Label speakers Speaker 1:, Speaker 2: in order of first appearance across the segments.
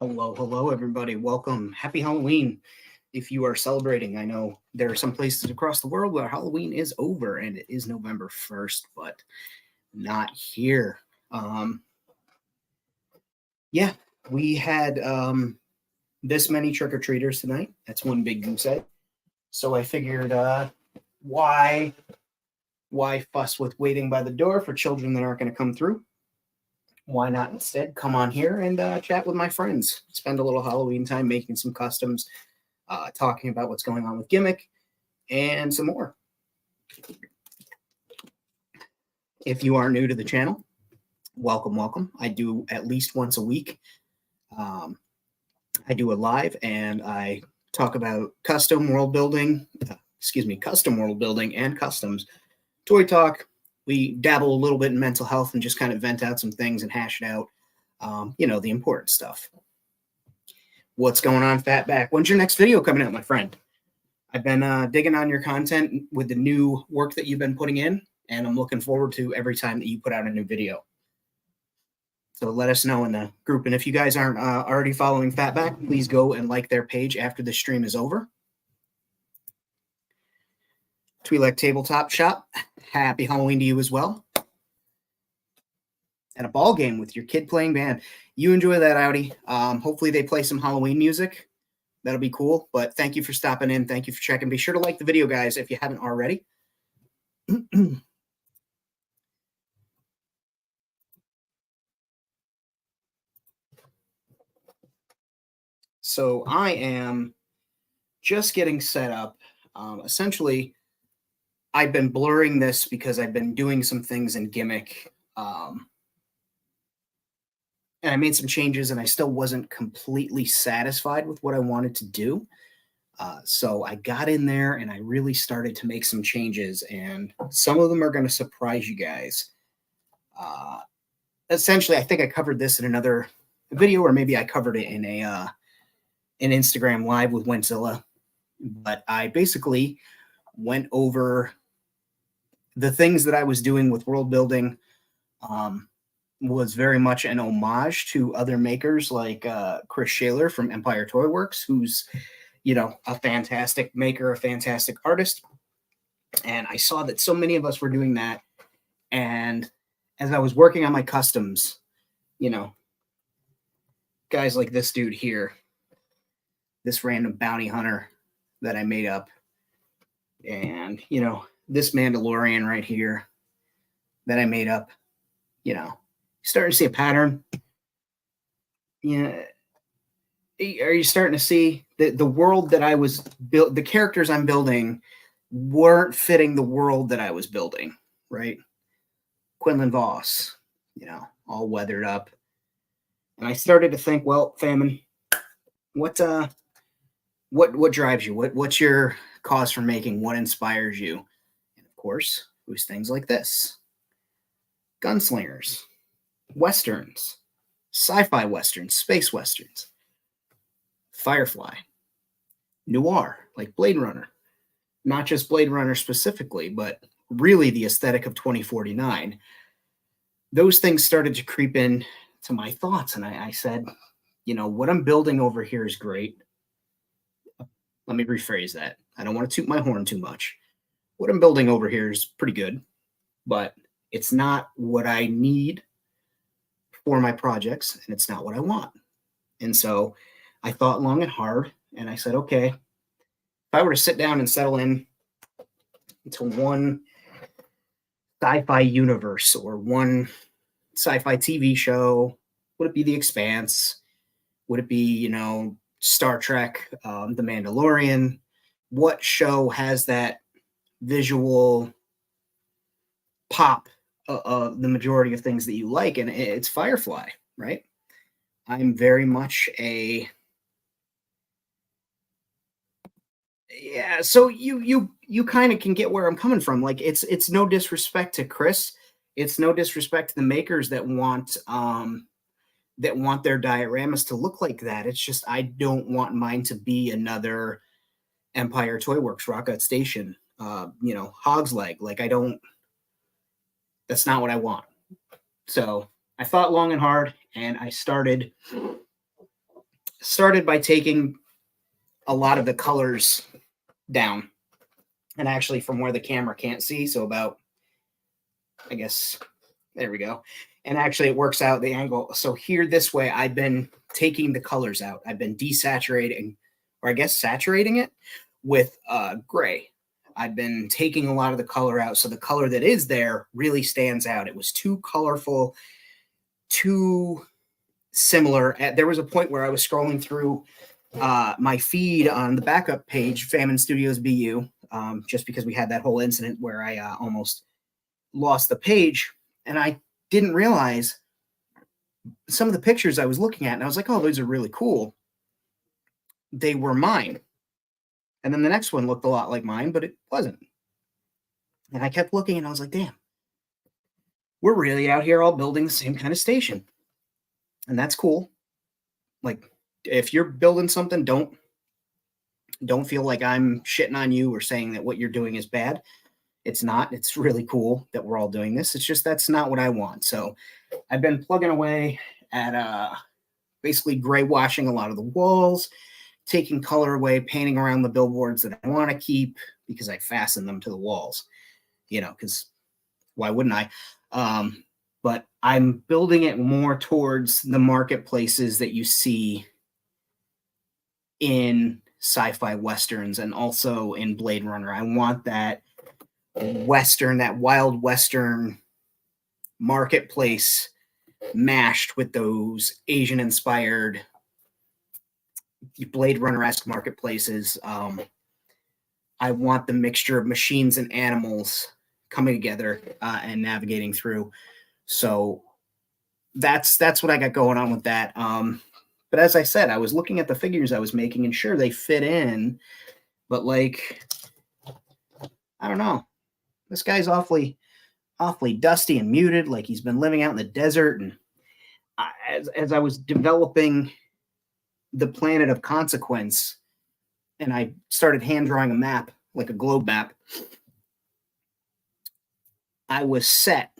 Speaker 1: Hello, everybody. Welcome. Happy Halloween. If you are celebrating, I know there are some places across the world where Halloween is over and it is November 1st, but not here. Yeah, we had this many trick or treaters tonight. That's one big goose egg. So I figured, why fuss with waiting by the door for children that aren't going to come through? Why not instead come on here and chat with my friends? Spend a little Halloween time making some customs, talking about what's going on with Gimmick, and some more. If you are new to the channel, welcome. I do at least once a week. I do a live and I talk about custom world building and customs, toy talk. We dabble a little bit in mental health and just kind of vent out some things and hash it out. The important stuff. What's going on, Fatback? When's your next video coming out, my friend? I've been digging on your content with the new work that you've been putting in, and I'm looking forward to every time that you put out a new video. So let us know in the group. And if you guys aren't already following Fatback, please go and like their page after the stream is over. Twi'lek Tabletop Shop, happy Halloween to you as well. And a ball game with your kid playing band. You enjoy that, Audi. Hopefully they play some Halloween music. That'll be cool. But thank you for stopping in. Thank you for checking. Be sure to like the video, guys, if you haven't already. So I am just getting set up. Essentially, I've been blurring this because I've been doing some things in Gimmick. And I made some changes and I still wasn't completely satisfied with what I wanted to do. So I got in there and I really started to make some changes, and some of them are going to surprise you guys. Essentially, I think I covered this in another video, or maybe I covered it in an Instagram live with Wentzilla. But I basically went over the things that I was doing with world building. Was very much an homage to other makers like Chris Shaler from Empire Toy Works, who's, a fantastic maker, a fantastic artist. And I saw that so many of us were doing that. And as I was working on my customs, guys like this dude here, this random bounty hunter that I made up, and, this Mandalorian right here that I made up, starting to see a pattern. Are you starting to see that the world that I was built, the characters I'm building weren't fitting the world that I was building, right? Quinlan Voss, all weathered up. And I started to think, well, Famine, what drives you? What's your cause for making? What inspires you? And of course, it was things like this. Gunslingers, Westerns, sci-fi Westerns, space Westerns, Firefly, noir, like Blade Runner. Not just Blade Runner specifically, but really the aesthetic of 2049. Those things started to creep in to my thoughts, and I said, what I'm building over here is great. Let me rephrase that. I don't want to toot my horn too much. What I'm building over here is pretty good, but it's not what I need for my projects, and it's not what I want. And so I thought long and hard, and I said, okay, if I were to sit down and settle in to one sci-fi universe or one sci-fi TV show, would it be The Expanse? Would it be, Star Trek, The Mandalorian? What show has that visual pop of the majority of things that you like? And it's Firefly, right? I'm very much so you kind of can get where I'm coming from. Like, it's no disrespect to Chris. It's no disrespect to the makers that want their dioramas to look like that. It's just I don't want mine to be another Empire Toy Works, Rocket Station, Hog's Leg. Like, that's not what I want. So I thought long and hard, and I started started by taking a lot of the colors down, and actually from where the camera can't see, so about, I guess, there we go. And actually it works out the angle. So here this way, I've been taking the colors out. I've been desaturating, or I guess saturating it with gray. I've been taking a lot of the color out, so the color that is there really stands out. It was too colorful, too similar. There was a point where I was scrolling through my feed on the backup page, Famine Studios BU, just because we had that whole incident where I almost lost the page, and I didn't realize some of the pictures I was looking at, and I was like, oh, those are really cool. They were mine. And then the next one looked a lot like mine, but it wasn't. And I kept looking, and I was like, damn, we're really out here all building the same kind of station. And that's cool. Like, if you're building something, don't feel like I'm shitting on you or saying that what you're doing is bad. It's not. It's really cool that we're all doing this. It's just that's not what I want. So I've been plugging away at basically gray washing a lot of the walls, taking color away, painting around the billboards that I want to keep because I fasten them to the walls, because why wouldn't I? But I'm building it more towards the marketplaces that you see in sci-fi westerns and also in Blade Runner. I want that Western, that wild Western marketplace mashed with those Asian inspired Blade Runner-esque marketplaces. I want the mixture of machines and animals coming together and navigating through. So that's what I got going on with that. But as I said, I was looking at the figures I was making, and sure, they fit in, but like, I don't know. This guy's awfully dusty and muted, like he's been living out in the desert. And as I was developing the Planet of Consequence, and I started hand drawing a map, like a globe map, I was set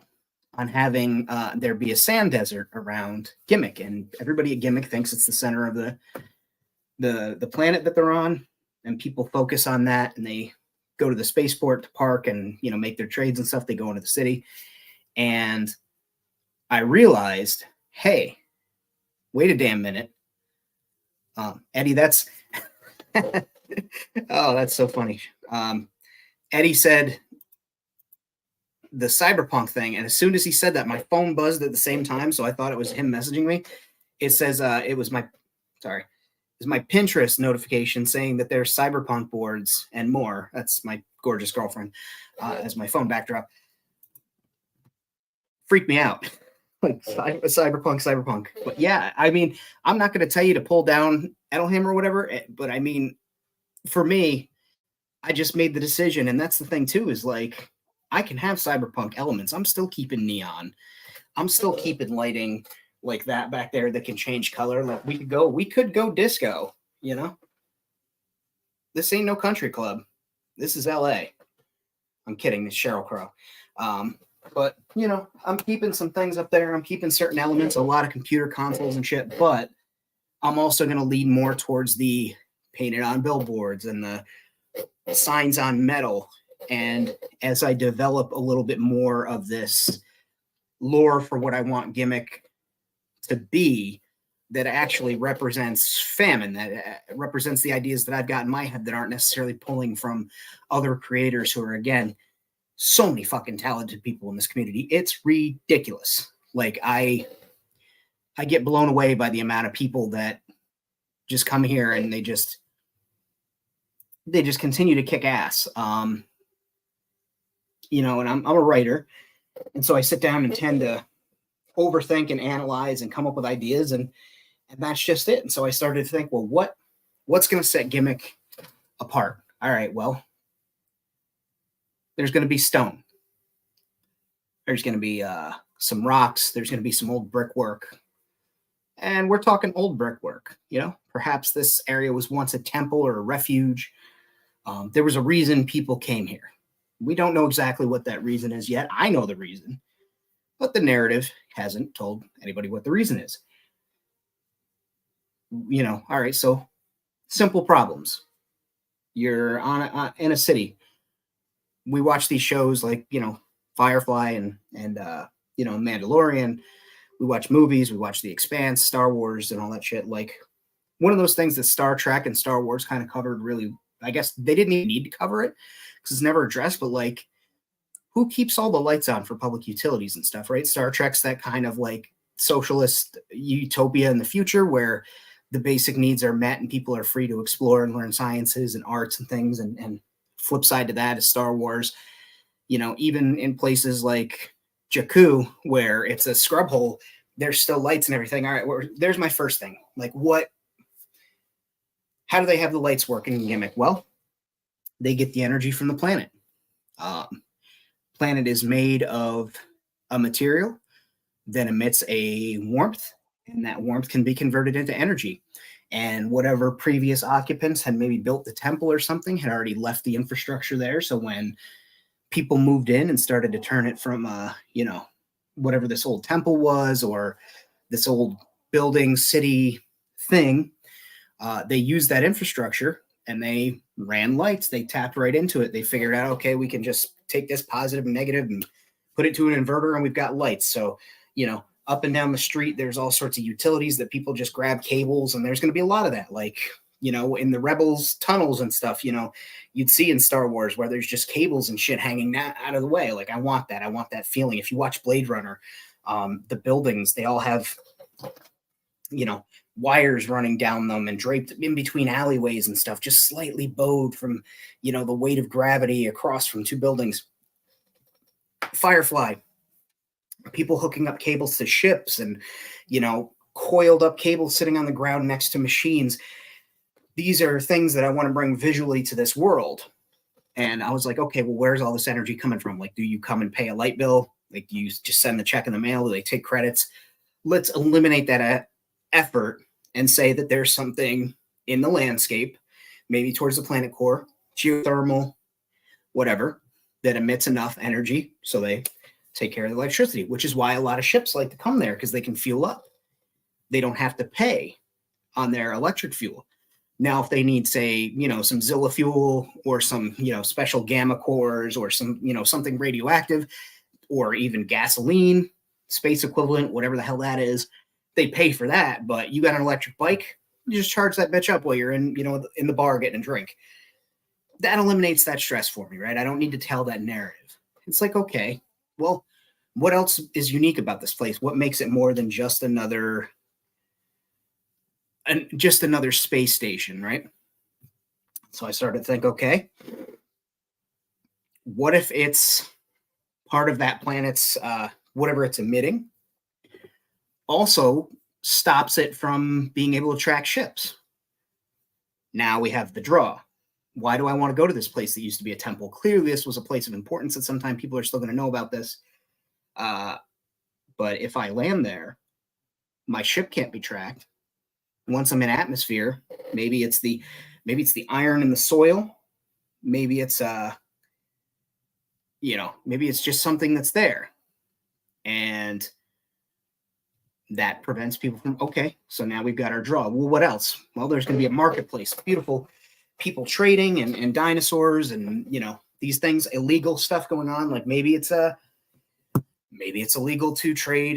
Speaker 1: on having there be a sand desert around Gimmick, and everybody at Gimmick thinks it's the center of the planet that they're on, and people focus on that, and they go to the spaceport to park and make their trades and stuff. They go into the city, and I realized, hey, wait a damn minute. Eddie, that's oh, that's so funny. Eddie said the cyberpunk thing, and as soon as he said that, my phone buzzed at the same time, so I thought it was him messaging me. It says it was my Pinterest notification saying that there's cyberpunk boards and more. That's my gorgeous girlfriend as my phone backdrop. Freaked me out. Like cyberpunk. But yeah, I mean, I'm not going to tell you to pull down Edelheim or whatever, but I mean, for me, I just made the decision, and that's the thing too, is like, I can have cyberpunk elements. I'm still keeping neon. I'm still keeping lighting like that back there that can change color. Like we could go disco, This ain't no country club. This is LA. I'm kidding, it's Sheryl Crow. But, I'm keeping some things up there. I'm keeping certain elements, a lot of computer consoles and shit, but I'm also going to lean more towards the painted on billboards and the signs on metal. And as I develop a little bit more of this lore for what I want Gimmick to be, that actually represents Famine, that represents the ideas that I've got in my head that aren't necessarily pulling from other creators who are, again, so many fucking talented people in this community. It's ridiculous. Like I get blown away by the amount of people that just come here and they just continue to kick ass. And I'm a writer, and so I sit down and tend to overthink and analyze and come up with ideas, and that's just it. And so I started to think, well, what's going to set Gimmick apart? All right, well, there's going to be stone. There's going to be some rocks. There's going to be some old brickwork. And we're talking old brickwork, Perhaps this area was once a temple or a refuge. There was a reason people came here. We don't know exactly what that reason is yet. I know the reason, but the narrative hasn't told anybody what the reason is. All right, so simple problems. You're in a city. We watch these shows like, Firefly and Mandalorian. We watch movies, we watch The Expanse, Star Wars, and all that shit. Like, one of those things that Star Trek and Star Wars kind of covered really, I guess they didn't even need to cover it because it's never addressed, but like, who keeps all the lights on for public utilities and stuff, right? Star Trek's that kind of like socialist utopia in the future where the basic needs are met and people are free to explore and learn sciences and arts and things. And flip side to that is Star Wars, even in places like Jakku, where it's a scrub hole, there's still lights and everything. All right, there's my first thing. Like, how do they have the lights working gimmick? Well, they get the energy from the planet. Planet is made of a material that emits a warmth, and that warmth can be converted into energy. And whatever previous occupants had maybe built the temple or something had already left the infrastructure there. So when people moved in and started to turn it from, whatever this old temple was or this old building city thing, they used that infrastructure and they ran lights. They tapped right into it. They figured out, okay, we can just take this positive and negative and put it to an inverter and we've got lights. So, up and down the street, there's all sorts of utilities that people just grab cables, and there's going to be a lot of that. Like, in the Rebels tunnels and stuff, you'd see in Star Wars where there's just cables and shit hanging out of the way. Like, I want that. I want that feeling. If you watch Blade Runner, the buildings, they all have, wires running down them and draped in between alleyways and stuff, just slightly bowed from, the weight of gravity across from two buildings. Firefly, people hooking up cables to ships and, coiled up cables sitting on the ground next to machines. These are things that I want to bring visually to this world. And I was like, okay, well, where's all this energy coming from? Like, do you come and pay a light bill? Like, do you just send the check in the mail? Do they take credits? Let's eliminate that effort and say that there's something in the landscape, maybe towards the planet core, geothermal, whatever, that emits enough energy so they take care of the electricity, which is why a lot of ships like to come there, because they can fuel up. They don't have to pay on their electric fuel. Now, if they need, say, some Zilla fuel or some, special gamma cores or some, something radioactive or even gasoline, space equivalent, whatever the hell that is, they pay for that. But you got an electric bike, you just charge that bitch up while you're in the bar getting a drink. That eliminates that stress for me, right? I don't need to tell that narrative. It's like, okay, well, what else is unique about this place? What makes it more than just another space station, right? So I started to think, okay, what if it's part of that planet's whatever it's emitting also stops it from being able to track ships? Now we have the draw. Why do I want to go to this place that used to be a temple? Clearly, this was a place of importance, and sometimes people are still going to know about this. But if I land there, my ship can't be tracked. Once I'm in atmosphere, maybe it's the iron in the soil. Maybe it's maybe it's just something that's there, and that prevents people from. Okay, so now we've got our draw. Well, what else? Well, there's going to be a marketplace, beautiful people trading and dinosaurs and these things, illegal stuff going on. Like maybe it's illegal to trade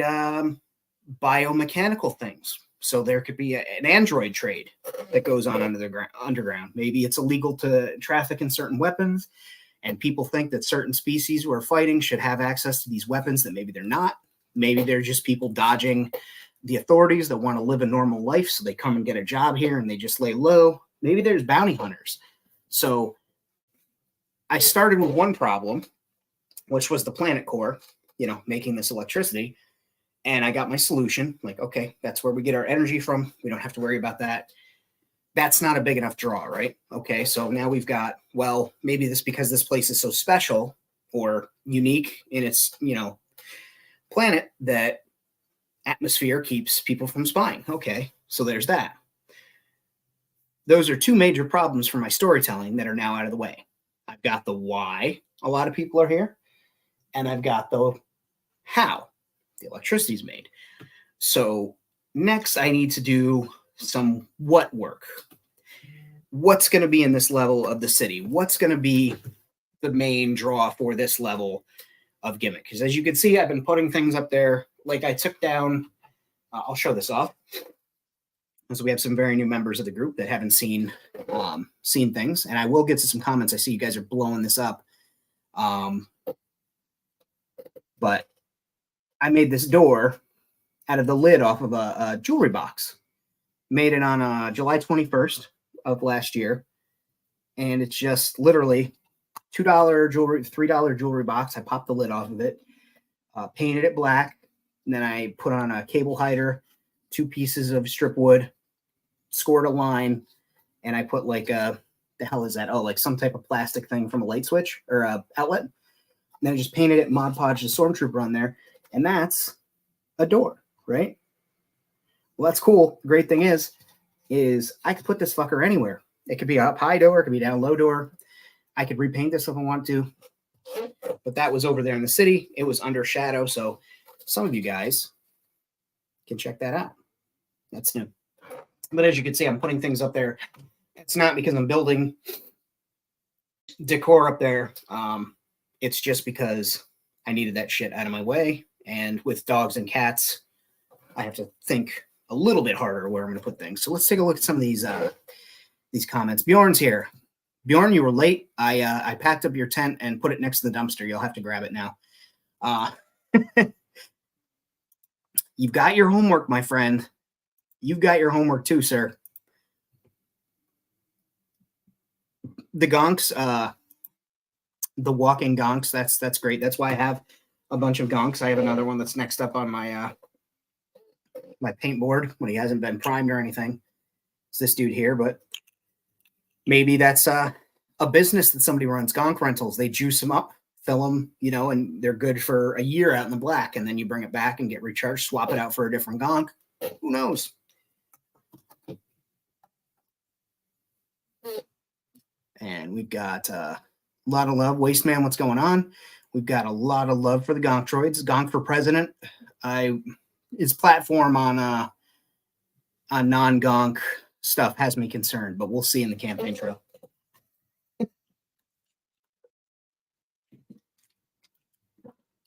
Speaker 1: biomechanical things. So there could be an android trade that goes on under the underground. Maybe it's illegal to traffic in certain weapons, and people think that certain species who are fighting should have access to these weapons that maybe they're not. Maybe they're just people dodging the authorities that want to live a normal life, so they come and get a job here and they just lay low. Maybe there's bounty hunters. So I started with one problem, which was the planet core, making this electricity. And I got my solution. Like, okay, that's where we get our energy from. We don't have to worry about that. That's not a big enough draw, right? Okay, so now we've got, well, maybe this because this place is so special or unique in its, planet that atmosphere keeps people from spying. Okay, so there's that. Those are two major problems for my storytelling that are now out of the way. I've got the why a lot of people are here, and I've got the how the electricity is made. So next I need to do some what work. What's going to be in this level of the city? What's going to be the main draw for this level of gimmick? Because as you can see, I've been putting things up there. Like I took down, I'll show this off. So we have some very new members of the group that haven't seen things, and I will get to some comments. I see you guys are blowing this up. But I made this door out of the lid off of a jewelry box. Made it on July 21st of last year. And it's just literally $2 jewelry, $3 jewelry box. I popped the lid off of it, painted it black. And then I put on a cable hider, 2 pieces of strip wood, scored a line, and I put like the hell is that? Oh, like some type of plastic thing from a light switch or a outlet. And then I just painted it, Mod Podged the Stormtrooper on there. And that's a door, right? Well, that's cool. The great thing is I could put this fucker anywhere. It could be a up high door, it could be down low door. I could repaint this if I want to. But that was over there in the city. It was under shadow, so some of you guys can check that out. That's new. But as you can see, I'm putting things up there. It's not because I'm building decor up there. It's just because I needed that shit out of my way. And with dogs and cats, I have to think a little bit harder where I'm going to put things. So let's take a look at some of these comments. Bjorn's here. Bjorn, you were late. I packed up your tent and put it next to the dumpster. You'll have to grab it now. You've got your homework, my friend. You've got your homework too, sir. The gonks, the walking gonks, that's great. That's why I have a bunch of gonks. I have another one that's next up on my my paint board when he hasn't been primed or anything. It's this dude here, but maybe that's a business that somebody runs, gonk rentals. They juice them up, fill them, you know, and they're good for a year out in the black, and then you bring it back and get recharged, swap it out for a different gonk. Who knows? And we've got a lot of love. Wasteman, what's going on? We've got a lot of love for the Gonk droids. Gonk for president. His platform on non-Gonk stuff has me concerned, but we'll see in the campaign trail.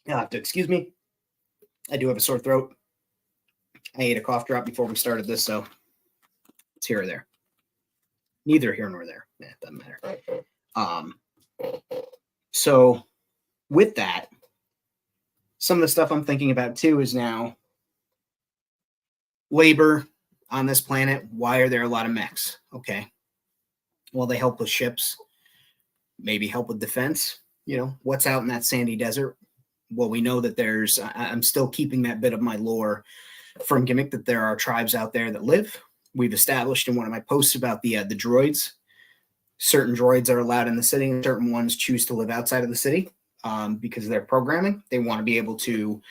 Speaker 1: You'll have to excuse me. I do have a sore throat. I ate a cough drop before we started this, so it's here or there. Neither here nor there. Yeah, it doesn't matter. So with that, some of the stuff I'm thinking about too is now labor on this planet. Why are there a lot of mechs? Okay. Well, they help with ships, maybe help with defense. You know, what's out in that sandy desert? Well, we know that I'm still keeping that bit of my lore from Gimmick, that there are tribes out there that live. We've established in one of my posts about the droids. Certain droids are allowed in the city, and certain ones choose to live outside of the city because of their programming. They want to be able to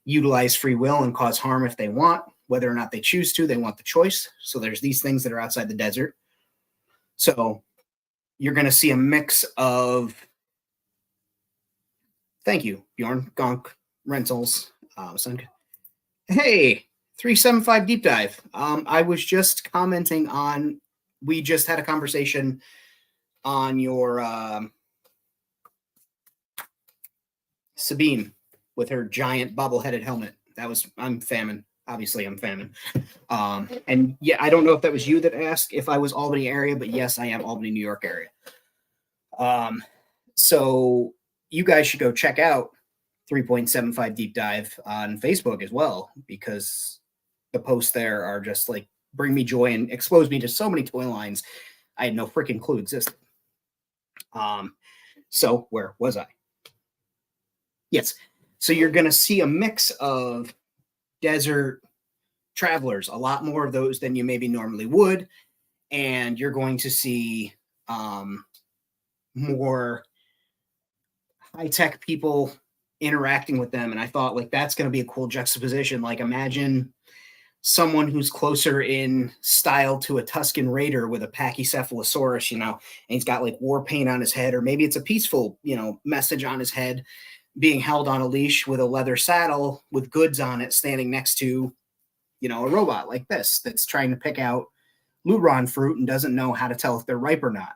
Speaker 1: utilize free will and cause harm if they want. Whether or not they choose to, they want the choice. So there's these things that are outside the desert. So you're going to see a mix of, thank you, Bjorn, Gonk Rentals. Hey, 375 Deep Dive. I was just commenting on, we just had a conversation on your Sabine with her giant bobbleheaded helmet. I'm Famine. Obviously, I'm Famine. And yeah, I don't know if that was you that asked if I was Albany area, but yes, I am Albany, New York area. So you guys should go check out 3.75 Deep Dive on Facebook as well, because the posts there are just like bring me joy and expose me to so many toy lines I had no freaking clue existed. So where was I? Yes. So you're going to see a mix of desert travelers, a lot more of those than you maybe normally would. And you're going to see more high-tech people interacting with them. And I thought, like, that's going to be a cool juxtaposition. Like, imagine someone who's closer in style to a Tusken Raider with a Pachycephalosaurus, you know, and he's got like war paint on his head, or maybe it's a peaceful, you know, message on his head, being held on a leash with a leather saddle with goods on it, standing next to you know, a robot like this that's trying to pick out Luron fruit and doesn't know how to tell if they're ripe or not.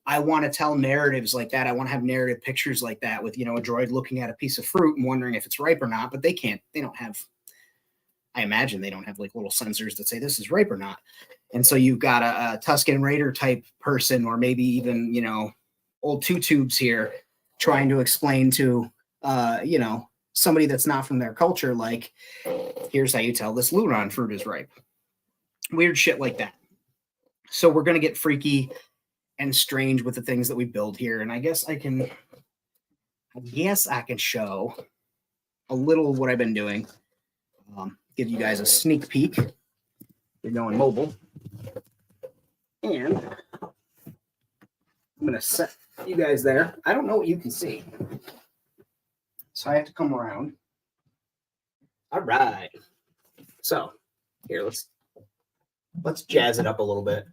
Speaker 1: I want to tell narratives like that. I want to have narrative pictures like that with, you know, a droid looking at a piece of fruit and wondering if it's ripe or not, but they don't have, I imagine they don't have like little sensors that say this is ripe or not. And so you've got a Tusken Raider type person, or maybe even, you know, old two tubes here trying to explain to, you know, somebody that's not from their culture, like, here's how you tell this Luron fruit is ripe. Weird shit like that. So we're going to get freaky and strange with the things that we build here. And I guess I can show a little of what I've been doing. Give you guys a sneak peek. You're going mobile. And I'm going to set you guys there. I don't know what you can see, so I have to come around. All right. So here, let's jazz it up a little bit.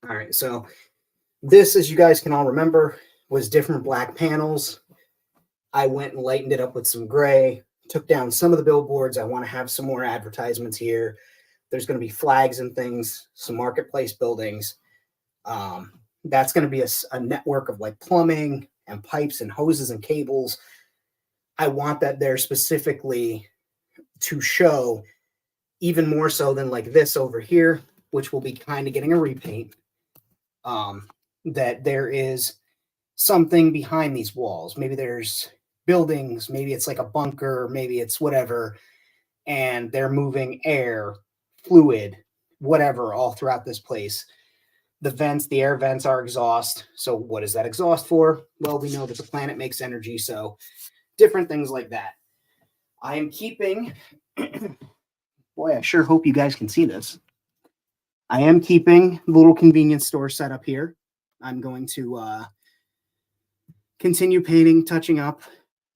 Speaker 1: All right. So this, as you guys can all remember, was different black panels. I went and lightened it up with some gray, took down some of the billboards. I want to have some more advertisements here. There's going to be flags and things, some marketplace buildings. That's going to be a network of like plumbing and pipes and hoses and cables. I want that there specifically to show, even more so than like this over here, which will be kind of getting a repaint, that there is something behind these walls. Maybe there's buildings, maybe it's like a bunker, maybe it's whatever, and they're moving air, fluid, whatever, all throughout this place. The vents, the air vents are exhaust. So what is that exhaust for? Well, we know that the planet makes energy, so different things like that. I am keeping, boy, I sure hope you guys can see this. I am keeping the little convenience store set up here. I'm going to continue painting, touching up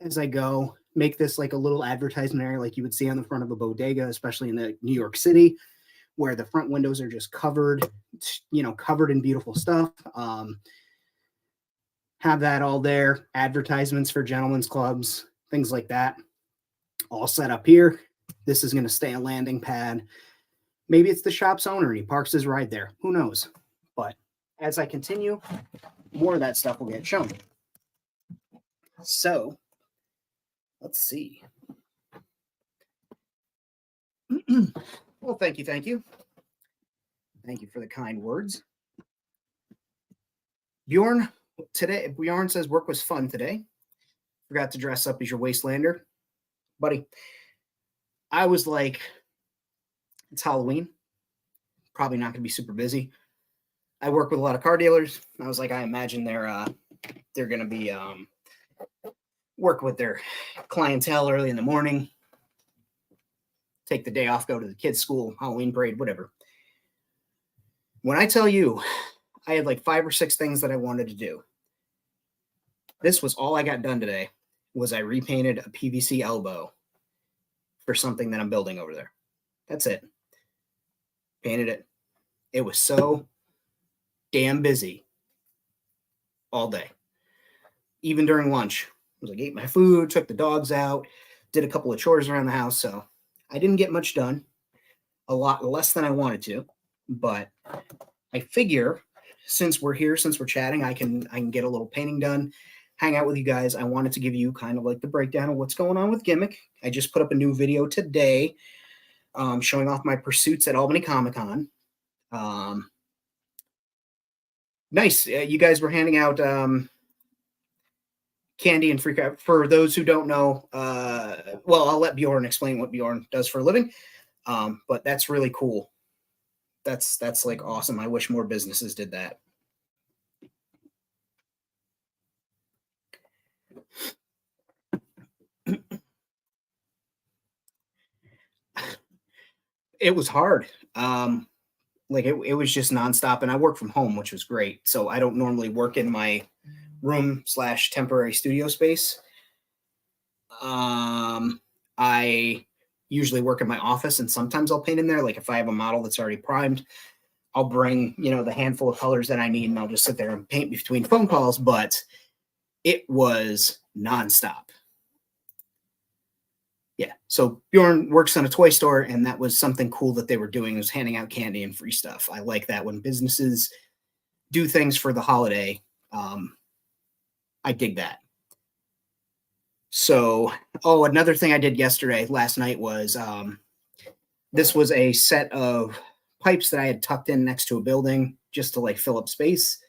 Speaker 1: as I go, make this like a little advertisement area like you would see on the front of a bodega, especially in the New York City, where the front windows are just covered, you know, covered in beautiful stuff. Have that all there, advertisements for gentlemen's clubs, things like that, all set up here. This is going to stay a landing pad. Maybe it's the shop's owner and he parks his ride there. Who knows? But as I continue, more of that stuff will get shown. So let's see. Well, thank you. Thank you. Thank you for the kind words. Bjorn says work was fun today. Forgot to dress up as your Wastelander. Buddy, I was like, it's Halloween. Probably not going to be super busy. I work with a lot of car dealers. I was like, I imagine they're going to be work with their clientele early in the morning, take the day off, go to the kids' school, Halloween parade, whatever. When I tell you, I had like 5 or 6 things that I wanted to do. This was all I got done today, was I repainted a PVC elbow for something that I'm building over there. That's it. Painted it. It was so damn busy all day. Even during lunch, I was like, ate my food, took the dogs out, did a couple of chores around the house. So I didn't get much done, a lot less than I wanted to, but I figure since we're here, since we're chatting, I can get a little painting done, hang out with you guys. I wanted to give you kind of like the breakdown of what's going on with Gimmick. I just put up a new video today showing off my pursuits at Albany Comic-Con. Nice. You guys were handing out candy and free crap. For those who don't know, well, I'll let Bjorn explain what Bjorn does for a living, but that's really cool. That's like awesome. I wish more businesses did that. It was hard. Like it was just nonstop, and I work from home, which was great. So I don't normally work in my room / temporary studio space. I usually work in my office, and sometimes I'll paint in there. Like if I have a model that's already primed, I'll bring, the handful of colors that I need, and I'll just sit there and paint between phone calls. But it was nonstop. Yeah. So Bjorn works on a toy store, and that was something cool that they were doing, was handing out candy and free stuff. I like that when businesses do things for the holiday. I dig that. So, another thing I did last night was this was a set of pipes that I had tucked in next to a building just to like fill up space.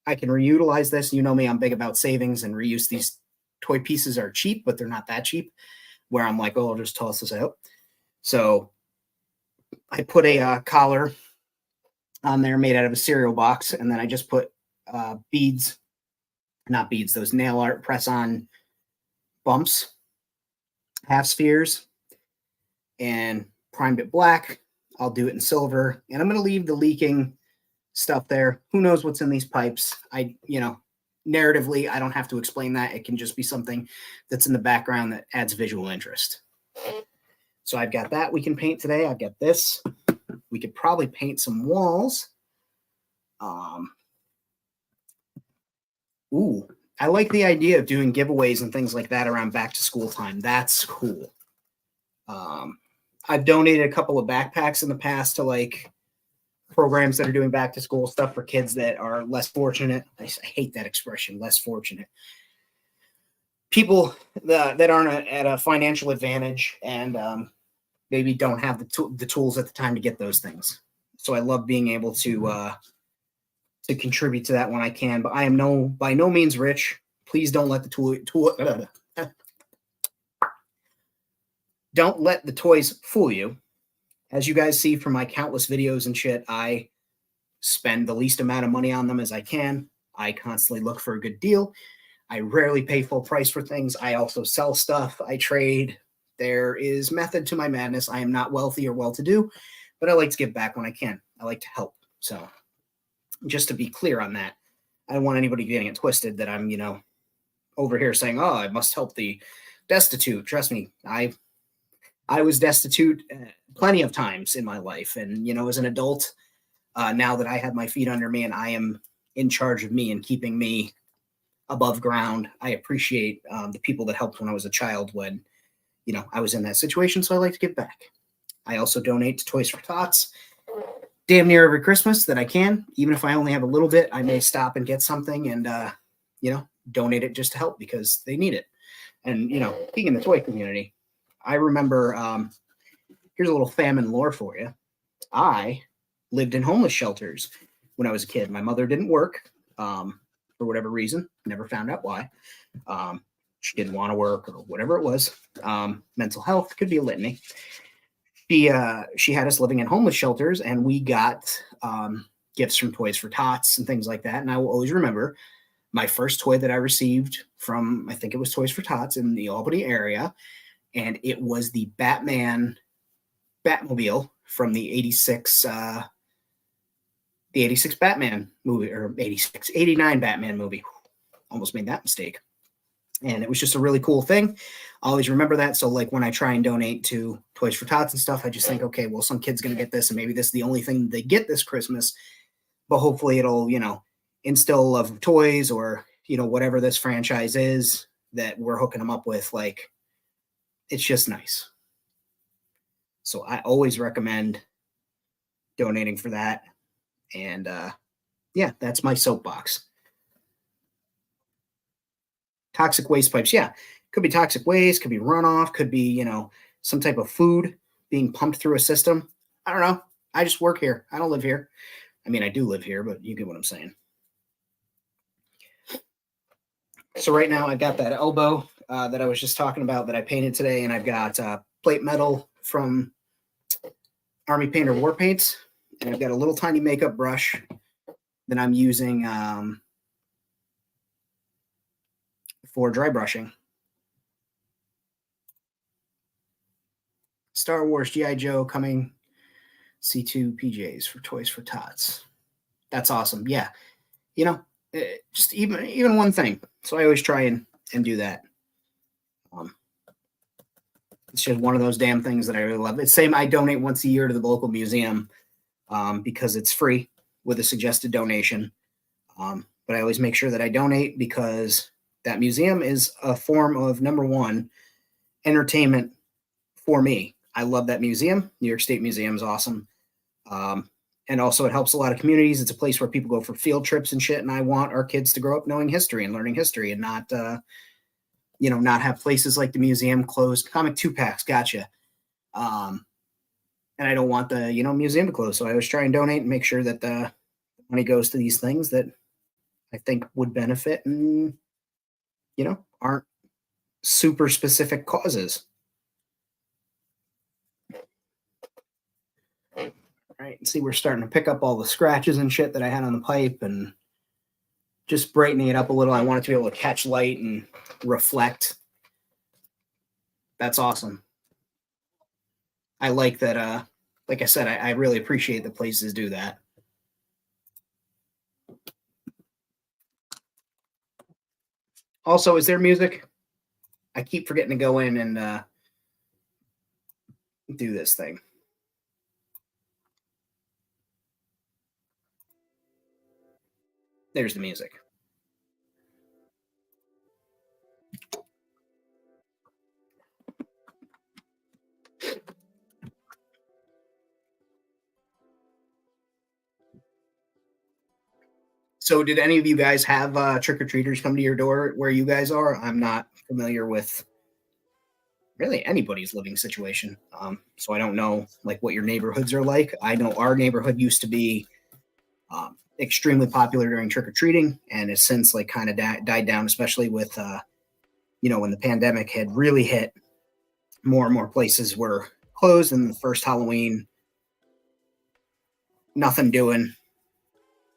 Speaker 1: I can reutilize this. You know me, I'm big about savings and reuse. These toy pieces are cheap, but they're not that cheap, where I'm like, oh, I'll just toss this out. So I put a collar on there made out of a cereal box, and then I just put beads, not beads, those nail art press-on bumps, half spheres, and primed it black. I'll do it in silver, and I'm going to leave the leaking stuff there. Who knows what's in these pipes? Narratively, I don't have to explain that. It can just be something that's in the background that adds visual interest. So I've got that we can paint today. I've got this. We could probably paint some walls. I like the idea of doing giveaways and things like that around back to school time. That's cool. I've donated a couple of backpacks in the past to like programs that are doing back to school stuff for kids that are less fortunate. I hate that expression, less fortunate. People that aren't at a financial advantage and maybe don't have the tools at the time to get those things. So I love being able to contribute to that when I can. But I am by no means rich. Please don't let don't let the toys fool you. As you guys see from my countless videos and shit, I spend the least amount of money on them as I can. I constantly look for a good deal. I rarely pay full price for things. I also sell stuff. I trade. There is method to my madness. I am not wealthy or well-to-do, but I like to give back when I can. I like to help. So just to be clear on that, I don't want anybody getting it twisted that I'm, over here saying, oh, I must help the destitute. Trust me, I was destitute plenty of times in my life. And, as an adult, now that I have my feet under me and I am in charge of me and keeping me above ground, I appreciate the people that helped when I was a child when, I was in that situation. So I like to give back. I also donate to Toys for Tots damn near every Christmas that I can. Even if I only have a little bit, I may stop and get something and, donate it just to help because they need it. And, being in the toy community, I remember, here's a little famine lore for you. I lived in homeless shelters when I was a kid. My mother didn't work for whatever reason. Never found out why. She didn't want to work or whatever it was. Mental health, could be a litany. She had us living in homeless shelters, and we got gifts from Toys for Tots and things like that. And I will always remember my first toy that I received from, I think it was Toys for Tots in the Albany area. And it was the Batmobile from the 86 Batman movie, or 89 Batman movie. Almost made that mistake. And it was just a really cool thing. I always remember that. So like when I try and donate to Toys for Tots and stuff, I just think, okay, well, some kid's going to get this, and maybe this is the only thing they get this Christmas, but hopefully it'll, instill a love of toys or, whatever this franchise is that we're hooking them up with. Like, it's just nice. So I always recommend donating for that. And that's my soapbox. Toxic waste pipes. Yeah. Could be toxic waste, could be runoff, could be, some type of food being pumped through a system. I don't know. I just work here. I don't live here. I mean, I do live here, but you get what I'm saying. So right now I've got that elbow that I was just talking about that I painted today, and I've got plate metal from Army Painter War Paints, and I've got a little tiny makeup brush that I'm using for dry brushing. Star Wars G.I. Joe coming C2 PJs for Toys for Tots. That's awesome. Yeah. Just even one thing. So I always try and do that. It's just one of those damn things that I really love. It's same. I donate once a year to the local museum because it's free with a suggested donation. But I always make sure that I donate because that museum is a form of, number one, entertainment for me. I love that museum. New York State Museum is awesome. And also, it helps a lot of communities. It's a place where people go for field trips and shit. And I want our kids to grow up knowing history and learning history, and not, not have places like the museum closed. Comic 2-packs, gotcha. And I don't want the, museum to close. So I always try and donate and make sure that the money goes to these things that I think would benefit and, aren't super specific causes. Right. See, we're starting to pick up all the scratches and shit that I had on the pipe and just brightening it up a little. I want it to be able to catch light and reflect. That's awesome. I like that. Like I said, I really appreciate that places do that. Also, is there music? I keep forgetting to go in and do this thing. There's the music. So did any of you guys have trick-or-treaters come to your door where you guys are? I'm not familiar with really anybody's living situation. So I don't know like what your neighborhoods are like. I know our neighborhood used to be extremely popular during trick-or-treating and has since like kind of died down, especially with, when the pandemic had really hit. More and more places were closed, and the first Halloween, nothing doing.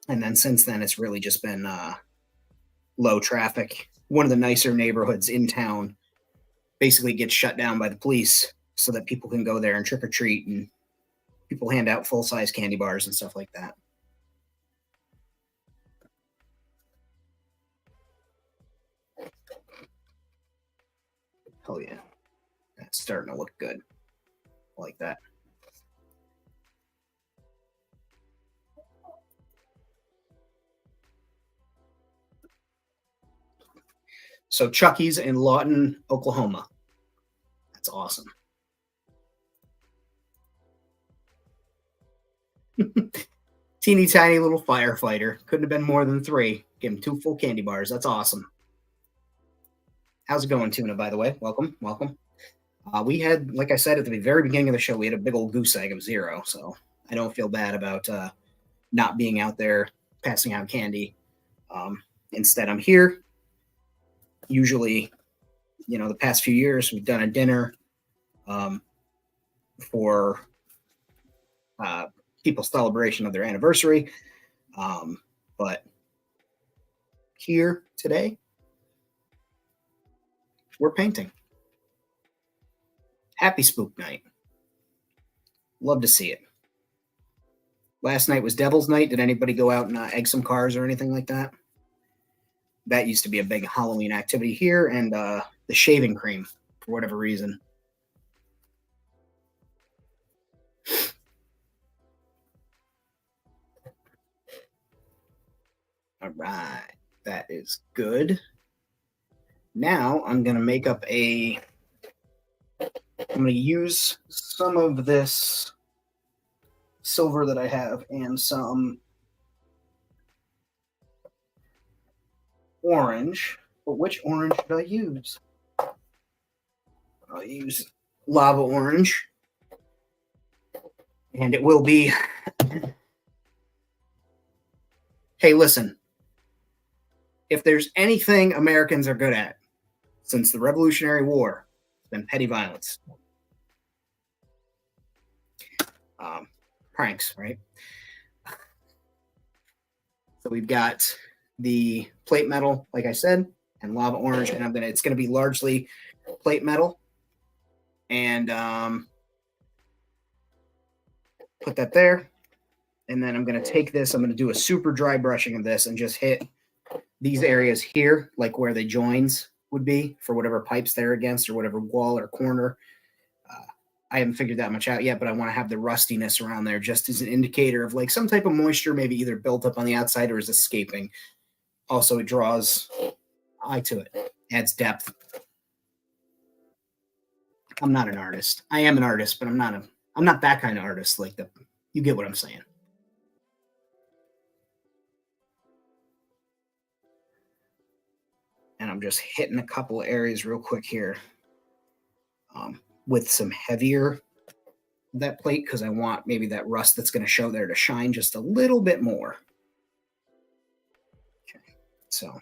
Speaker 1: And then since then, it's really just been low traffic. One of the nicer neighborhoods in town basically gets shut down by the police so that people can go there and trick or treat, and people hand out full-size candy bars and stuff like that. Oh yeah, that's starting to look good. I like that. So Chucky's in Lawton, Oklahoma. That's awesome. Teeny tiny little firefighter. Couldn't have been more than 3. Give him 2 full candy bars. That's awesome. How's it going, Tuna, by the way? Welcome. We had, like I said at the very beginning of the show, we had a big old goose egg of 0. So I don't feel bad about not being out there passing out candy. Instead, I'm here. Usually, the past few years, we've done a dinner for people's celebration of their anniversary. But here today, we're painting. Happy Spook Night. Love to see it. Last night was Devil's Night. Did anybody go out and egg some cars or anything like that? That used to be a big Halloween activity here, and the shaving cream, for whatever reason. All right, that is good. Now I'm going to make up I'm going to use some of this silver that I have and some orange. But which orange should I use? I'll use lava orange. And it will be... Hey, listen. If there's anything Americans are good at since the Revolutionary War, it's been petty violence. Pranks, right? So we've got the plate metal, like I said, and lava orange, and it's gonna be largely plate metal. And put that there. And then I'm gonna take this, I'm gonna do a super dry brushing of this and just hit these areas here, like where the joins would be for whatever pipes they're against or whatever wall or corner. I haven't figured that much out yet, but I want to have the rustiness around there just as an indicator of like some type of moisture, maybe either built up on the outside or is escaping. Also, it draws eye to it, adds depth. I'm not an artist. I am an artist, but I'm not that kind of artist. Like the you get what I'm saying. And I'm just hitting a couple of areas real quick here with some heavier that plate because I want maybe that rust that's going to show there to shine just a little bit more. Okay, so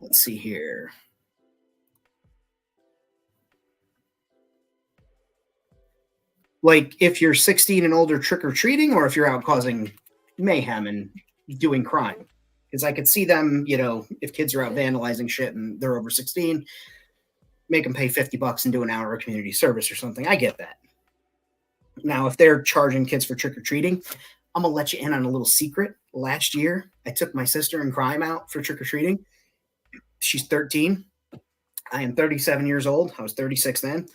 Speaker 1: let's see here. Like if you're 16 and older trick or treating, or if you're out causing mayhem and doing crime. Because I could see them, you know, if kids are out vandalizing shit and they're over 16, make them pay $50 and do an hour of community service or something. I get that. Now, if they're charging kids for trick or treating, I'm gonna let you in on a little secret. Last year, I took my sister in crime out for trick or treating. She's 13. I am 37 years old. I was 36 then.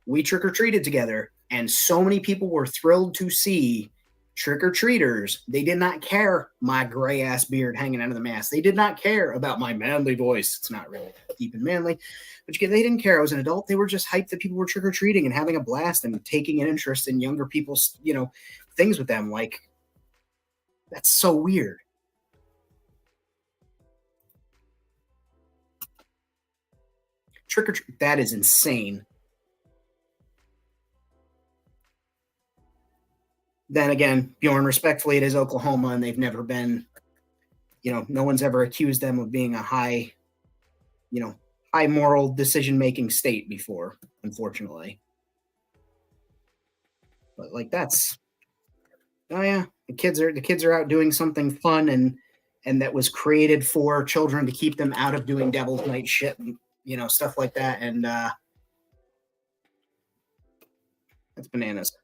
Speaker 1: We trick or treated together, and so many people were thrilled to see trick or treaters. They did not care my gray ass beard hanging out of the mask. They did not care about my manly voice. It's not really deep and manly, but they didn't care. I was an adult. They were just hyped that people were trick or treating and having a blast and taking an interest in younger people's, you know, things with them. Like, that's so weird. Trick or treat, that is insane. Then again, Bjorn, respectfully, it is Oklahoma, and they've never been, you know, no one's ever accused them of being a high, you know, high moral decision making state before, unfortunately. But like that's, oh yeah, the kids are out doing something fun and that was created for children to keep them out of doing devil's night shit and, you know, stuff like that. And that's bananas.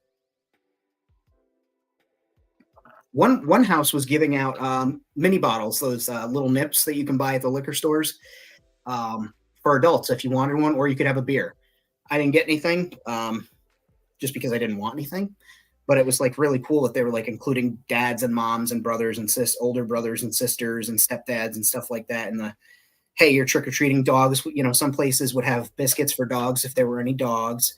Speaker 1: One house was giving out mini bottles, those little nips that you can buy at the liquor stores, for adults if you wanted one, or you could have a beer. I didn't get anything just because I didn't want anything, but it was like really cool that they were like including dads and moms and brothers and older brothers and sisters and stepdads and stuff like that. And the hey, you're trick or treating dogs. You know, some places would have biscuits for dogs if there were any dogs,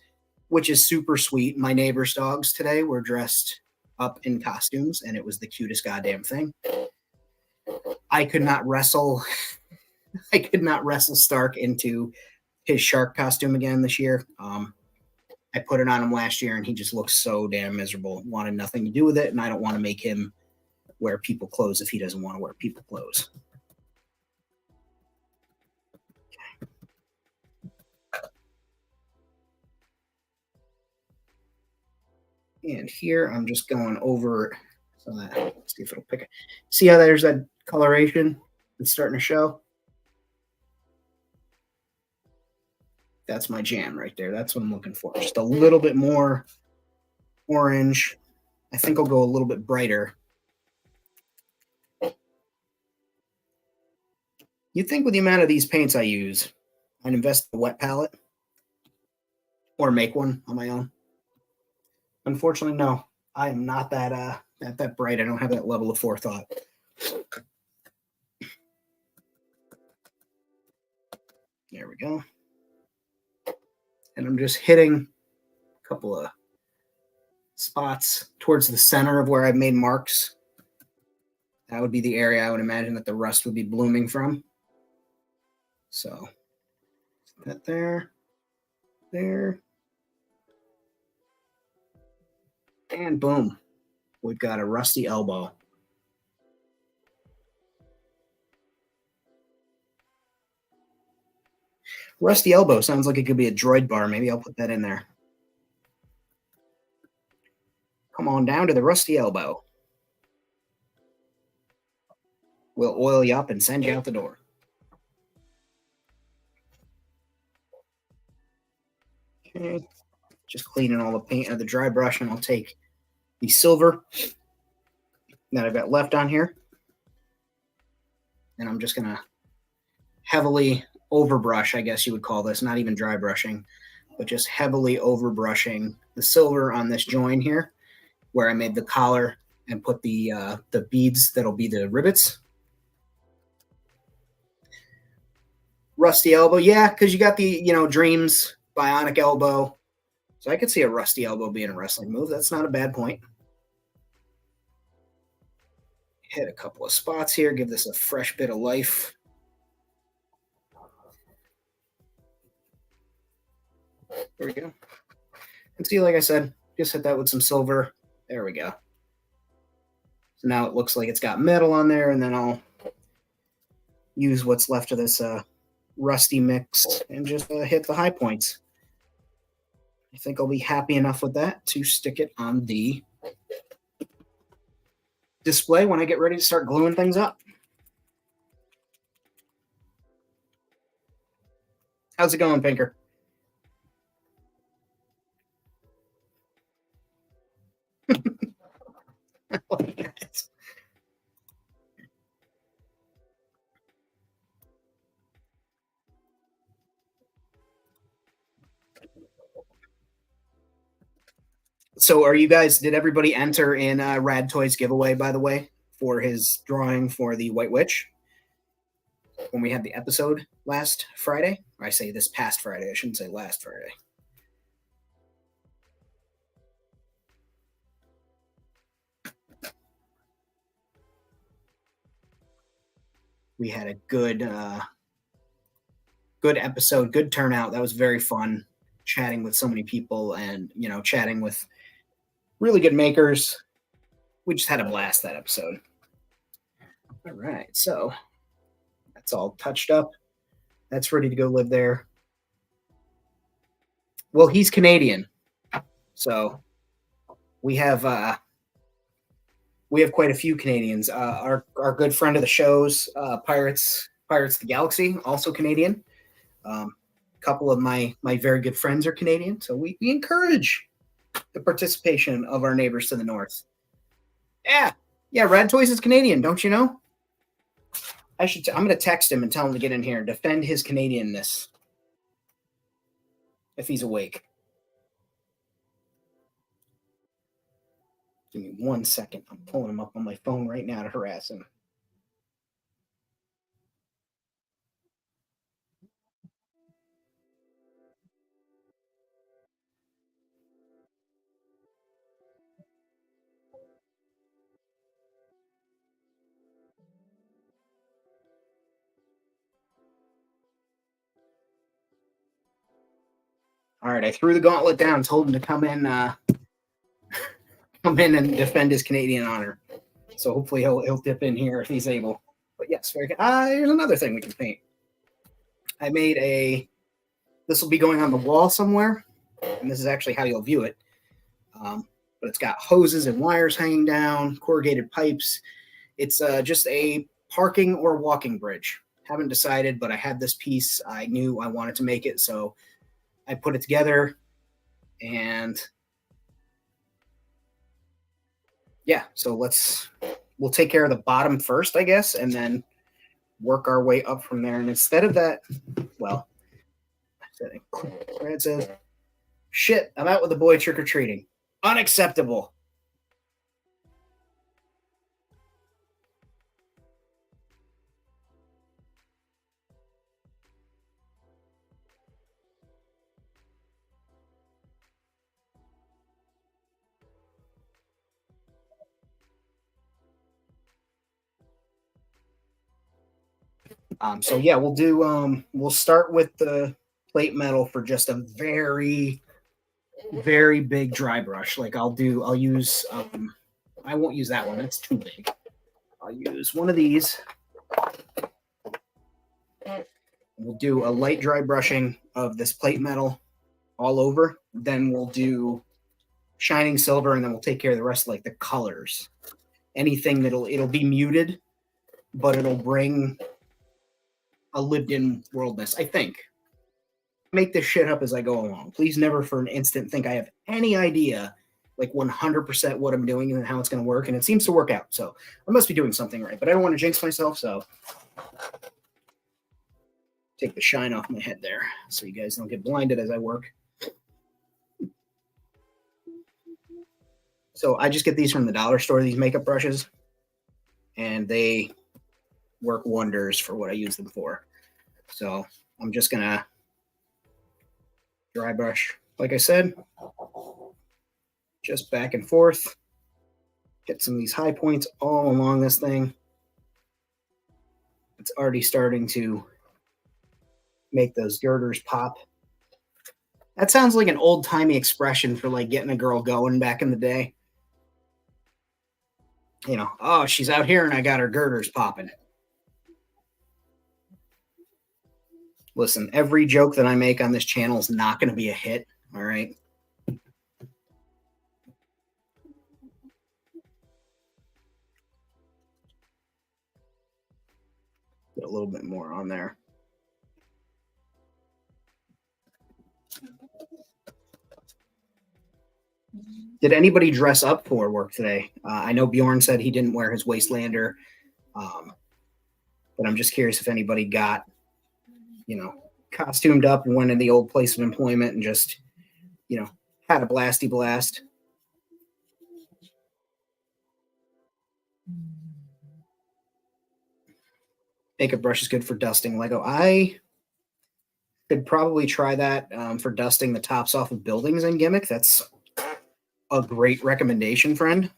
Speaker 1: which is super sweet. My neighbor's dogs today were dressed up in costumes, and it was the cutest goddamn thing. I could not wrestle. I could not wrestle Stark into his shark costume again this year. I put it on him last year, and he just looks so damn miserable. Wanted nothing to do with it, and I don't want to make him wear people clothes if he doesn't want to wear people clothes. And here I'm just going over so that let's see if it'll pick it. See how there's that coloration that's starting to show? That's my jam right there. That's what I'm looking for. Just a little bit more orange. I think I'll go a little bit brighter. You'd think with the amount of these paints I use, I'd invest in a wet palette or make one on my own. Unfortunately, no. I am not that bright. I don't have that level of forethought. There we go. And I'm just hitting a couple of spots towards the center of where I've made marks. That would be the area I would imagine that the rust would be blooming from. So that there, and boom, we've got a rusty elbow. Rusty elbow sounds like it could be a droid bar. Maybe I'll put that in there. Come on down to the rusty elbow. We'll oil you up and send you out the door. Okay, just cleaning all the paint out of the dry brush, and I'll take the silver that I've got left on here, and I'm just gonna heavily overbrush, I guess you would call this, not even dry brushing, but just heavily overbrushing the silver on this join here where I made the collar and put the beads that'll be the rivets. Rusty elbow. Yeah, because you got the, Dreams bionic elbow. So I could see a rusty elbow being a wrestling move. That's not a bad point. Hit a couple of spots here. Give this a fresh bit of life. There we go. And see, like I said, just hit that with some silver. There we go. So now it looks like it's got metal on there, and then I'll use what's left of this rusty mix and just hit the high points. I think I'll be happy enough with that to stick it on the display when I get ready to start gluing things up. How's it going, Pinker? So are you guys, did everybody enter in Rad Toys giveaway, by the way, for his drawing for the White Witch? When we had the episode last Friday? Or I say this past Friday. I shouldn't say last Friday. We had a good episode, good turnout. That was very fun, chatting with so many people and, chatting with really good makers. We just had a blast that episode. All right, so that's all touched up. That's ready to go live there. Well, he's Canadian, so we have quite a few Canadians. Our good friend of the shows, Pirates of the Galaxy, also Canadian. A couple of my very good friends are Canadian, so we encourage the participation of our neighbors to the north. Yeah, Rad Toys is Canadian, don't you know? I'm going to text him and tell him to get in here and defend his Canadianness if he's awake. Give me 1 second. I'm pulling him up on my phone right now to harass him. All right, I threw the gauntlet down, told him to come in and defend his Canadian honor. So hopefully he'll dip in here if he's able. But yes, very good. Here's another thing we can paint. I made this will be going on the wall somewhere, and this is actually how you'll view it. But it's got hoses and wires hanging down, corrugated pipes. It's just a parking or walking bridge. Haven't decided, but I had this piece. I knew I wanted to make it, so I put it together, and yeah, so we'll take care of the bottom first, I guess, and then work our way up from there. And instead of that, well, it says, shit, I'm out with the boy trick-or-treating. Unacceptable. So yeah, we'll start with the plate metal for just a very, very big dry brush. Like I'll use, I won't use that one. It's too big. I'll use one of these. We'll do a light dry brushing of this plate metal all over. Then we'll do shining silver, and then we'll take care of the rest, like the colors. Anything it'll be muted, but it'll bring a lived-in worldness, I think. Make this shit up as I go along. Please never for an instant think I have any idea, like 100% what I'm doing and how it's going to work, and it seems to work out. So I must be doing something right, but I don't want to jinx myself, so take the shine off my head there so you guys don't get blinded as I work. So I just get these from the dollar store, these makeup brushes, and they work wonders for what I use them for. So I'm just going to dry brush, like I said, just back and forth. Get some of these high points all along this thing. It's already starting to make those girders pop. That sounds like an old-timey expression for like getting a girl going back in the day. You know, oh, she's out here and I got her girders popping. Listen, every joke that I make on this channel is not going to be a hit, all right? Get a little bit more on there. Did anybody dress up for work today? I know Bjorn said he didn't wear his Wastelander, but I'm just curious if anybody got, you know, costumed up and went in the old place of employment and just, you know, had a blasty blast. Makeup brush is good for dusting Lego. I could probably try that for dusting the tops off of buildings in Gimmick. That's a great recommendation, friend,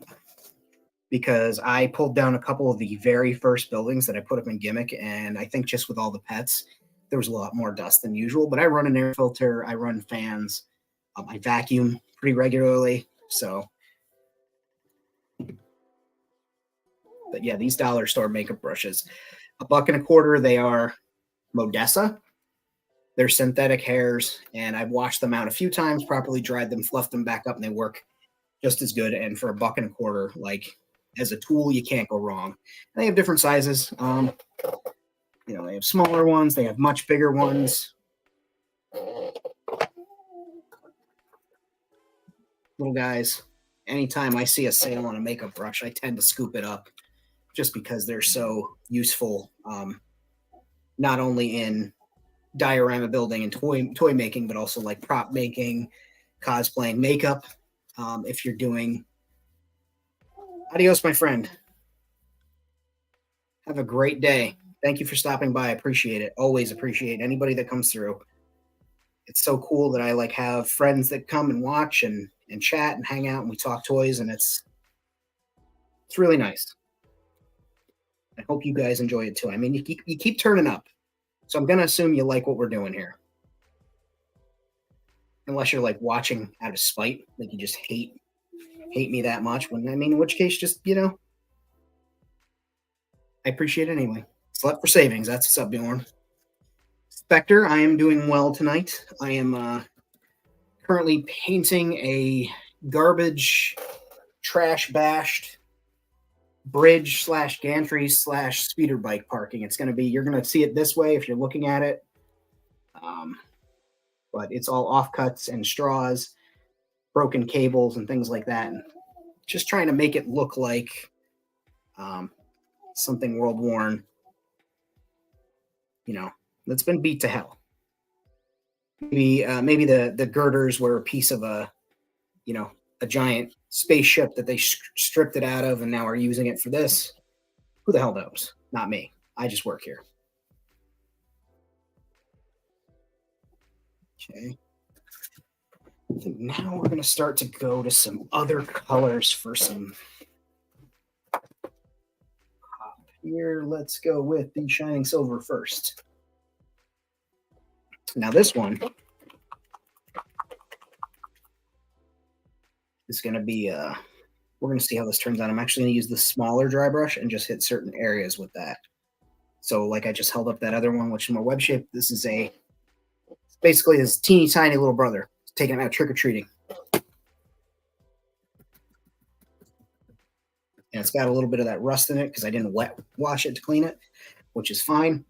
Speaker 1: because I pulled down a couple of the very first buildings that I put up in Gimmick, and I think just with all the pets, there was a lot more dust than usual. But I run an air filter, I run fans, I vacuum pretty regularly. So, but yeah, these dollar store makeup brushes, $1.25. They are Modessa. They're synthetic hairs, and I've washed them out a few times, properly dried them, fluffed them back up, and they work just as good. And for $1.25, like as a tool, you can't go wrong. They have different sizes. You know, they have smaller ones, they have much bigger ones. Little guys, anytime I see a sale on a makeup brush, I tend to scoop it up just because they're so useful, not only in diorama building and toy making, but also like prop making, cosplaying, makeup. If you're doing, adios, my friend. Have a great day. Thank you for stopping by. I appreciate it. Always appreciate anybody that comes through. It's so cool that I like have friends that come and watch and chat and hang out and we talk toys, and it's really nice. I hope you guys enjoy it too. I mean, you keep turning up, so I'm gonna assume you like what we're doing here. Unless you're like watching out of spite, like you just hate me that much. When I mean, in which case, just, you know, I appreciate it anyway. Slept for savings. That's what's up, Bjorn. Spectre, I am doing well tonight. I am currently painting a garbage, trash bashed bridge / gantry / speeder bike parking. It's going to be, you're going to see it this way if you're looking at it. But it's all offcuts and straws, broken cables and things like that. And just trying to make it look like something world worn, you know, that's been beat to hell. Maybe the girders were a piece of a, you know, a giant spaceship that they stripped it out of and now are using it for this. Who the hell knows? Not me. I just work here. Okay. I think now we're going to start to go to some other colors for some pop here. Let's go with the Shining Silver first. Now this one is going to be, we're going to see how this turns out. I'm actually going to use the smaller dry brush and just hit certain areas with that. So like I just held up that other one, which is more web shape. This is basically his teeny tiny little brother taking him out trick-or-treating. And it's got a little bit of that rust in it because I didn't wet wash it to clean it, which is fine.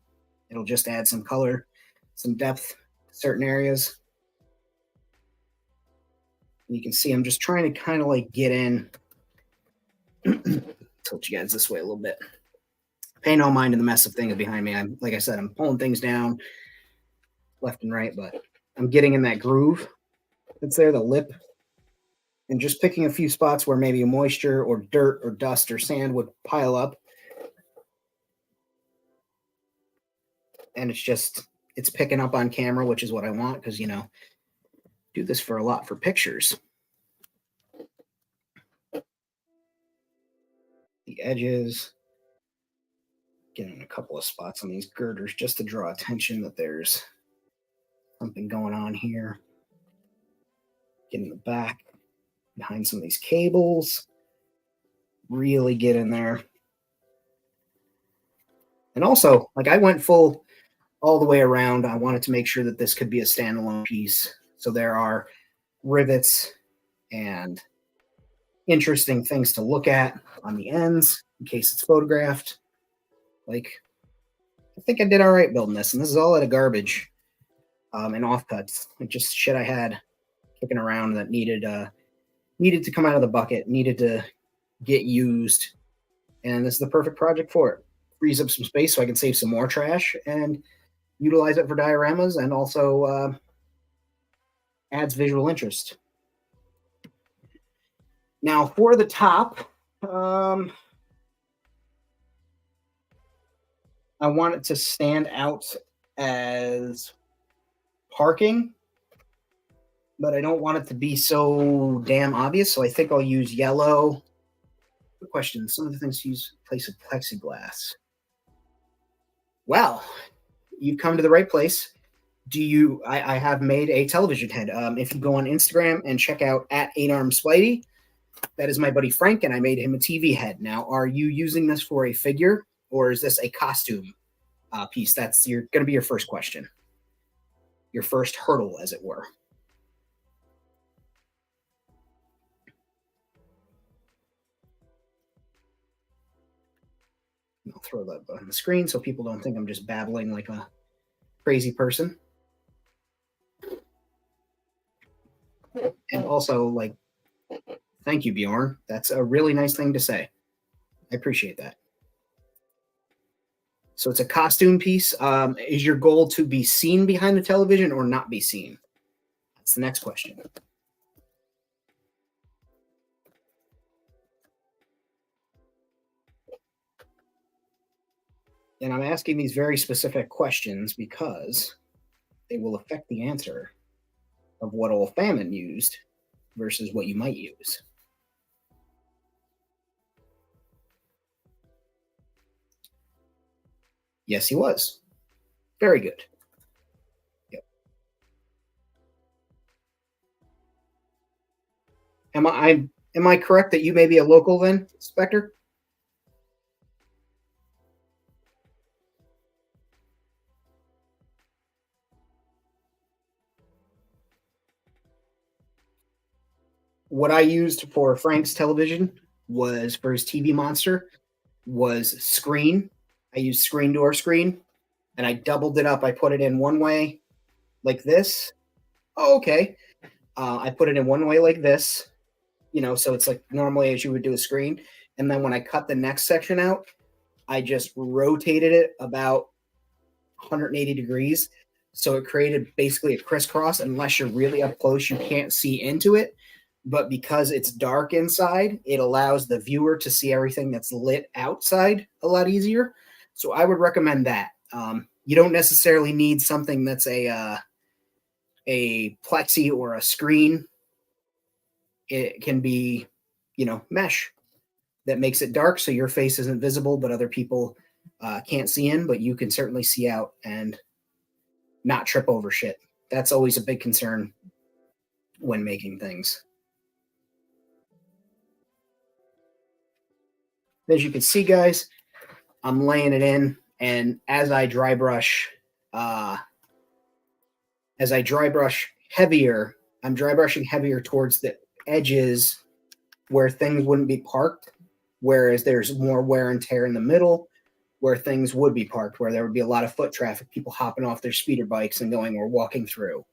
Speaker 1: It'll just add some color, some depth to certain areas. And you can see I'm just trying to kind of like get in. Tilt you guys this way a little bit. Pay no mind to the mess of things behind me. Like I said, I'm pulling things down left and right, but I'm getting in that groove that's there, the lip, and just picking a few spots where maybe moisture or dirt or dust or sand would pile up. And it's just it's picking up on camera, which is what I want because, do this for a lot for pictures. The edges, getting a couple of spots on these girders just to draw attention that there's something going on here. Getting the back behind some of these cables. Really get in there. And also, like I went full all the way around. I wanted to make sure that this could be a standalone piece. So there are rivets and interesting things to look at on the ends in case it's photographed. Like, I think I did all right building this, and this is all out of garbage and offcuts, like just shit I had kicking around that needed to come out of the bucket, needed to get used, and this is the perfect project for it. Frees up some space so I can save some more trash and utilize it for dioramas, and also adds visual interest. Now for the top, I want it to stand out as parking, but I don't want it to be so damn obvious. So I think I'll use yellow. Good question. Some of the things to use in place of plexiglass. Well, you've come to the right place. I have made a television head. If you go on Instagram and check out at 8-Arm Spidey, that is my buddy Frank, and I made him a TV head. Now, are you using this for a figure, or is this a costume piece? That's going to be your first question. Your first hurdle, as it were. I'll throw that on the screen so people don't think I'm just babbling like a crazy person. And also, like, thank you, Bjorn. That's a really nice thing to say. I appreciate that. So it's a costume piece. Is your goal to be seen behind the television or not be seen? That's the next question. And I'm asking these very specific questions because they will affect the answer of what Old Famine used versus what you might use. Yes, he was. Very good. Yep. Am I correct that you may be a local then, Spectre? What I used for Frank's television was for his TV monster was screen. I used screen door screen, and I doubled it up. I put it in one way like this. Oh, okay. I put it in one way like this, so it's like normally as you would do a screen. And then when I cut the next section out, I just rotated it about 180 degrees. So it created basically a crisscross. Unless you're really up close, you can't see into it. But because it's dark inside, it allows the viewer to see everything that's lit outside a lot easier. So I would recommend that. You don't necessarily need something that's a plexi or a screen. It can be, mesh that makes it dark so your face isn't visible, but other people can't see in, but you can certainly see out and not trip over shit. That's always a big concern when making things. As you can see, guys, I'm laying it in, and as I dry brush heavier, I'm dry brushing heavier towards the edges where things wouldn't be parked, whereas there's more wear and tear in the middle where things would be parked, where there would be a lot of foot traffic, people hopping off their speeder bikes and going or walking through.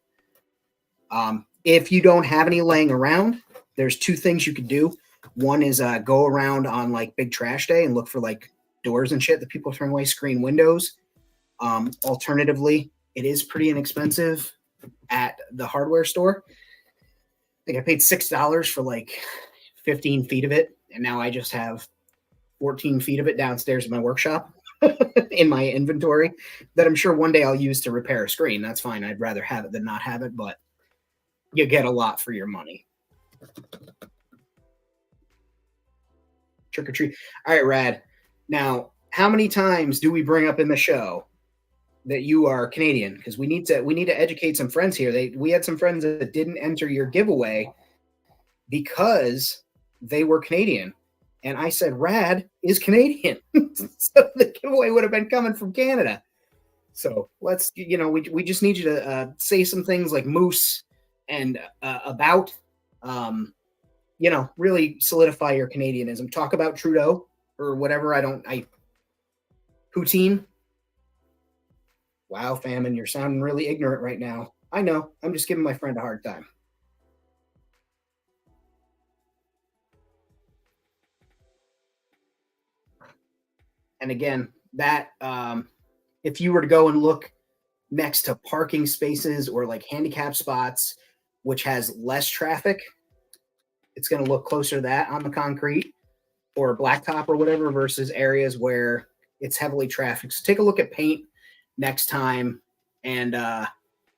Speaker 1: If you don't have any laying around, there's two things you could do. One is go around on like big trash day and look for like doors and shit that people throw away, screen windows. Alternatively, it is pretty inexpensive at the hardware store. I think I paid $6 for like 15 feet of it, and now I just have 14 feet of it downstairs in my workshop. in my inventory that I'm sure one day I'll use to repair a screen. That's fine. I'd rather have it than not have it, but you get a lot for your money. Trick or treat. All right, Rad. Now, how many times do we bring up in the show that you are Canadian? Because we need to educate some friends here. We had some friends that didn't enter your giveaway because they were Canadian. And I said, Rad is Canadian. So the giveaway would have been coming from Canada. So let's, we just need you to say some things like moose and about, really solidify your Canadianism. Talk about Trudeau or whatever. Poutine. Wow, famine, you're sounding really ignorant right now. I know. I'm just giving my friend a hard time. And again, that if you were to go and look next to parking spaces or like handicap spots, which has less traffic, it's going to look closer to that on the concrete or blacktop or whatever versus areas where it's heavily trafficked. So take a look at paint next time, and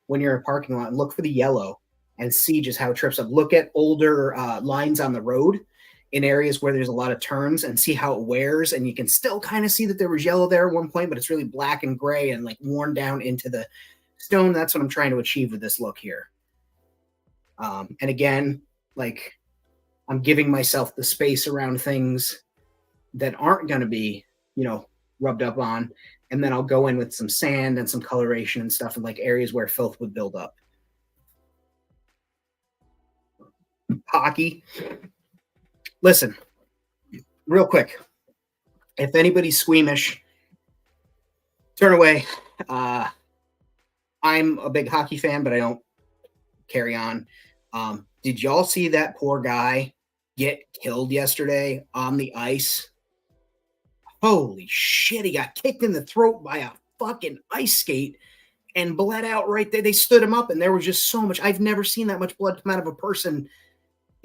Speaker 1: when you're in a parking lot, look for the yellow and see just how it trips up. Look at older lines on the road in areas where there's a lot of turns and see how it wears. And you can still kind of see that there was yellow there at one point, but it's really black and gray and like worn down into the stone. That's what I'm trying to achieve with this look here. And again, like I'm giving myself the space around things that aren't going to be, rubbed up on. And then I'll go in with some sand and some coloration and stuff in like areas where filth would build up. Hockey. Listen, real quick. If anybody's squeamish, turn away. I'm a big hockey fan, but I don't carry on. Did y'all see that poor guy get killed yesterday on the ice? Holy shit, he got kicked in the throat by a fucking ice skate and bled out right there. They stood him up and there was just so much. I've never seen that much blood come out of a person.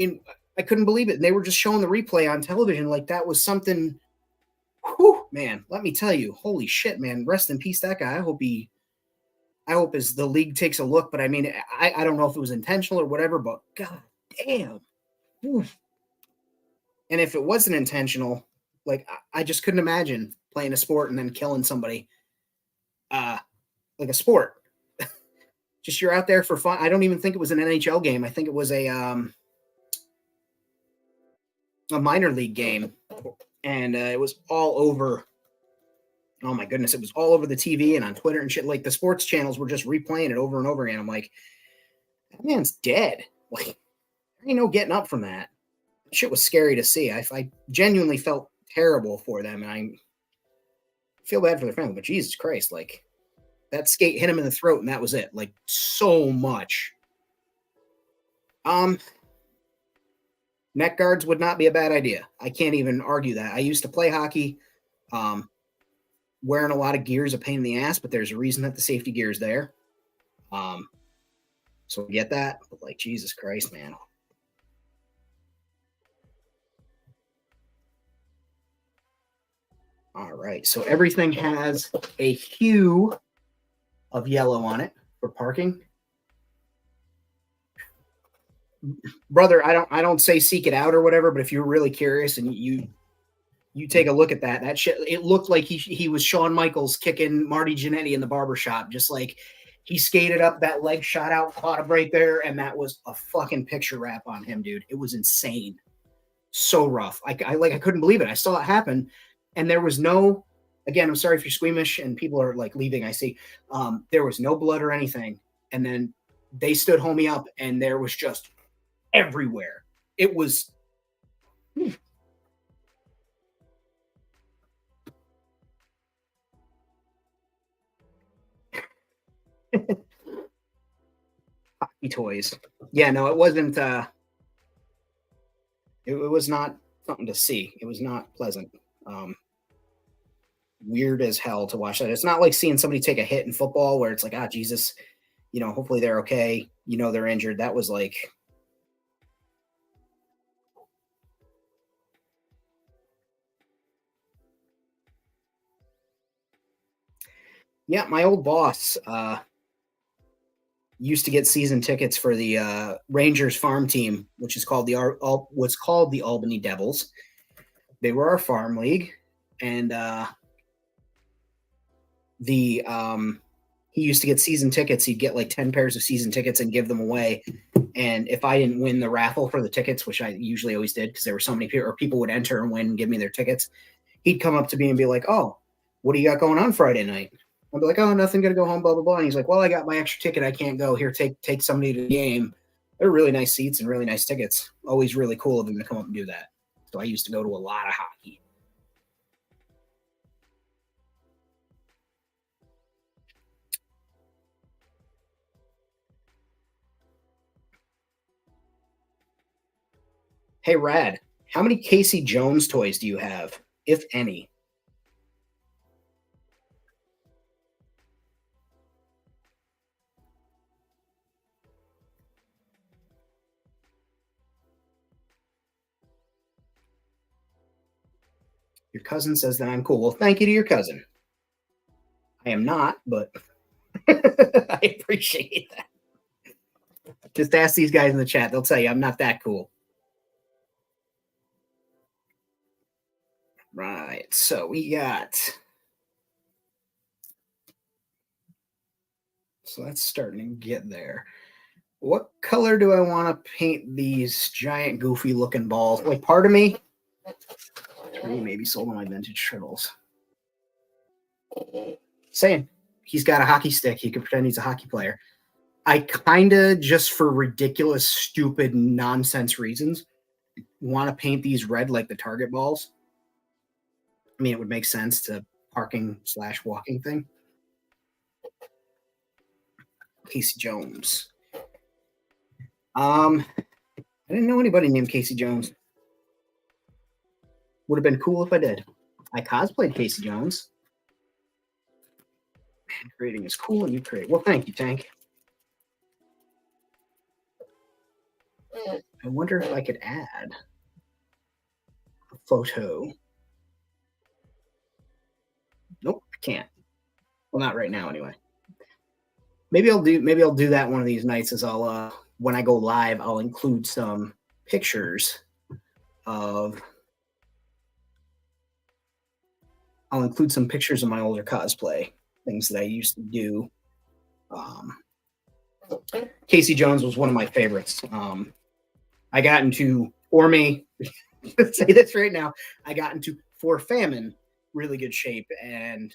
Speaker 1: I couldn't believe it. And they were just showing the replay on television like that was something. Whew, man, let me tell you, holy shit, man. Rest in peace, that guy. I hope as the league takes a look, but I mean, I don't know if it was intentional or whatever, but god damn. Oof. And if it wasn't intentional, like I just couldn't imagine playing a sport and then killing somebody. Like a sport. Just you're out there for fun. I don't even think it was an NHL game. I think it was a minor league game. And it was all over. Oh my goodness, it was all over the TV and on Twitter and shit. Like the sports channels were just replaying it over and over again. I'm like, that man's dead. Like, there ain't no getting up from that. Shit was scary to see. I genuinely felt terrible for them, and I feel bad for their family. But Jesus Christ, like that skate hit him in the throat, and that was it. Like so much. Neck guards would not be a bad idea. I can't even argue that. I used to play hockey. Wearing a lot of gear is a pain in the ass, but there's a reason that the safety gear is there. So I get that, but like Jesus Christ, man. All right, so everything has a hue of yellow on it for parking. Brother, I don't say seek it out or whatever, but if you're really curious and you take a look at that shit, it looked like he was Shawn Michaels kicking Marty Jannetty in the barbershop. Just like he skated up, that leg shot out, caught him right there, and that was a fucking picture wrap on him, dude. It was insane. So rough. I couldn't believe it. I saw it happen, and there was no, again, I'm sorry if you're squeamish and people are like leaving, I see. There was no blood or anything. And then they stood homie up and there was just everywhere. It was hockey toys. Yeah, no, it wasn't it was not something to see. It was not pleasant. Weird as hell to watch that. It's not like seeing somebody take a hit in football where it's like, ah, Jesus, hopefully they're okay. They're injured. That was like, Yeah, my old boss used to get season tickets for the Rangers farm team, which is called what's called the Albany Devils. They were our farm league, and the he used to get season tickets. He'd get like 10 pairs of season tickets and give them away. And if I didn't win the raffle for the tickets, which I usually always did because there were so many people, or people would enter and win and give me their tickets, he'd come up to me and be like, "Oh, what do you got going on Friday night?" I'd be like, "Oh, nothing, gonna go home, blah blah blah." And he's like, "Well, I got my extra ticket. I can't go. Here, take somebody to the game." They're really nice seats and really nice tickets. Always really cool of him to come up and do that. So I used to go to a lot of hockey. Hey, Rad, how many Casey Jones toys do you have, if any? Your cousin says that I'm cool. Well, thank you to your cousin. I am not, but I appreciate that. Just ask these guys in the chat. They'll tell you I'm not that cool. Right. So we got. So that's starting to get there. What color do I want to paint these giant, goofy looking balls? Like, part of me, maybe sold on my vintage turtles. Saying he's got a hockey stick. He can pretend he's a hockey player. I kind of, just for ridiculous, stupid, nonsense reasons, want to paint these red like the target balls. I mean, it would make sense to parking/walking thing. Casey Jones. I didn't know anybody named Casey Jones. Would have been cool if I did. I cosplayed Casey Jones. Man, creating is cool, and you create. Well, thank you, Tank. I wonder if I could add a photo. Nope, I can't. Well, not right now, anyway. Maybe I'll do that one of these nights. Is I'll when I go live, I'll include some pictures of. I'll include some pictures of my older cosplay, things that I used to do. Casey Jones was one of my favorites. I got into, for me, let's say this right now, I got into, for famine, really good shape and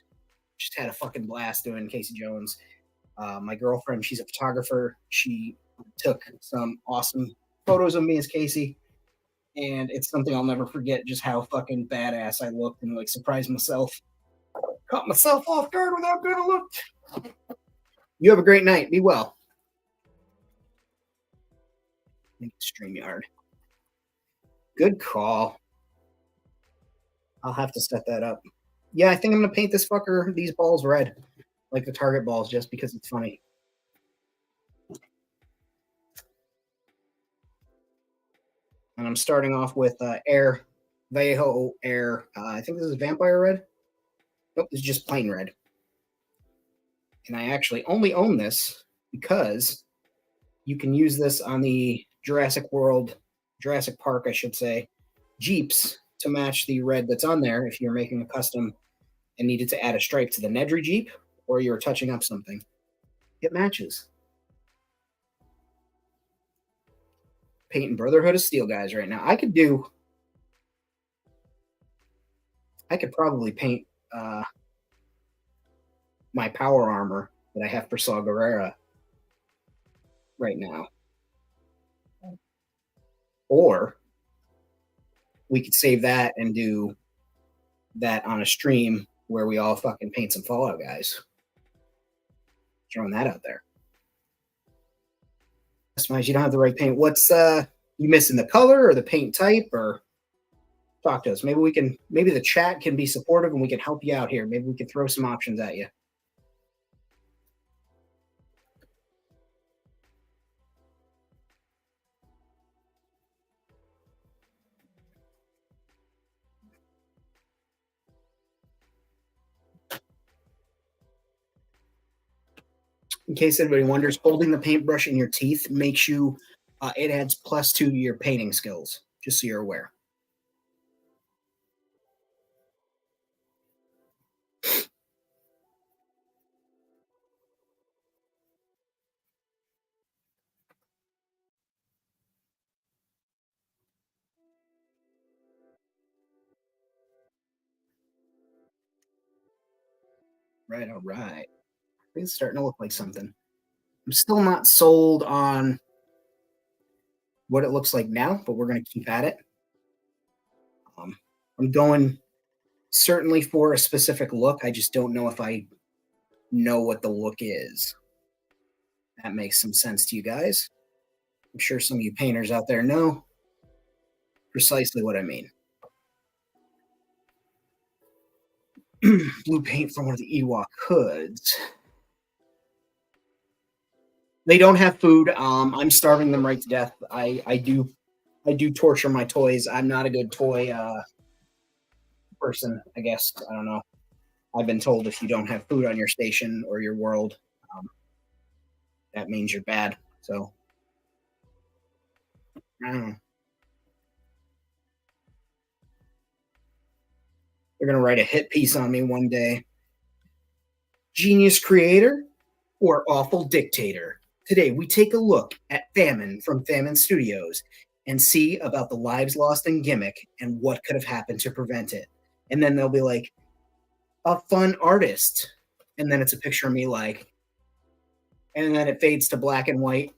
Speaker 1: just had a fucking blast doing Casey Jones. My girlfriend, she's a photographer. She took some awesome photos of me as Casey, and it's something I'll never forget. Just how fucking badass I looked and like surprised myself, caught myself off guard with how good I looked. You have a great night. Be well. StreamYard. Good call. I'll have to set that up. Yeah, I think I'm gonna paint these balls red, like the target balls, just because it's funny. And I'm starting off with Air Vallejo Air. I think this is Vampire Red. Nope, this is just plain red. And I actually only own this because you can use this on the Jurassic Park, I should say, Jeeps to match the red that's on there if you're making a custom and needed to add a stripe to the Nedry Jeep or you're touching up something. It matches. Painting Brotherhood of Steel guys right now. I could probably paint my power armor that I have for Saw Gerrera right now. Or we could save that and do that on a stream where we all fucking paint some Fallout guys. Throwing that out there. Customize, you don't have the right paint. What's you missing, the color or the paint type? Or talk to us. Maybe the chat can be supportive and we can help you out here. Maybe we can throw some options at you. In case anybody wonders, holding the paintbrush in your teeth makes you, it adds +2 to your painting skills, just so you're aware. Right, all right. I think it's starting to look like something. I'm still not sold on what it looks like now, but we're going to keep at it. Um, I'm going certainly for a specific look. I just don't know if I know what the look is. That makes some sense to you guys. I'm sure some of you painters out there know precisely what I mean. Blue paint from one of the Ewok hoods. They don't have food. I'm starving them right to death. I do torture my toys. I'm not a good toy person, I guess. I don't know. I've been told if you don't have food on your station or your world, um, that means you're bad. So I don't know. They're gonna write a hit piece on me one day. Genius creator or awful dictator? Today we take a look at Famine from Famine Studios and see about the lives lost in Gimmick and what could have happened to prevent it. And then they'll be like, a fun artist. And then it's a picture of me like, and then it fades to black and white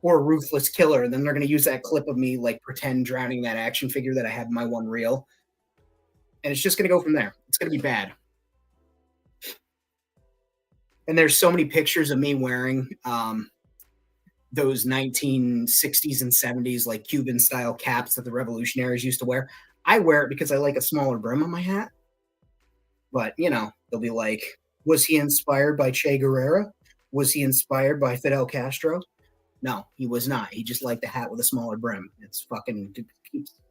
Speaker 1: or ruthless killer. And then they're going to use that clip of me like pretend drowning that action figure that I have in my one reel. And it's just going to go from there. It's going to be bad. And there's so many pictures of me wearing those 1960s and 70s like Cuban style caps that the revolutionaries used to wear. I wear it because I like a smaller brim on my hat. But, you know, they'll be like, was he inspired by Che Guevara? Was he inspired by Fidel Castro? No, he was not. He just liked the hat with a smaller brim. It's fucking,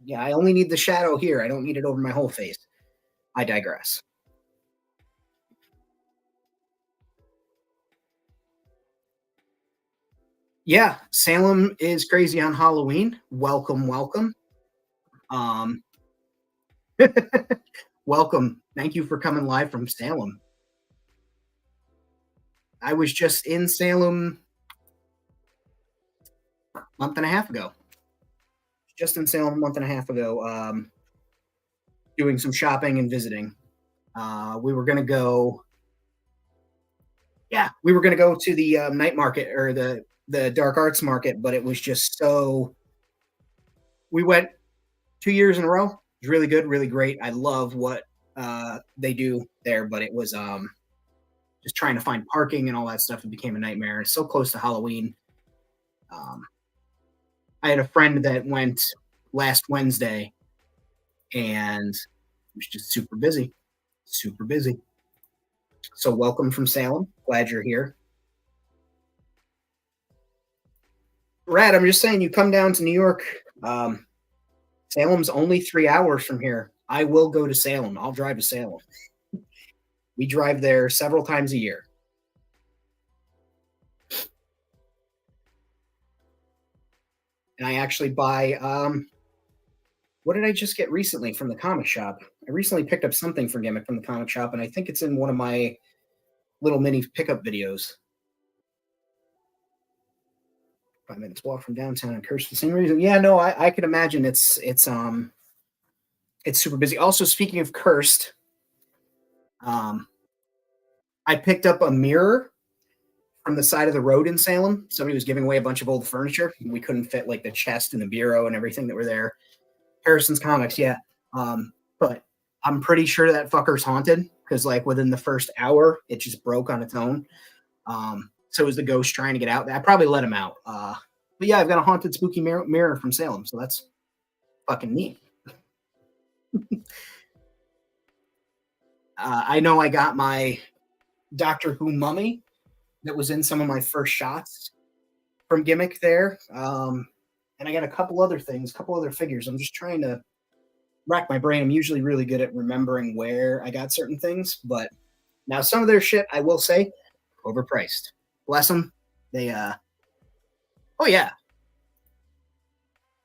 Speaker 1: yeah, I only need the shadow here. I don't need it over my whole face. I digress. Yeah, Salem is crazy on Halloween. Welcome, welcome. Um, welcome. Thank you for coming live from Salem. I was just in Salem a month and a half ago. Just in Salem a month and a half ago, doing some shopping and visiting. We were gonna go. Yeah, we were gonna go to the night market or the dark arts market, but it was just so. We went 2 years in a row. It was really good, really great. I love what they do there, but it was just trying to find parking and all that stuff. It became a nightmare. It's so close to Halloween. Um, I had a friend that went last Wednesday, and it was just super busy, super busy. So welcome from Salem. Glad you're here. Rad, I'm just saying, you come down to New York. Salem's only 3 hours from here. I will go to Salem. I'll drive to Salem. We drive there several times a year. And I actually buy what did I just get recently from the comic shop? I recently picked up something for Gimmick from the comic shop, and I think it's in one of my little mini pickup videos. 5 minutes walk from downtown and Curse for the same reason. Yeah, no, I can imagine it's super busy. Also, speaking of Cursed, um, I picked up a mirror from the side of the road in Salem. Somebody was giving away a bunch of old furniture. We couldn't fit like the chest and the bureau and everything that were there. Harrison's Comics, yeah. But I'm pretty sure that fucker's haunted because like within the first hour, it just broke on its own. So was the ghost trying to get out. I probably let him out. But yeah, I've got a haunted spooky mirror from Salem, so that's fucking neat. I know I got my Doctor Who mummy that was in some of my first shots from Gimmick there. And I got a couple other things, a couple other figures. I'm just trying to rack my brain. I'm usually really good at remembering where I got certain things, but now some of their shit, I will say, overpriced. Bless them. They oh yeah.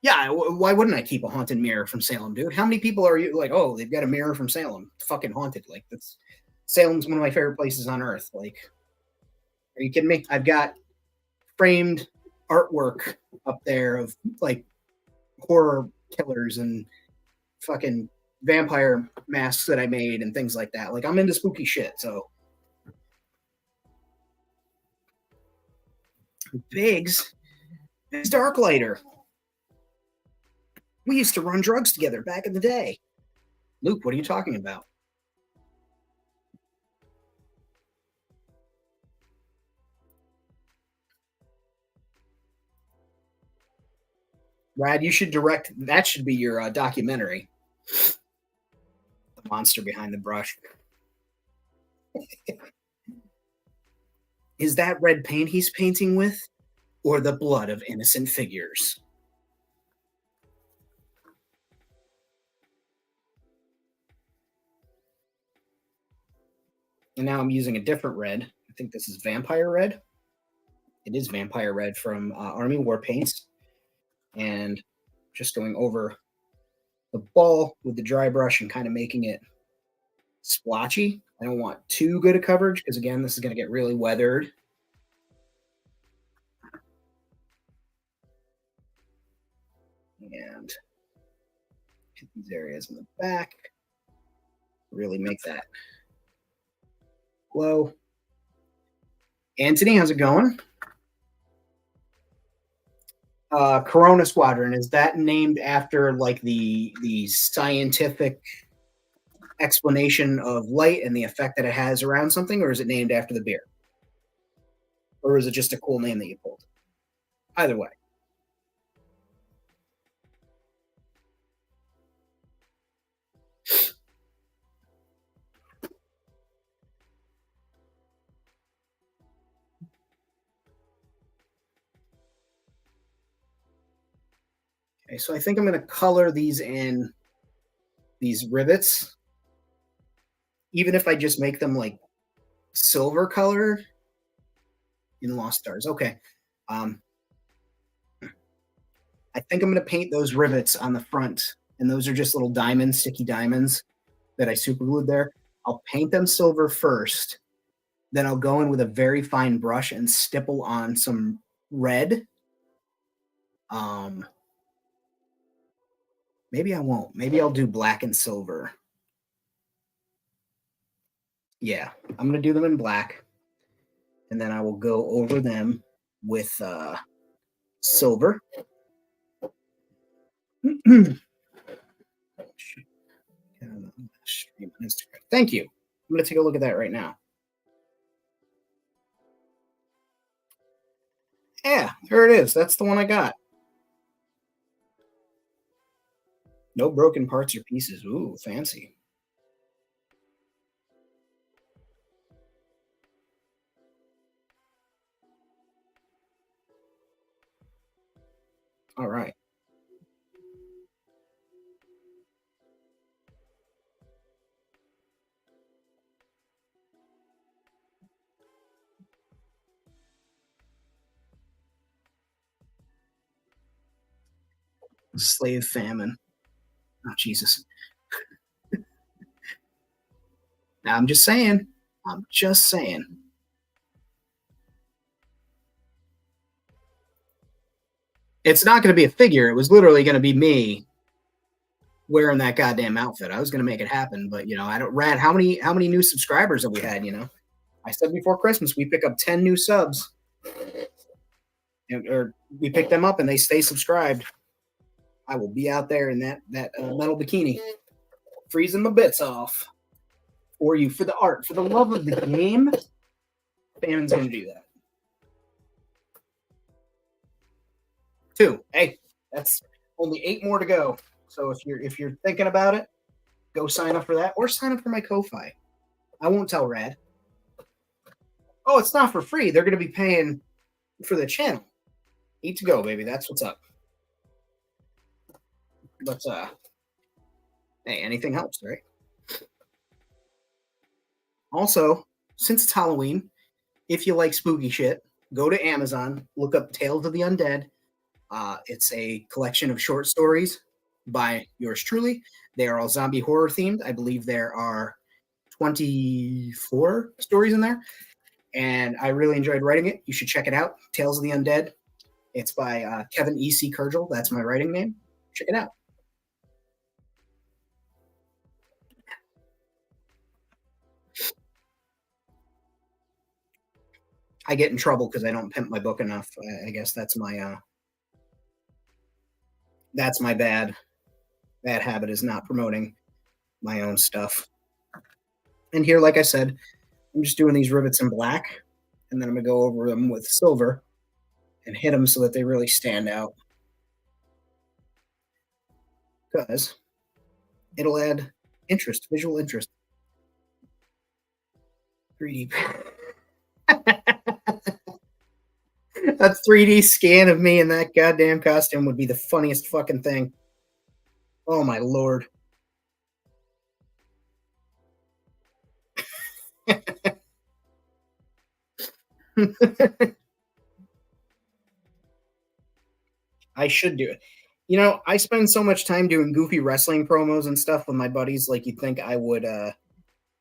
Speaker 1: Yeah, why wouldn't I keep a haunted mirror from Salem, dude? How many people are you like, oh, they've got a mirror from Salem? It's fucking haunted. Like that's Salem's one of my favorite places on earth. Like, are you kidding me? I've got framed artwork up there of like horror killers and fucking vampire masks that I made and things like that. Like I'm into spooky shit. So Biggs is Darklighter. We used to run drugs together back in the day. Luke, what are you talking about? Brad, you should direct. That should be your documentary. The monster behind the brush. Is that red paint he's painting with, or the blood of innocent figures? And now I'm using a different red. I think this is Vampire Red. It is Vampire Red from Army War Paints. And just going over the ball with the dry brush and kind of making it splotchy. I don't want too good a coverage because, again, this is going to get really weathered. And hit these areas in the back. Really make that glow. Anthony, how's it going? Corona Squadron, is that named after like the scientific explanation of light and the effect that it has around something, or is it named after the beer? Or is it just a cool name that you pulled? Either way. Okay, so I think I'm going to color these in these rivets, even if I just make them like silver color in Lost Stars. Okay. I think I'm going to paint those rivets on the front, and those are just little diamonds, sticky diamonds that I super glued there. I'll paint them silver first, then I'll go in with a very fine brush and stipple on some red. Maybe I won't. Maybe I'll do black and silver. Yeah, I'm going to do them in black, and then I will go over them with silver. Thank you. I'm going to take a look at that right now. Yeah, there it is. That's the one I got. No broken parts or pieces. Ooh, fancy. All right. Slave famine. Oh, Jesus. Now, I'm just saying. I'm just saying. It's not going to be a figure. It was literally going to be me wearing that goddamn outfit. I was going to make it happen, but you know, I don't. Rad, how many new subscribers have we had? You know, I said before Christmas we pick up 10 new subs, or we pick them up and they stay subscribed. I will be out there in that metal bikini, freezing my bits off for you, for the art, for the love of the game. Famine's going to do that. 2. Hey, that's only 8 more to go. So if you're thinking about it, go sign up for that or sign up for my Ko-Fi. I won't tell Rad. Oh, it's not for free. They're going to be paying for the channel. Eat to go, baby. That's what's up. But hey, anything helps, right? Also, since it's Halloween, if you like spooky shit, go to Amazon, look up Tales of the Undead. It's a collection of short stories by yours truly. They are all zombie horror themed. I believe there are 24 stories in there, and I really enjoyed writing it. You should check it out. Tales of the Undead. It's by Kevin E.C. Kurgel. That's my writing name. Check it out. I get in trouble because I don't pimp my book enough. I guess that's my bad habit, is not promoting my own stuff. And here, like I said, I'm just doing these rivets in black, and then I'm gonna go over them with silver and hit them so that they really stand out, because it'll add interest, visual interest. 3D. A 3D scan of me in that goddamn costume would be the funniest fucking thing. Oh my lord. I should do it. You know, I spend so much time doing goofy wrestling promos and stuff with my buddies. Like, you'd think I would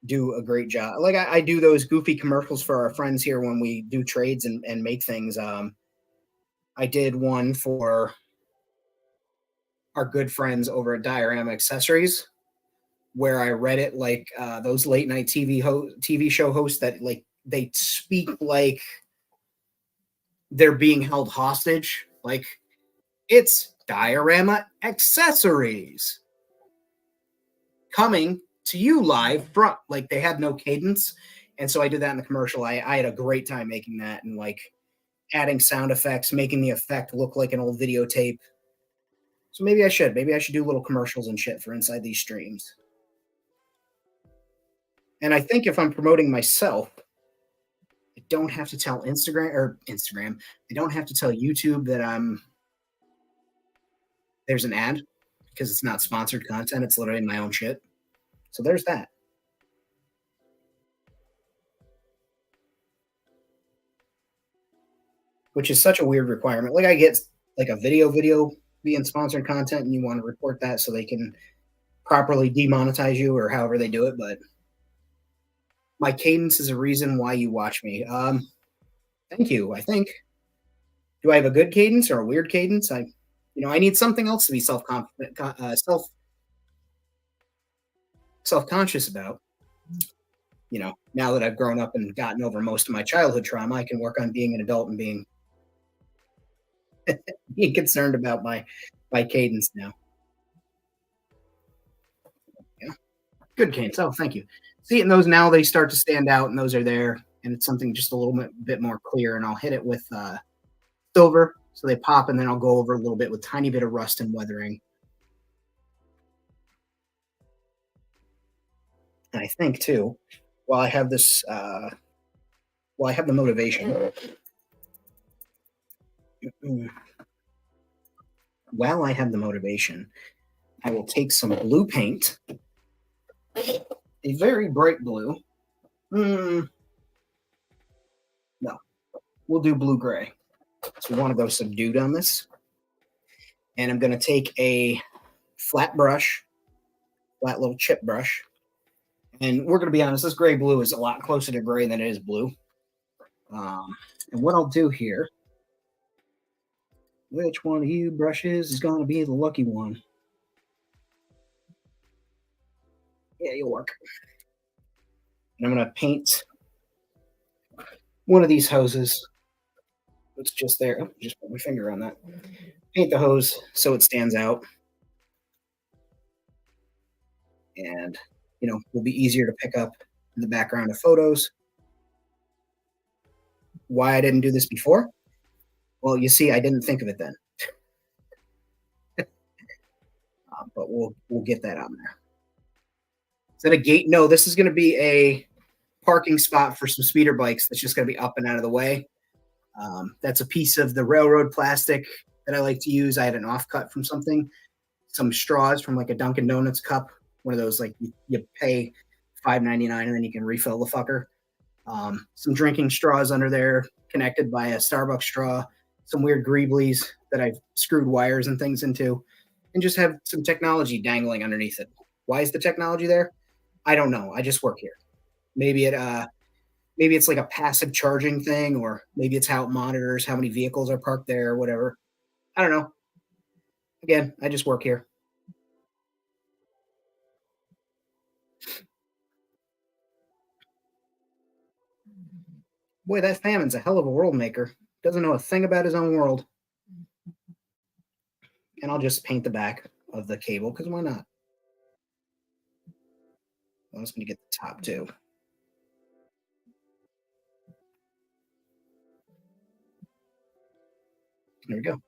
Speaker 1: do a great job. Like, I do those goofy commercials for our friends here when we do trades and make things. I did one for our good friends over at Diorama Accessories, where I read it like those late night TV show hosts that, like, they speak like they're being held hostage. Like, it's Diorama Accessories coming to you live from, like, they had no cadence. And so I did that in the commercial. I had a great time making that, and like adding sound effects, making the effect look like an old videotape. So maybe I should do little commercials and shit for inside these streams. And I think if I'm promoting myself, I don't have to tell Instagram. I don't have to tell YouTube that there's an ad, because it's not sponsored content. It's literally my own shit. So there's that. Which is such a weird requirement. Like, I get like a video being sponsored content, and you want to report that so they can properly demonetize you or however they do it. But my cadence is a reason why you watch me. Thank you. I think. Do I have a good cadence or a weird cadence? I need something else to be self-conscious about. You know, now that I've grown up and gotten over most of my childhood trauma, I can work on being an adult and being concerned about my cadence now. Yeah, good cadence. Oh, thank you. See, and those now, they start to stand out, and those are there, and it's something just a little bit more clear. And I'll hit it with silver, so they pop, and then I'll go over a little bit with tiny bit of rust and weathering. And I think too, while I have this, while I have the motivation, while I have the motivation, I will take some blue paint, a very bright blue. No, we'll do blue gray. So we want to go subdued on this. And I'm going to take a flat little chip brush. And we're going to be honest, this gray blue is a lot closer to gray than it is blue. And what I'll do here, which one of you brushes is going to be the lucky one? Yeah, you'll work. And I'm going to paint one of these hoses. It's just there. Oh, just put my finger on that. Paint the hose so it stands out. And, will be easier to pick up in the background of photos. Why I didn't do this before? Well, you see, I didn't think of it then. But we'll get that on there. Is that a gate? No, this is going to be a parking spot for some speeder bikes that's just going to be up and out of the way. That's a piece of the railroad plastic that I like to use. I had an offcut from something, some straws from like a Dunkin' Donuts cup, one of those, like, you pay $5.99 and then you can refill the fucker. Some drinking straws under there connected by a Starbucks straw, some weird greeblies that I've screwed wires and things into, and just have some technology dangling underneath it. Why is the technology there? I don't know. I just work here. Maybe maybe it's like a passive charging thing, or maybe it's how it monitors how many vehicles are parked there or whatever. I don't know. Again, I just work here. Boy, that Fammon's a hell of a world maker. Doesn't know a thing about his own world. And I'll just paint the back of the cable because why not? I was going to get the top too. There we go.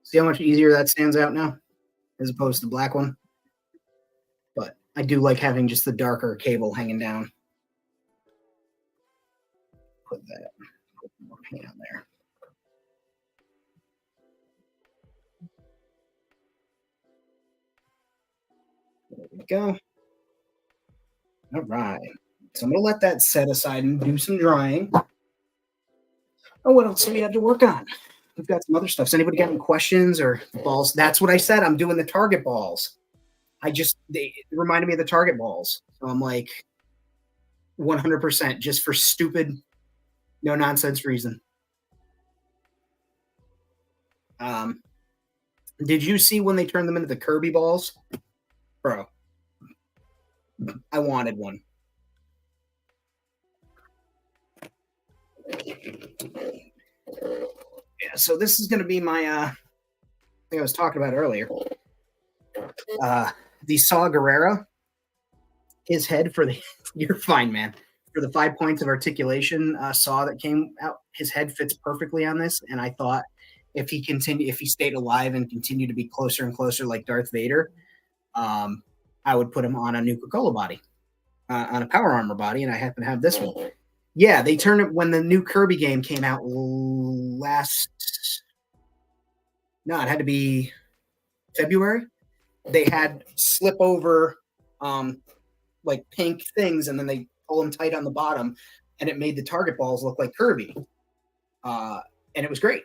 Speaker 1: See how much easier that stands out now as opposed to the black one? But I do like having just the darker cable hanging down. Put that, put more paint on there. There we go. All right. So I'm going to let that set aside and do some drying. Oh, what else do we have to work on? We've got some other stuff. Has anybody got any questions or balls? That's what I said. I'm doing the target balls. They reminded me of the target balls. So I'm like 100% just for stupid, no nonsense reason. Um, did you see when they turned them into the Kirby balls? Bro, I wanted one. Yeah, so this is going to be my, thing I was talking about earlier. The Saw Gerrera, his head for the, you're fine, man. For the 5 points of articulation saw that came out, his head fits perfectly on this. And I thought if he stayed alive and continued to be closer and closer like Darth Vader, I would put him on a Nuka-Cola body, on a Power Armor body, and I happen to have this one. Yeah, they turned it when the new Kirby game came out last. No, it had to be February. They had slip over, like pink things, and then they pull them tight on the bottom, and it made the target balls look like Kirby, and it was great.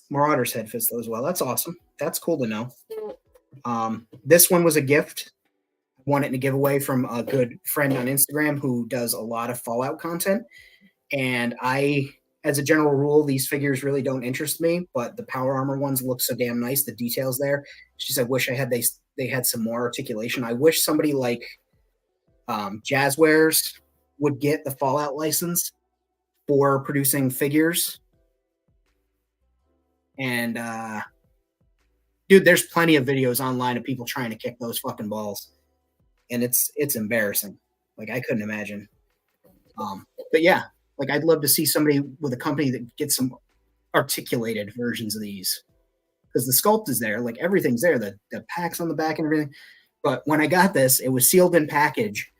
Speaker 1: Marauder's head fits those well. That's awesome. That's cool to know. This one was a gift. I won it in a giveaway from a good friend on Instagram who does a lot of Fallout content. And as a general rule, these figures really don't interest me, but the Power Armor ones look so damn nice. The details there. She said, I wish they had some more articulation. I wish somebody like Jazzwares would get the Fallout license for producing figures. And dude, there's plenty of videos online of people trying to kick those fucking balls, and it's embarrassing. Like I couldn't imagine. But yeah, like I'd love to see somebody with a company that gets some articulated versions of these, because the sculpt is there, like everything's there, the packs on the back and everything. But when I got this, it was sealed in package,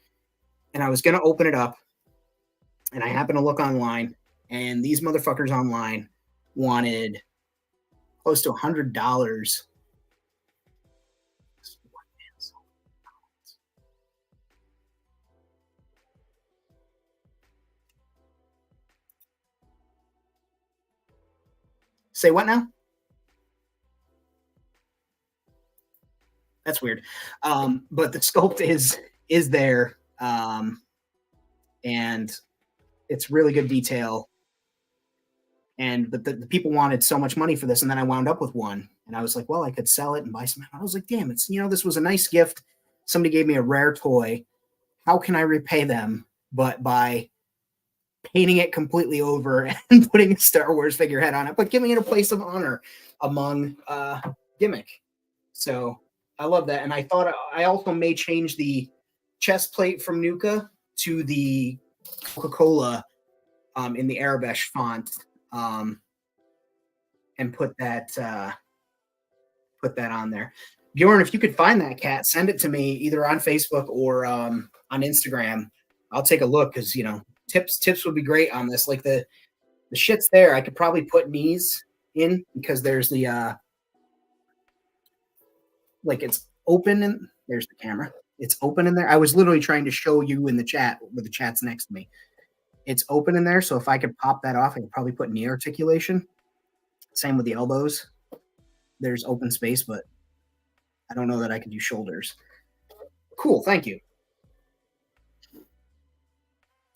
Speaker 1: and I was gonna open it up, and I happened to look online, and these motherfuckers online wanted close to $100. Say what now? That's weird. But the sculpt is there, and it's really good detail. And but the people wanted so much money for this, and then I wound up with one, and I was like, well, I could sell it and buy some. I was like, damn, it's this was a nice gift. Somebody gave me a rare toy. How can I repay them but by painting it completely over and putting a Star Wars figurehead on it, but giving it a place of honor among gimmick. So I love that. And I thought I also may change the chest plate from Nuka to the Coca-Cola in the Arabesh font, and put that on there. Bjorn, if you could find that cat, send it to me either on Facebook or on Instagram. I'll take a look because tips would be great on this. Like the shit's there. I could probably put knees in because there's the like it's open and there's the camera. It's open in there. I was literally trying to show you in the chat where the chat's next to me. It's open in there, so if I could pop that off, I could probably put knee articulation. Same with the elbows. There's open space, but I don't know that I could do shoulders. Cool, thank you.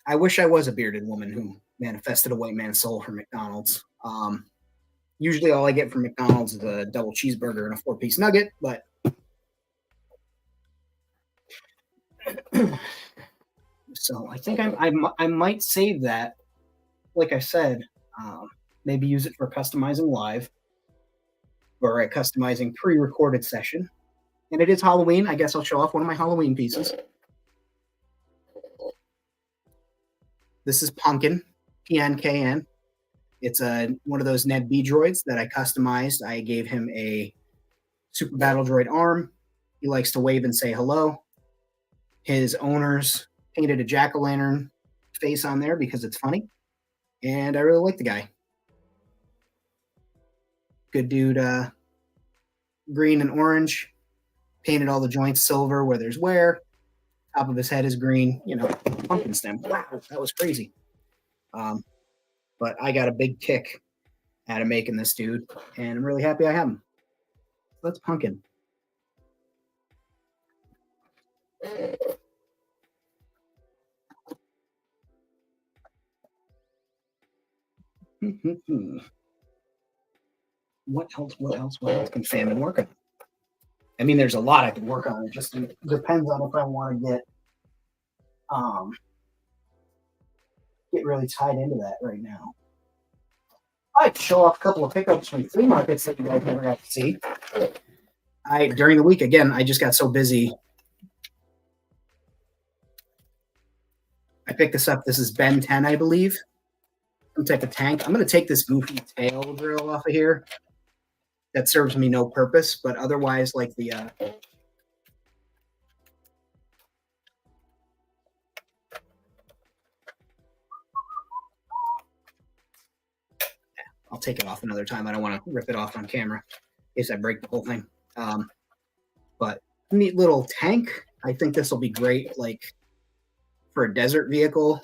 Speaker 1: I wish I was a bearded woman who manifested a white man's soul from McDonald's. Usually all I get from McDonald's is a double cheeseburger and a 4-piece nugget, but so I think I might save that. Like I said, maybe use it for customizing live or a customizing pre-recorded session. And it is Halloween. I guess I'll show off one of my Halloween pieces. This is Pumpkin, PNKN. It's one of those Ned B droids that I customized. I gave him a Super Battle Droid arm. He likes to wave and say hello. His owners painted a jack-o'-lantern face on there because it's funny. And I really like the guy. Good dude. Green and orange. Painted all the joints silver where there's wear. Top of his head is green. Pumpkin stem. Wow, that was crazy. But I got a big kick out of making this dude, and I'm really happy I have him. So that's Pumpkin. What else can Famine work on? I mean, there's a lot I can work on. It just depends on if I want to get really tied into that right now. I'd show off a couple of pickups from flea markets that you guys never got to see. During the week, again, I just got so busy. I picked this up. This is Ben 10, I believe. Some type of tank. I'm going to take this goofy tail drill off of here. That serves me no purpose, but otherwise, like the I'll take it off another time. I don't want to rip it off on camera in case I break the whole thing. But neat little tank. I think this will be great, like for a desert vehicle.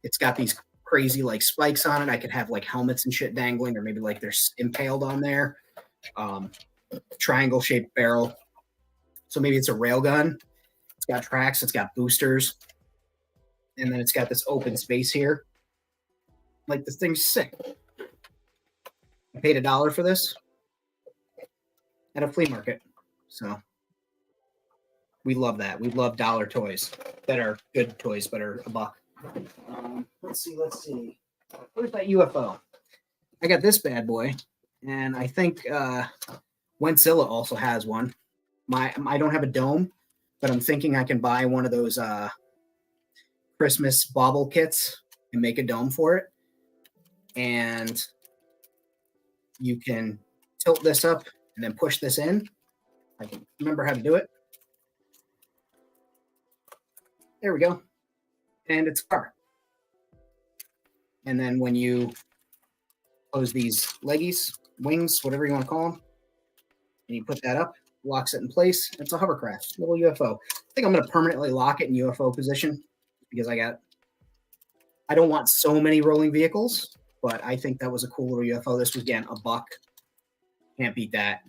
Speaker 1: It's got these crazy like spikes on it. I could have like helmets and shit dangling, or maybe like they're impaled on there. Triangle shaped barrel. So maybe it's a railgun. It's got tracks. It's got boosters, and then it's got this open space here. Like, this thing's sick. I paid $1 for this at a flea market. So we love that. We love dollar toys that are good toys, but are $1. Let's see. Where's that UFO? I got this bad boy, and I think Wentzilla also has one. I don't have a dome, but I'm thinking I can buy one of those Christmas bauble kits and make a dome for it. And you can tilt this up and then push this in. I can remember how to do it. There we go. And it's a car. And then when you close these leggies, wings, whatever you want to call them, and you put that up, locks it in place. It's a hovercraft, little UFO. I think I'm going to permanently lock it in UFO position because I don't want so many rolling vehicles. But I think that was a cool little UFO. This was, again, $1. Can't beat that.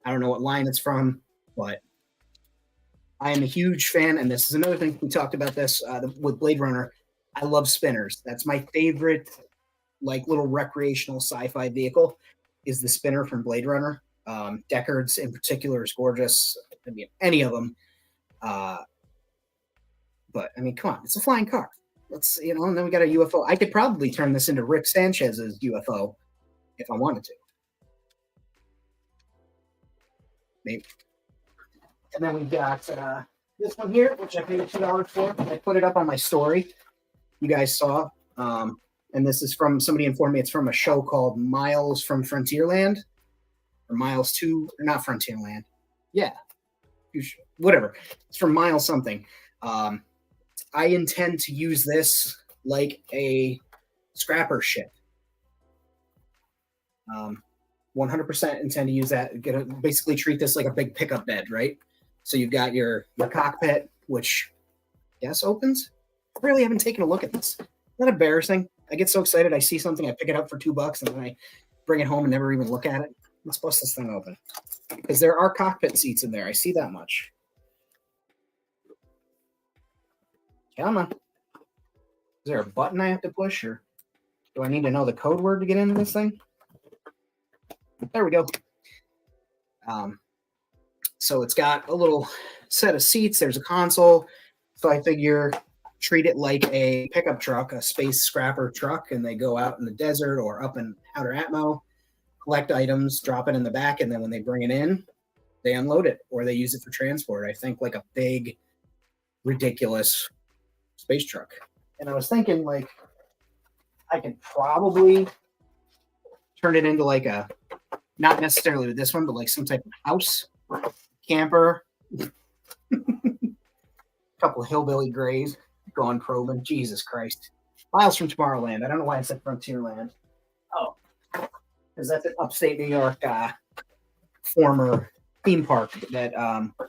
Speaker 1: I don't know what line it's from, but I am a huge fan. And this is another thing. We talked about this with Blade Runner. I love spinners. That's my favorite, like, little recreational sci-fi vehicle is the spinner from Blade Runner. Deckard's in particular is gorgeous. I mean, any of them. But, I mean, come on. It's a flying car. And then we got a UFO. I could probably turn this into Rick Sanchez's UFO if I wanted to. Maybe. And then we've got this one here, which I paid $2 for. I put it up on my story. You guys saw. And this is from, somebody informed me it's from a show called Miles from Frontierland. Or Miles to, not Frontierland. Yeah. Whatever. It's from Miles something. I intend to use this like a scrapper ship. 100% intend to use that. Basically treat this like a big pickup bed, right? So you've got your cockpit, which yes opens. I really haven't taken a look at this. Isn't that embarrassing? I get so excited. I see something, I pick it up for $2, and then I bring it home and never even look at it. Let's bust this thing open. Because there are cockpit seats in there. I see that much. Come on. Is there a button I have to push, or do I need to know the code word to get into this thing? There we go. So it's got a little set of seats. There's a console. So I figure treat it like a pickup truck, a space scrapper truck, and they go out in the desert or up in outer atmo, collect items, drop it in the back, and then when they bring it in, they unload it or they use it for transport. I think like a big, ridiculous space truck. And I was thinking, like, I could probably turn it into like a, not necessarily with this one, but like some type of house, camper, couple of hillbilly grays going probing. Jesus Christ. Miles from Tomorrowland. I don't know why I said Frontierland. Oh, because that's an upstate New York former theme park that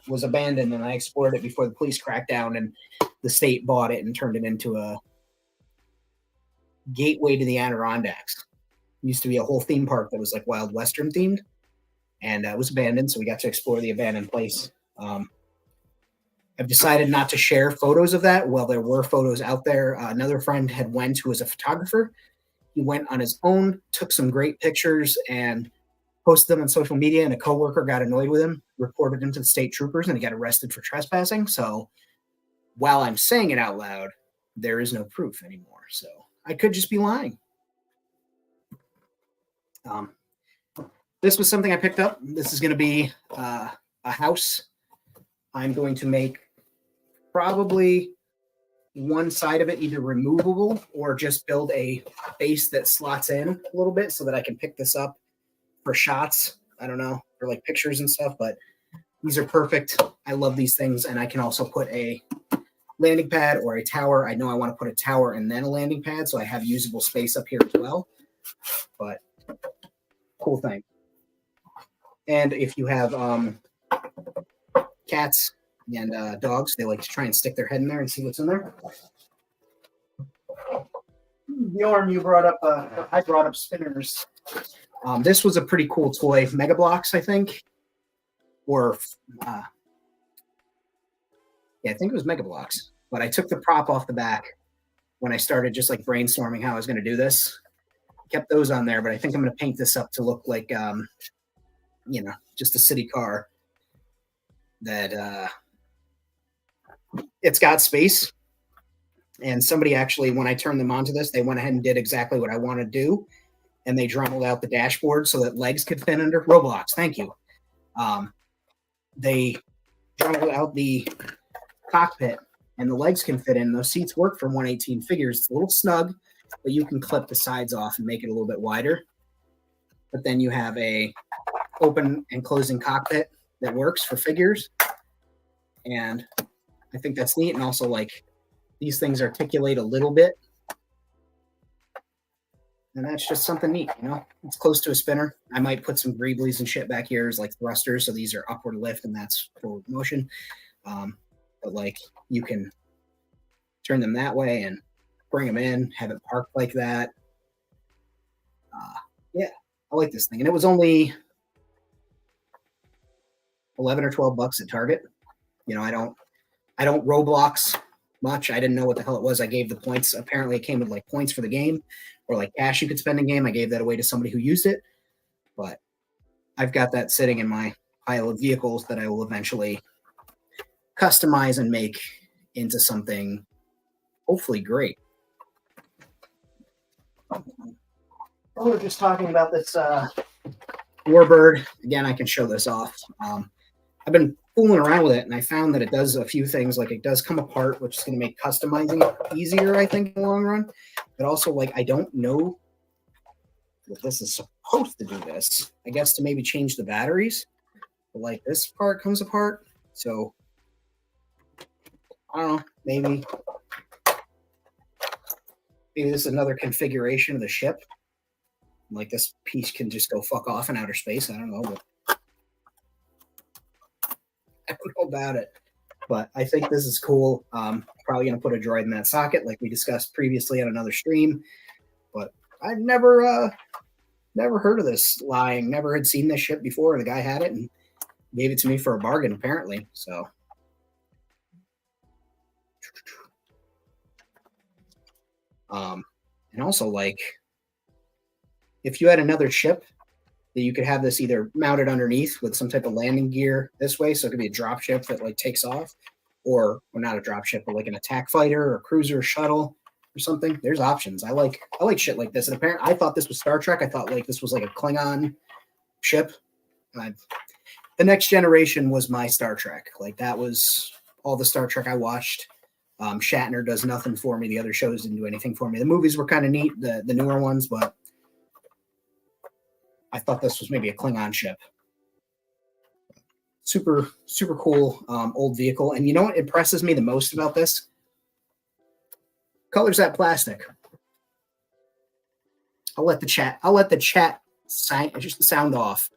Speaker 1: was abandoned, and I explored it before the police cracked down and the state bought it and turned it into a gateway to the Adirondacks. It used to be a whole theme park that was like Wild Western themed, and it was abandoned, so we got to explore the abandoned place. I've decided not to share photos of that. Well, there were photos out there. Another friend had went who was a photographer. He went on his own, took some great pictures, and posted them on social media, and a coworker got annoyed with him, reported him to the state troopers, and he got arrested for trespassing. So while I'm saying it out loud, there is no proof anymore. So I could just be lying. This was something I picked up. This is going to be a house. I'm going to make probably one side of it either removable or just build a base that slots in a little bit so that I can pick this up for shots. I don't know, for like pictures and stuff, but these are perfect. I love these things. And I can also put a landing pad or a tower. I know I want to put a tower and then a landing pad, so I have usable space up here as well. But cool thing. And if you have cats and dogs, they like to try and stick their head in there and see what's in there. Bjorn, you brought up, I brought up spinners. This was a pretty cool toy, Mega Bloks, I think. Or, yeah, I think it was Mega Bloks. But I took the prop off the back when I started just like brainstorming how I was going to do this. Kept those on there, but I think I'm going to paint this up to look like, you know, just a city car that it's got space. And somebody actually, when I turned them onto this, they went ahead and did exactly what I want to do. And they dremelled out the dashboard so that legs could fit under. Roblox, thank you. They dremelled out the cockpit and the legs can fit in. Those seats work for 118 figures. It's a little snug, but you can clip the sides off and make it a little bit wider. But then you have a open and closing cockpit that works for figures. And I think that's neat. And also, like, these things articulate a little bit. And that's just something neat, you know? It's close to a spinner. I might put some greeblies and shit back here as like thrusters. So these are upward lift and that's forward motion. But like you can turn them that way and bring them in, have it parked like that. Yeah, I like this thing. And it was only 11 or 12 bucks at Target. You know, I don't Roblox much. I didn't know what the hell it was. I gave the points. Apparently it came with like points for the game or like cash you could spend in game. I gave that away to somebody who used it, but I've got that sitting in my pile of vehicles that I will eventually customize and make into something hopefully great. Oh, we're just talking about this Warbird. Again, I can show this off. I've been fooling around with it, and I found that it does a few things. Like it does come apart, which is going to make customizing it easier, I think, in the long run. But also, like, I don't know if this is supposed to do this. I guess to maybe change the batteries. But, like, this part comes apart. So, I don't know. Maybe this is another configuration of the ship. Like, this piece can just go fuck off in outer space. I don't know, but I don't know about it, but I think this is cool. Probably going to put a droid in that socket like we discussed previously on another stream, but I've never heard of this lying. Never had seen this ship before. The guy had it and gave it to me for a bargain, apparently. So, and also, like, if you had another ship that you could have this either mounted underneath with some type of landing gear this way, so it could be a drop ship that like takes off, or well, not a drop ship, but like an attack fighter or cruiser or shuttle or something. There's options. I like shit like this. And apparently, I thought this was Star Trek. I thought like this was like a Klingon ship. The Next Generation was my Star Trek. Like that was all the Star Trek I watched. Shatner does nothing for me. The other shows didn't do anything for me. The movies were kind of neat, the newer ones, but I thought this was maybe a Klingon ship. Super, super cool old vehicle. And you know what impresses me the most about this? Color's that plastic. I'll let the chat sound off.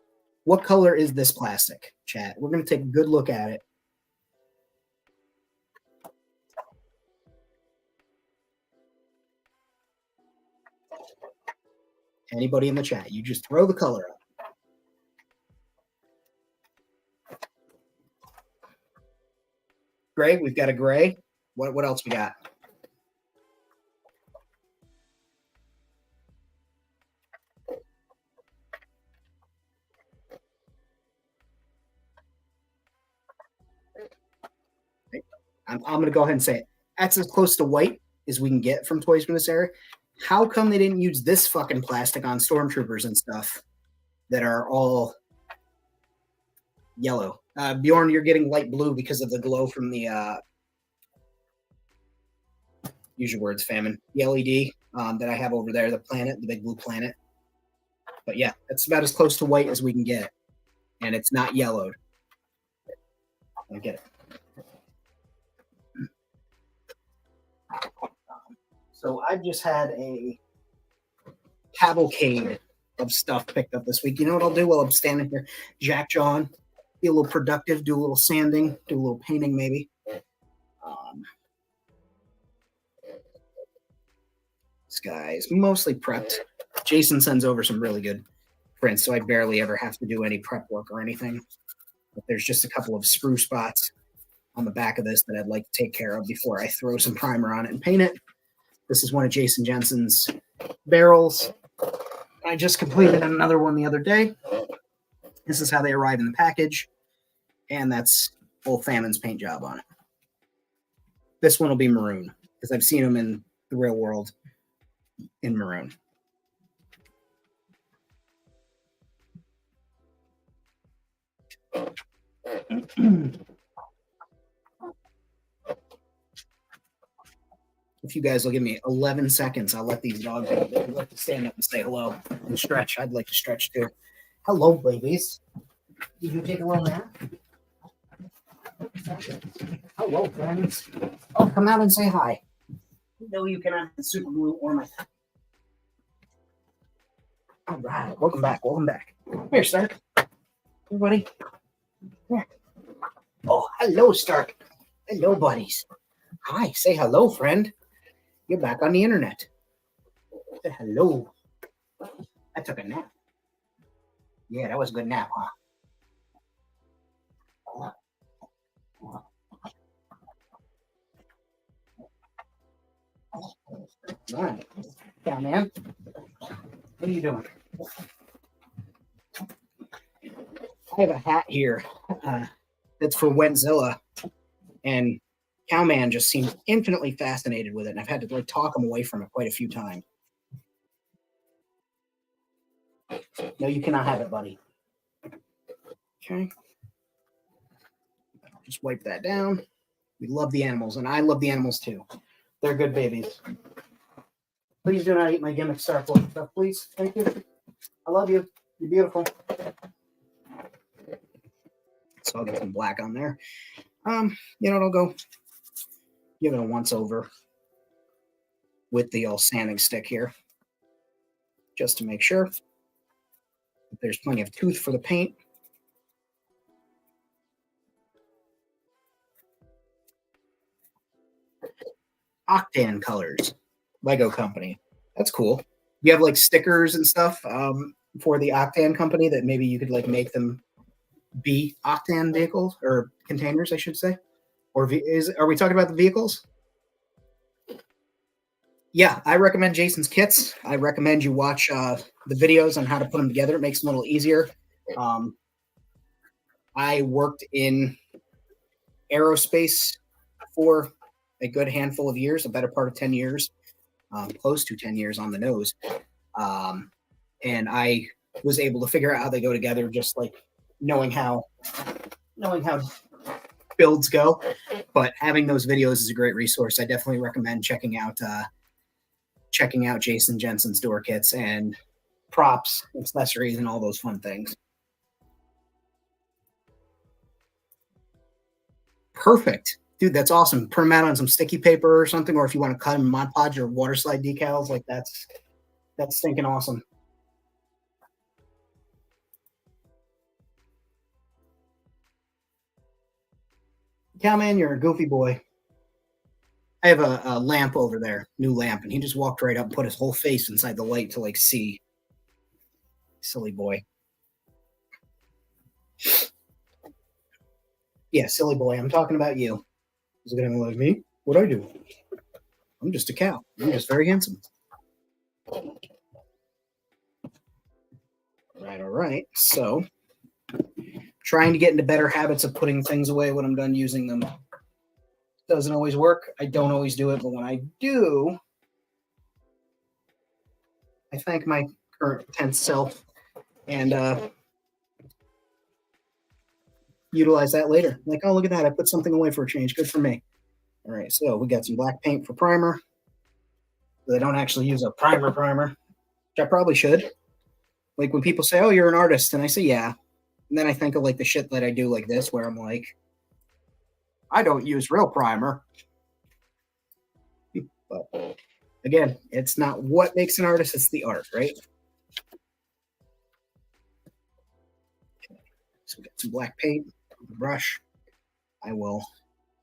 Speaker 1: What color is this plastic, chat? We're going to take a good look at it. Anybody in the chat, you just throw the color up. Gray, we've got a gray. What else we got? I'm going to go ahead and say it. That's as close to white as we can get from toys from this era. How come they didn't use this fucking plastic on stormtroopers and stuff that are all yellow? Bjorn, you're getting light blue because of the glow from the use your words, famine. The LED that I have over there, the planet, the big blue planet. But yeah, that's about as close to white as we can get. And it's not yellowed. I get it. So I've just had a cavalcade of stuff picked up this week. You know what I'll do while I'm standing here? Jack John, be a little productive, do a little sanding, do a little painting maybe. This guy is mostly prepped. Jason sends over some really good prints, so I barely ever have to do any prep work or anything. But there's just a couple of sprue spots on the back of this that I'd like to take care of before I throw some primer on it and paint it. This is one of Jason Jensen's barrels. I just completed another one the other day. This is how they arrive in the package. And that's old Famine's paint job on it. This one will be maroon because I've seen them in the real world in maroon. If you guys will give me 11 seconds, I'll let these dogs out. They'd like to stand up and say hello and stretch. I'd like to stretch too. Hello, babies. Did you take a little nap? Hello, friends. Oh, come out and say hi. No, you cannot have super glue or my. All right. Welcome back. Welcome back. Here, Stark. Everybody. Here. Oh, hello, Stark. Hello, buddies. Hi. Say hello, friend. You're back on the internet. Say hello. I took a nap. Yeah, that was a good nap, huh? All right. Yeah, man. What are you doing? I have a hat here that's for Wentzilla, and Cowman just seemed infinitely fascinated with it, and I've had to like talk him away from it quite a few times. No, you cannot have it, buddy. Okay. Just wipe that down. We love the animals, and I love the animals too. They're good babies. Please do not eat my gimmick Star Wars stuff, please. Thank you. I love you. You're beautiful. So I'll get some black on there. You know what? I'll go give it a once over with the old sanding stick here, just to make sure that there's plenty of tooth for the paint. Octan Colors, Lego company. That's cool. You have like stickers and stuff for the Octan company that maybe you could like make them be Octan vehicles or containers, I should say. Or are we talking about the vehicles? Yeah, I recommend Jason's kits. I recommend you watch the videos on how to put them together. It makes them a little easier. I worked in aerospace for a good handful of years, a better part of 10 years, close to 10 years on the nose. And I was able to figure out how they go together, just like knowing how builds go. But having those videos is a great resource. I definitely recommend checking out Jason Jensen's door kits and props, accessories, and all those fun things. Perfect. Dude, that's awesome. Put them out on some sticky paper or something, or if you want to cut them in Mod Podge or water slide decals, like that's stinking awesome. Cowman, you're a goofy boy. I have a lamp over there, new lamp, and he just walked right up and put his whole face inside the light to like see. Silly boy. Yeah, silly boy. I'm talking about you. Is it gonna like me? What'd I do? I'm just a cow. I'm just very handsome. All right. So, trying to get into better habits of putting things away when I'm done using them. Doesn't always work. I don't always do it, but when I do, I thank my current tense self and utilize that later. Like, oh, look at that. I put something away for a change. Good for me. All right. So, we got some black paint for primer. They don't actually use a primer, which I probably should. Like when people say, oh, you're an artist, and I say, yeah. And then I think of like the shit that I do like this, where I'm like, I don't use real primer. But again, it's not what makes an artist, it's the art, right? Okay. So we got some black paint, brush. I will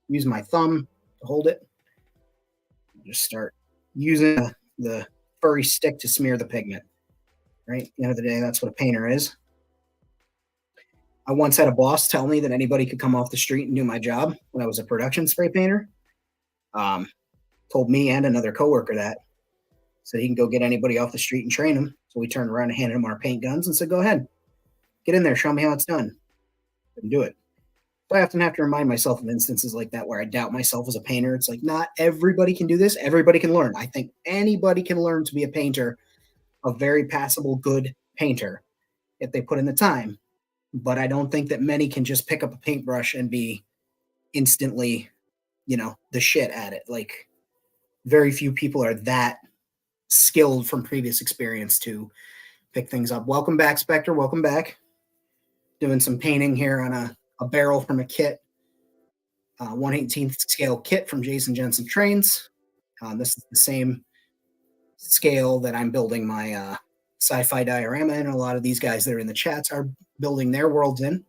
Speaker 1: use my thumb to hold it. Just start using the furry stick to smear the pigment. Right? At the end of the day, that's what a painter is. I once had a boss tell me that anybody could come off the street and do my job when I was a production spray painter. Told me and another coworker that. So he can go get anybody off the street and train them. So we turned around and handed him our paint guns and said, go ahead, get in there, show me how it's done. And do it. So I often have to remind myself of instances like that where I doubt myself as a painter. It's like, not everybody can do this. Everybody can learn. I think anybody can learn to be a painter, a very passable, good painter, if they put in the time. But I don't think that many can just pick up a paintbrush and be instantly, the shit at it. Like, very few people are that skilled from previous experience to pick things up. Welcome back, Spectre. Welcome back. Doing some painting here on a barrel from a kit, 1/18th scale kit from Jason Jensen Trains. This is the same scale that I'm building my sci-fi diorama, and a lot of these guys that are in the chats are building their worlds in.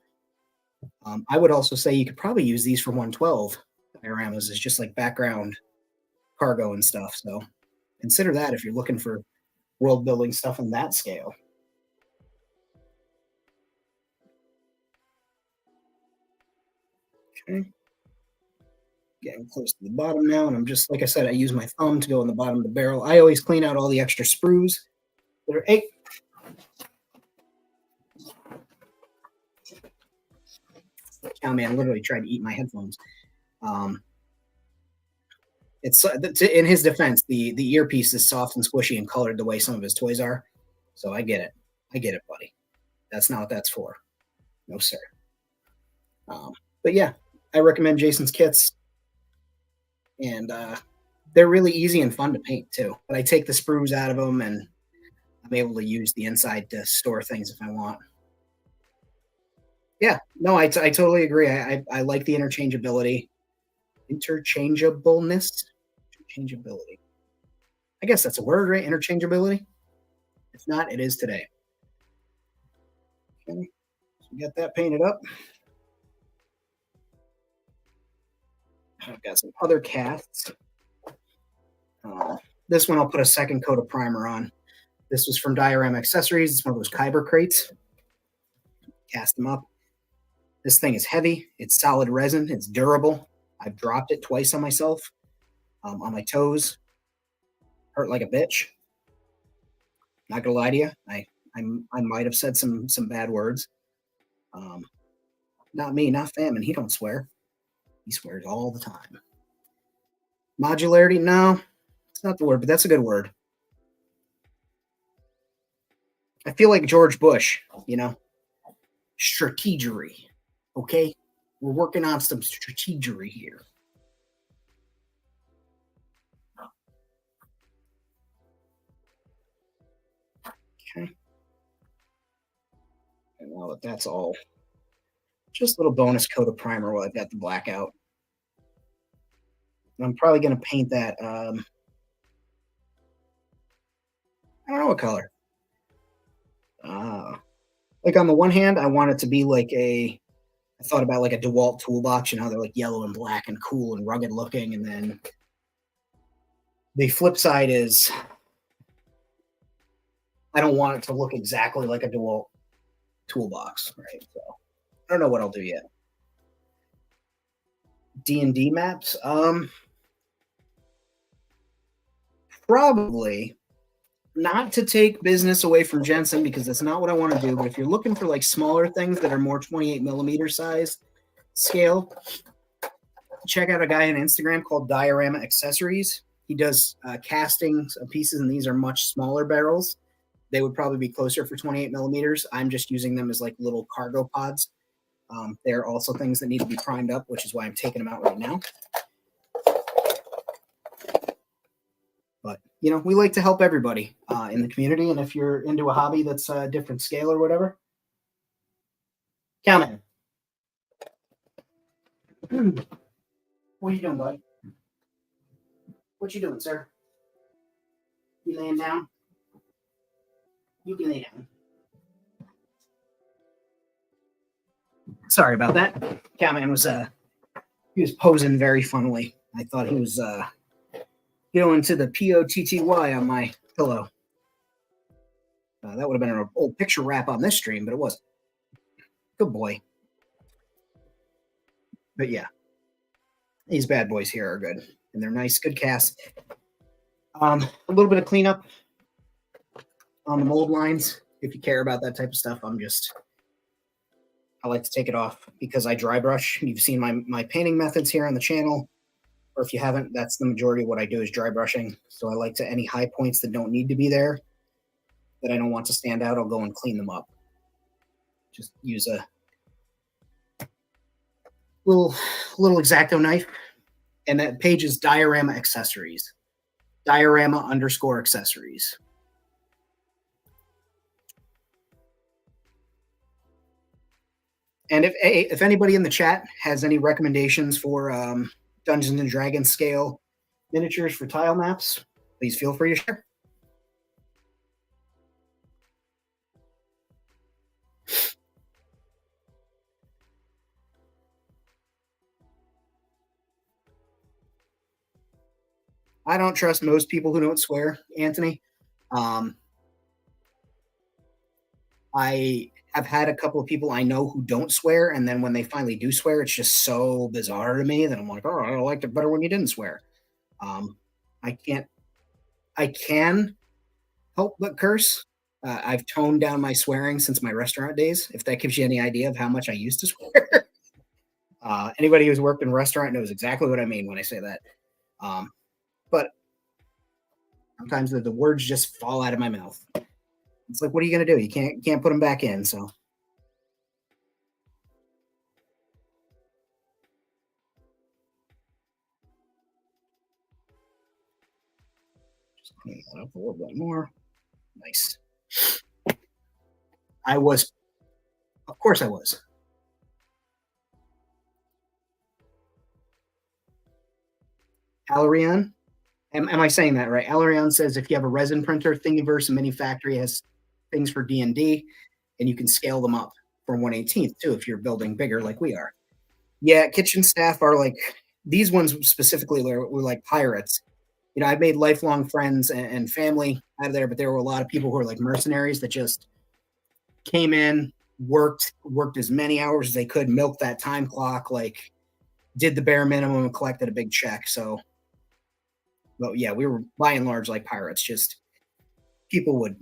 Speaker 1: I would also say you could probably use these for 112 dioramas as just like background cargo and stuff. So consider that if you're looking for world building stuff on that scale. Okay. Getting close to the bottom now, and I'm just, like I said, I use my thumb to go in the bottom of the barrel. I always clean out all the extra sprues that are Cowman literally tried to eat my headphones. It's in his defense, the earpiece is soft and squishy and colored the way some of his toys are. So I get it, buddy. That's not what that's for. No, sir. But yeah, I recommend Jason's kits, and they're really easy and fun to paint too. But I take the sprues out of them, and I'm able to use the inside to store things if I want. Yeah, no, I totally agree. I like the interchangeability. Interchangeableness? Interchangeability. I guess that's a word, right? Interchangeability? If not, it is today. Okay, so we got that painted up. I've got some other casts. Uh, this one I'll put a second coat of primer on. This was from Diorama Accessories. It's one of those Kyber crates. Cast them up. This thing is heavy. It's solid resin. It's durable. I've dropped it twice on myself, on my toes. Hurt like a bitch. Not gonna lie to you. I might have said some bad words. Um, Not me, not Famine. He don't swear. He swears all the time. Modularity? No, it's not the word, but that's a good word. I feel like George Bush, strategery. Okay? We're working on some strategery here. Okay. And now that that's all, just a little bonus coat of primer while I've got the black out. I'm probably going to paint that. I don't know what color. Like on the one hand, I want it to be like I thought about like a DeWalt toolbox, they're like yellow and black and cool and rugged looking. And then the flip side is I don't want it to look exactly like a DeWalt toolbox, right? So I don't know what I'll do yet. D&D maps, probably not to take business away from Jensen because that's not what I want to do. But if you're looking for like smaller things that are more 28 millimeter size scale, check out a guy on Instagram called Diorama Accessories. He does castings of pieces, and these are much smaller barrels. They would probably be closer for 28 millimeters. I'm just using them as like little cargo pods. They're also things that need to be primed up, which is why I'm taking them out right now. But, we like to help everybody in the community. And if you're into a hobby that's a different scale or whatever, count in. What are you doing, bud? What you doing, sir? You laying down? You can lay down. Sorry about that. Catman was he was posing very funnily. I thought he was going to the POTTY on my pillow. That would have been an old picture wrap on this stream, but it wasn't. Good boy. But yeah, these bad boys here are good, and they're nice, good casts. A little bit of cleanup on the mold lines. If you care about that type of stuff, I like to take it off because I dry brush. You've seen my painting methods here on the channel, or if you haven't, that's the majority of what I do is dry brushing. So I like to, any high points that don't need to be there, that I don't want to stand out, I'll go and clean them up. Just use a little X-Acto knife, and that page is Diorama Accessories. Diorama_accessories. And if anybody in the chat has any recommendations for Dungeons and Dragons scale miniatures for tile maps, please feel free to share. I don't trust most people who don't swear, Anthony. I have had a couple of people I know who don't swear, and then when they finally do swear, it's just so bizarre to me that I'm like, oh, I liked it better when you didn't swear. I can help but curse. I've toned down my swearing since my restaurant days, if that gives you any idea of how much I used to swear. Anybody who's worked in a restaurant knows exactly what I mean when I say that. But sometimes the words just fall out of my mouth. It's like, what are you going to do? You can't put them back in. So just clean that up a little bit more. Nice. Of course I was. Alarion? Am I saying that right? Alarion says if you have a resin printer, Thingiverse and Mini Factory has things for D&D, and you can scale them up for 1/18th too if you're building bigger like we are. Yeah, kitchen staff are like, these ones specifically were like pirates. I've made lifelong friends and family out of there, but there were a lot of people who were like mercenaries that just came in, worked as many hours as they could, milked that time clock, like did the bare minimum and collected a big check. So, but yeah, we were by and large like pirates. Just people would,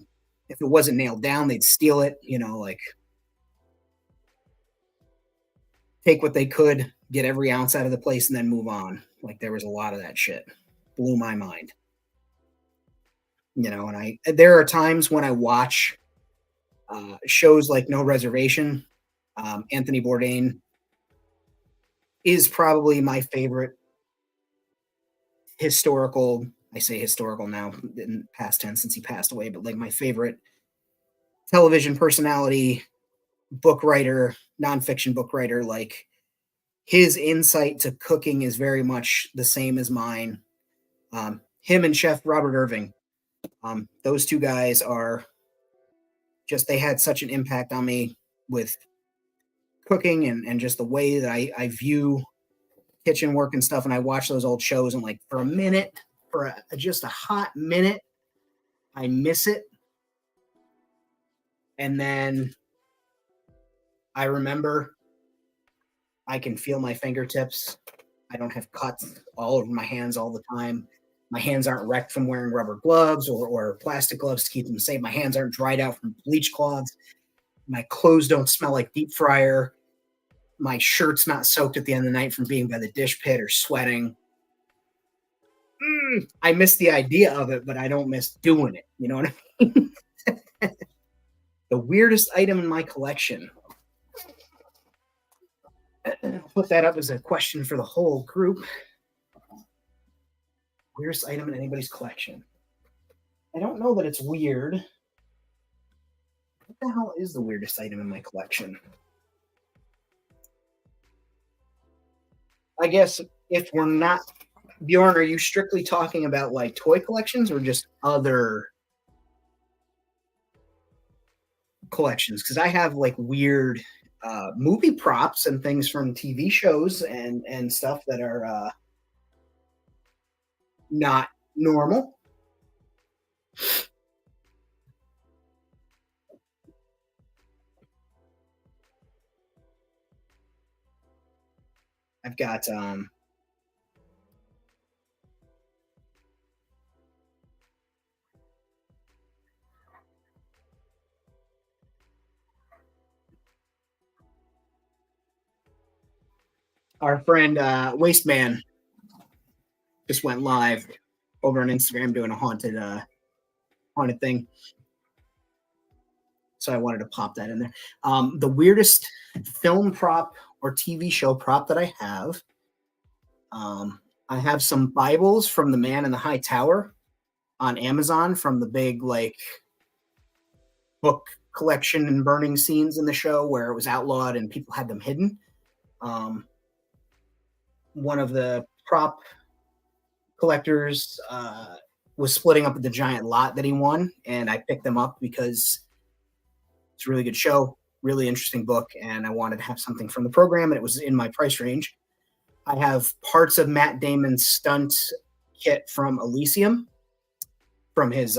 Speaker 1: if it wasn't nailed down, they'd steal it. Like take what they could, get every ounce out of the place, and then move on. Like there was a lot of that shit. Blew my mind. And there are times when I watch shows like No Reservation. Anthony Bourdain is probably my favorite historical. I say historical now in past tense since he passed away, but like my favorite television personality, book writer, nonfiction book writer. Like his insight to cooking is very much the same as mine. Him and Chef Robert Irving, those two guys are just, they had such an impact on me with cooking and just the way that I view kitchen work and stuff. And I watch those old shows and like for a minute, just a hot minute, I miss it. And then I remember I can feel my fingertips. I don't have cuts all over my hands all the time. My hands aren't wrecked from wearing rubber gloves or plastic gloves to keep them safe. My hands aren't dried out from bleach cloths. My clothes don't smell like deep fryer. My shirt's not soaked at the end of the night from being by the dish pit or sweating. I miss the idea of it, but I don't miss doing it. You know what I mean? The weirdest item in my collection. I'll put that up as a question for the whole group. Weirdest item in anybody's collection. I don't know that it's weird. What the hell is the weirdest item in my collection? I guess if we're not, Bjorn, are you strictly talking about like toy collections or just other collections? Because I have like weird movie props and things from TV shows and stuff that are not normal. I've got our friend Wasteman just went live over on Instagram doing a haunted thing. So I wanted to pop that in there. The weirdest film prop or TV show prop that I have some Bibles from The Man in the High Tower on Amazon from the big like book collection and burning scenes in the show where it was outlawed and people had them hidden. One of the prop collectors was splitting up the giant lot that he won, and I picked them up because it's a really good show, really interesting book, and I wanted to have something from the program, and it was in my price range. I have parts of Matt Damon's stunt kit from Elysium, from his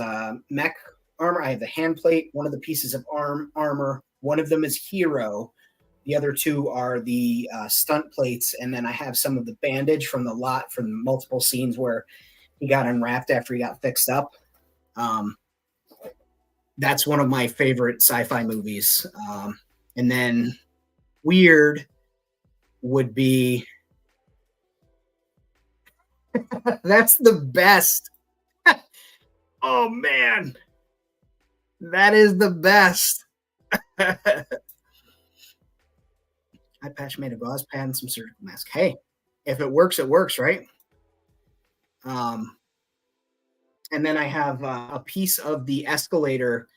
Speaker 1: mech armor. I have the hand plate, one of the pieces of armor. One of them is Hero. The other two are the stunt plates, and then I have some of the bandage from the lot from multiple scenes where he got unwrapped after he got fixed up. That's one of my favorite sci-fi movies. And then weird would be that's the best. Oh man, that is the best. Eye patch made of gauze pad and some surgical mask. Hey, if it works, it works, right? And then I have a piece of the escalator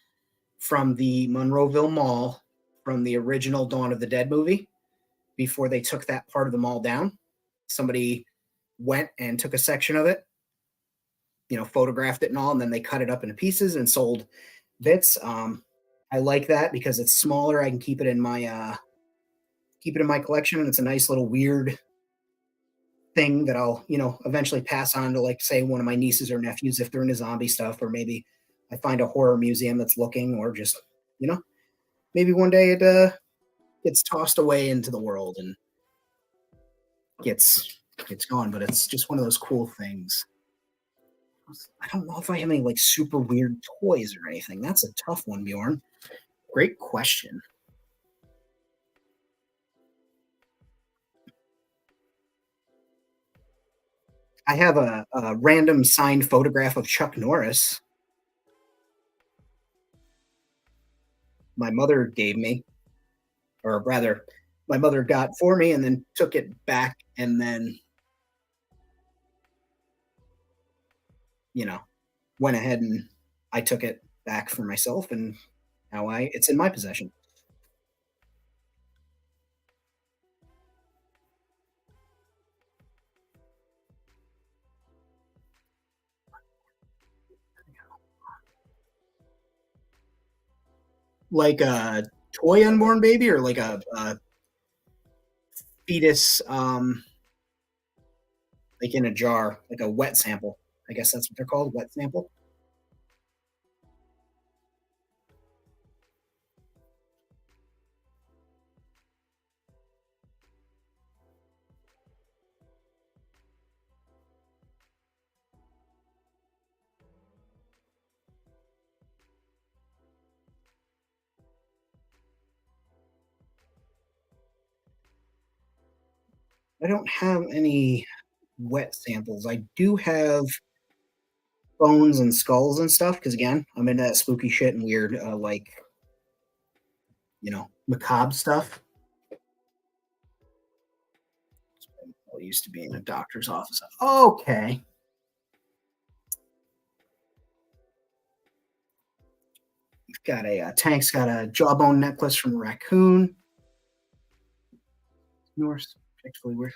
Speaker 1: from the Monroeville Mall from the original Dawn of the Dead movie before they took that part of the mall down. Somebody went and took a section of it, photographed it and all, and then they cut it up into pieces and sold bits. I like that because it's smaller. I can keep it in my collection, and it's a nice little weird thing that I'll, eventually pass on to, like, say, one of my nieces or nephews if they're into zombie stuff, or maybe I find a horror museum that's looking, or just, you know, maybe one day it gets tossed away into the world and gets gone. But it's just one of those cool things. I don't know if I have any like super weird toys or anything. That's a tough one, Bjorn. Great question. I have a random signed photograph of Chuck Norris. My mother gave me, or rather, my mother got for me and then took it back, and then, you know, went ahead and I took it back for myself, and now it's in my possession. Like a toy unborn baby, or like a fetus, like in a jar, like a wet sample. I guess that's what they're called, wet sample. I don't have any wet samples. I do have bones and skulls and stuff because, again, I'm into that spooky shit and weird, like, macabre stuff. I used to be in a doctor's office. Okay. You've got Tank's got a jawbone necklace from a raccoon. Norse, particularly weird.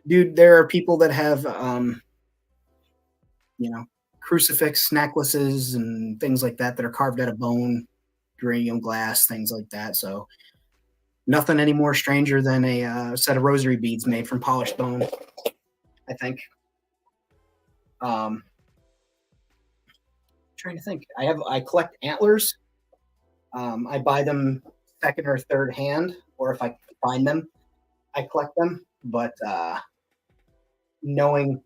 Speaker 1: Dude, there are people that have, you know, crucifix necklaces and things like that that are carved out of bone, uranium glass, things like that. So nothing any more stranger than a set of rosary beads made from polished bone, I think. Trying to think. I collect antlers. I buy them second or third hand, or if I find them, I collect them. But knowing,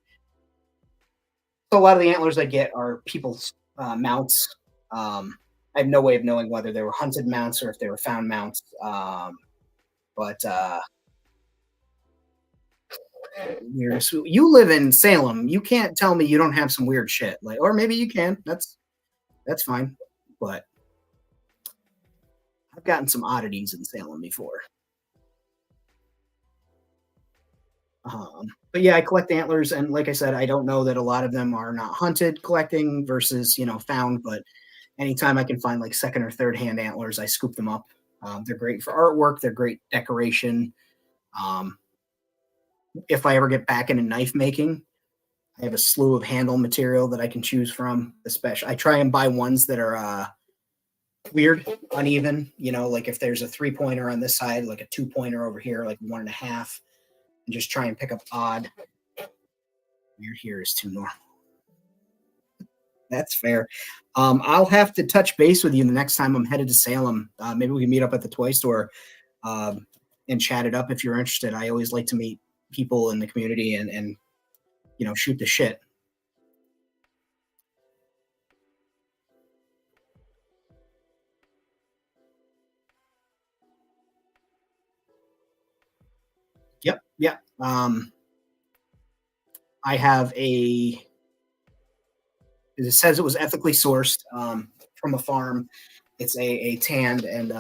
Speaker 1: so a lot of the antlers I get are people's mounts. I have no way of knowing whether they were hunted mounts or if they were found mounts. But weird. So you live in Salem. You can't tell me you don't have some weird shit. Like, or maybe you can. That's fine. But I've gotten some oddities in Salem before. But yeah, I collect antlers, and like I said, I don't know that a lot of them are not hunted collecting versus found. But anytime I can find like second or third hand antlers, I scoop them up. They're great for artwork. They're great decoration. Um, if I ever get back into knife making, I have a slew of handle material that I can choose from. Especially, I try and buy ones that are weird, uneven. Like if there's a 3-pointer on this side, like a 2-pointer over here, like 1.5, and just try and pick up odd. Weird here is too normal. That's fair. I'll have to touch base with you the next time I'm headed to Salem. Maybe we can meet up at the toy store and chat it up if you're interested. I always like to meet people in the community and shoot the shit. Yep, yep. I have it says it was ethically sourced from a farm. It's a tanned and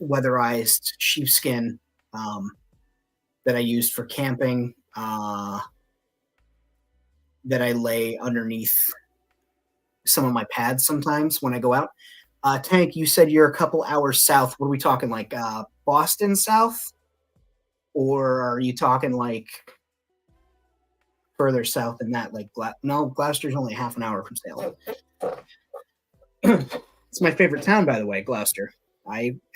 Speaker 1: weatherized sheepskin that I used for camping, that I lay underneath some of my pads sometimes when I go out. Tank, you said you're a couple hours south. What are we talking, like Boston south? Or are you talking like further south than that? Like, no, Gloucester's only half an hour from Salem. It's my favorite town, by the way, Gloucester.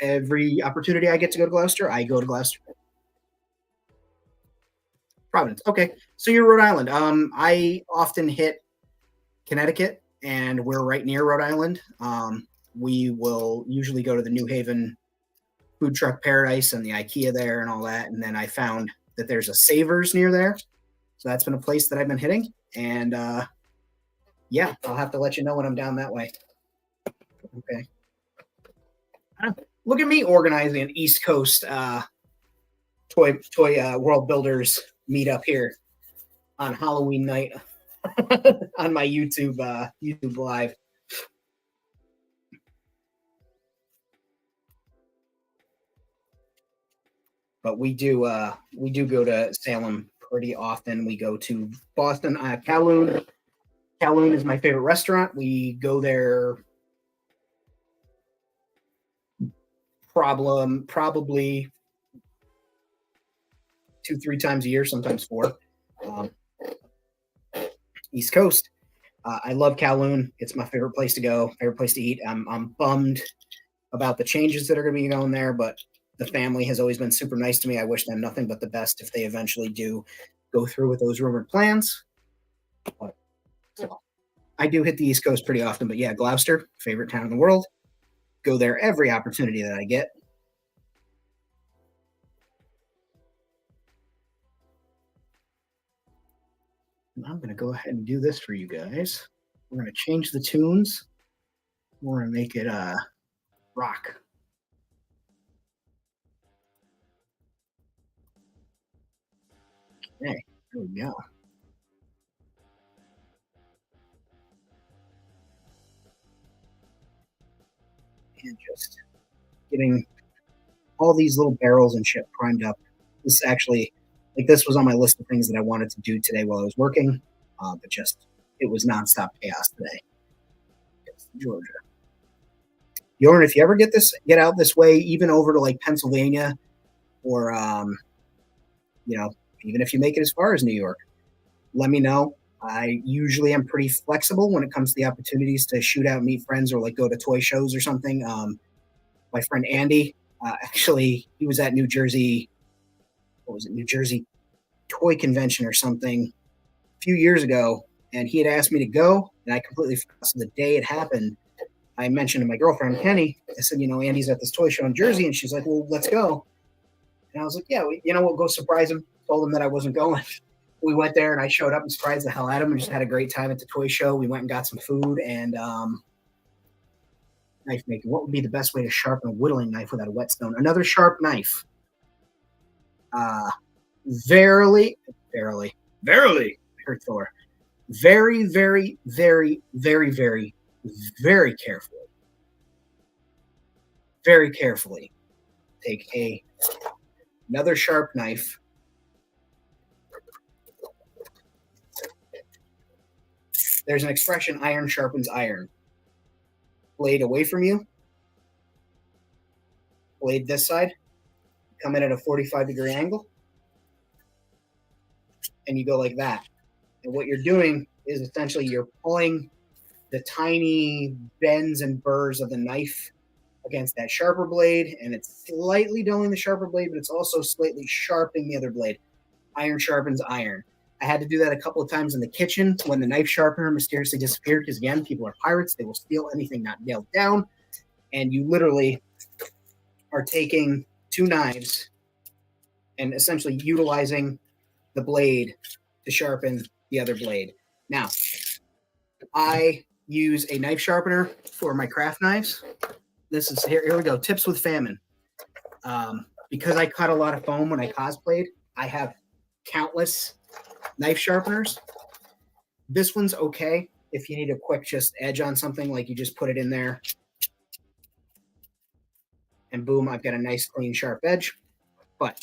Speaker 1: Every opportunity I get to go to Gloucester, I go to Gloucester. Providence. Okay, so you're Rhode Island. I often hit Connecticut, and we're right near Rhode Island. We will usually go to the New Haven Food Truck Paradise and the IKEA there and all that. And then I found that there's a Savers near there, so that's been a place that I've been hitting. And yeah, I'll have to let you know when I'm down that way. Okay. Look at me organizing an East Coast toy world builders meetup here on Halloween night on my YouTube live. But we do go to Salem pretty often. We go to Boston, Kowloon. Kowloon is my favorite restaurant. We go there probably 2-3 times a year, sometimes 4. East Coast. I love Kowloon. It's my favorite place to go, favorite place to eat. I'm bummed about the changes that are going to be going there, but the family has always been super nice to me. I wish them nothing but the best if they eventually do go through with those rumored plans. But, so, I do hit the East Coast pretty often, but yeah, Gloucester, favorite town in the world. Go there every opportunity that I get. And I'm going to go ahead and do this for you guys. We're going to change the tunes. We're going to make it rock. Okay, there we go. And just getting all these little barrels and shit primed up. This actually, like, this was on my list of things that I wanted to do today while I was working, but just it was nonstop chaos today. It's Georgia. Jorn, if you ever get out this way, even over to like Pennsylvania, or even if you make it as far as New York, let me know. I usually am pretty flexible when it comes to the opportunities to shoot out, meet friends, or like go to toy shows or something. My friend Andy, actually, he was at New Jersey. What was it? New Jersey Toy Convention or something a few years ago, and he had asked me to go, and I completely forgot. So the day it happened, I mentioned to my girlfriend Kenny. I said, Andy's at this toy show in Jersey, and she's like, "Well, let's go." And I was like, "Yeah, we'll go surprise him." Told him that I wasn't going. We went there, and I showed up and surprised the hell out of him, and just had a great time at the toy show. We went and got some food and knife making. What would be the best way to sharpen a whittling knife without a whetstone? Another sharp knife. Verily, I heard Thor. Very, very, very, very, very, very carefully take another sharp knife. There's an expression, iron sharpens iron. Blade away from you. Blade this side. Come in at a 45-degree angle. And you go like that. And what you're doing is essentially you're pulling the tiny bends and burrs of the knife against that sharper blade, and it's slightly dulling the sharper blade, but it's also slightly sharpening the other blade. Iron sharpens iron. I had to do that a couple of times in the kitchen when the knife sharpener mysteriously disappeared, because again, people are pirates. They will steal anything not nailed down. And you literally are taking 2 knives and essentially utilizing the blade to sharpen the other blade. Now, I use a knife sharpener for my craft knives. This is here we go. Tips with famine. Because I cut a lot of foam when I cosplayed, I have countless knife sharpeners. This one's okay if you need a quick just edge on something, like you just put it in there and boom, I've got a nice clean sharp edge. But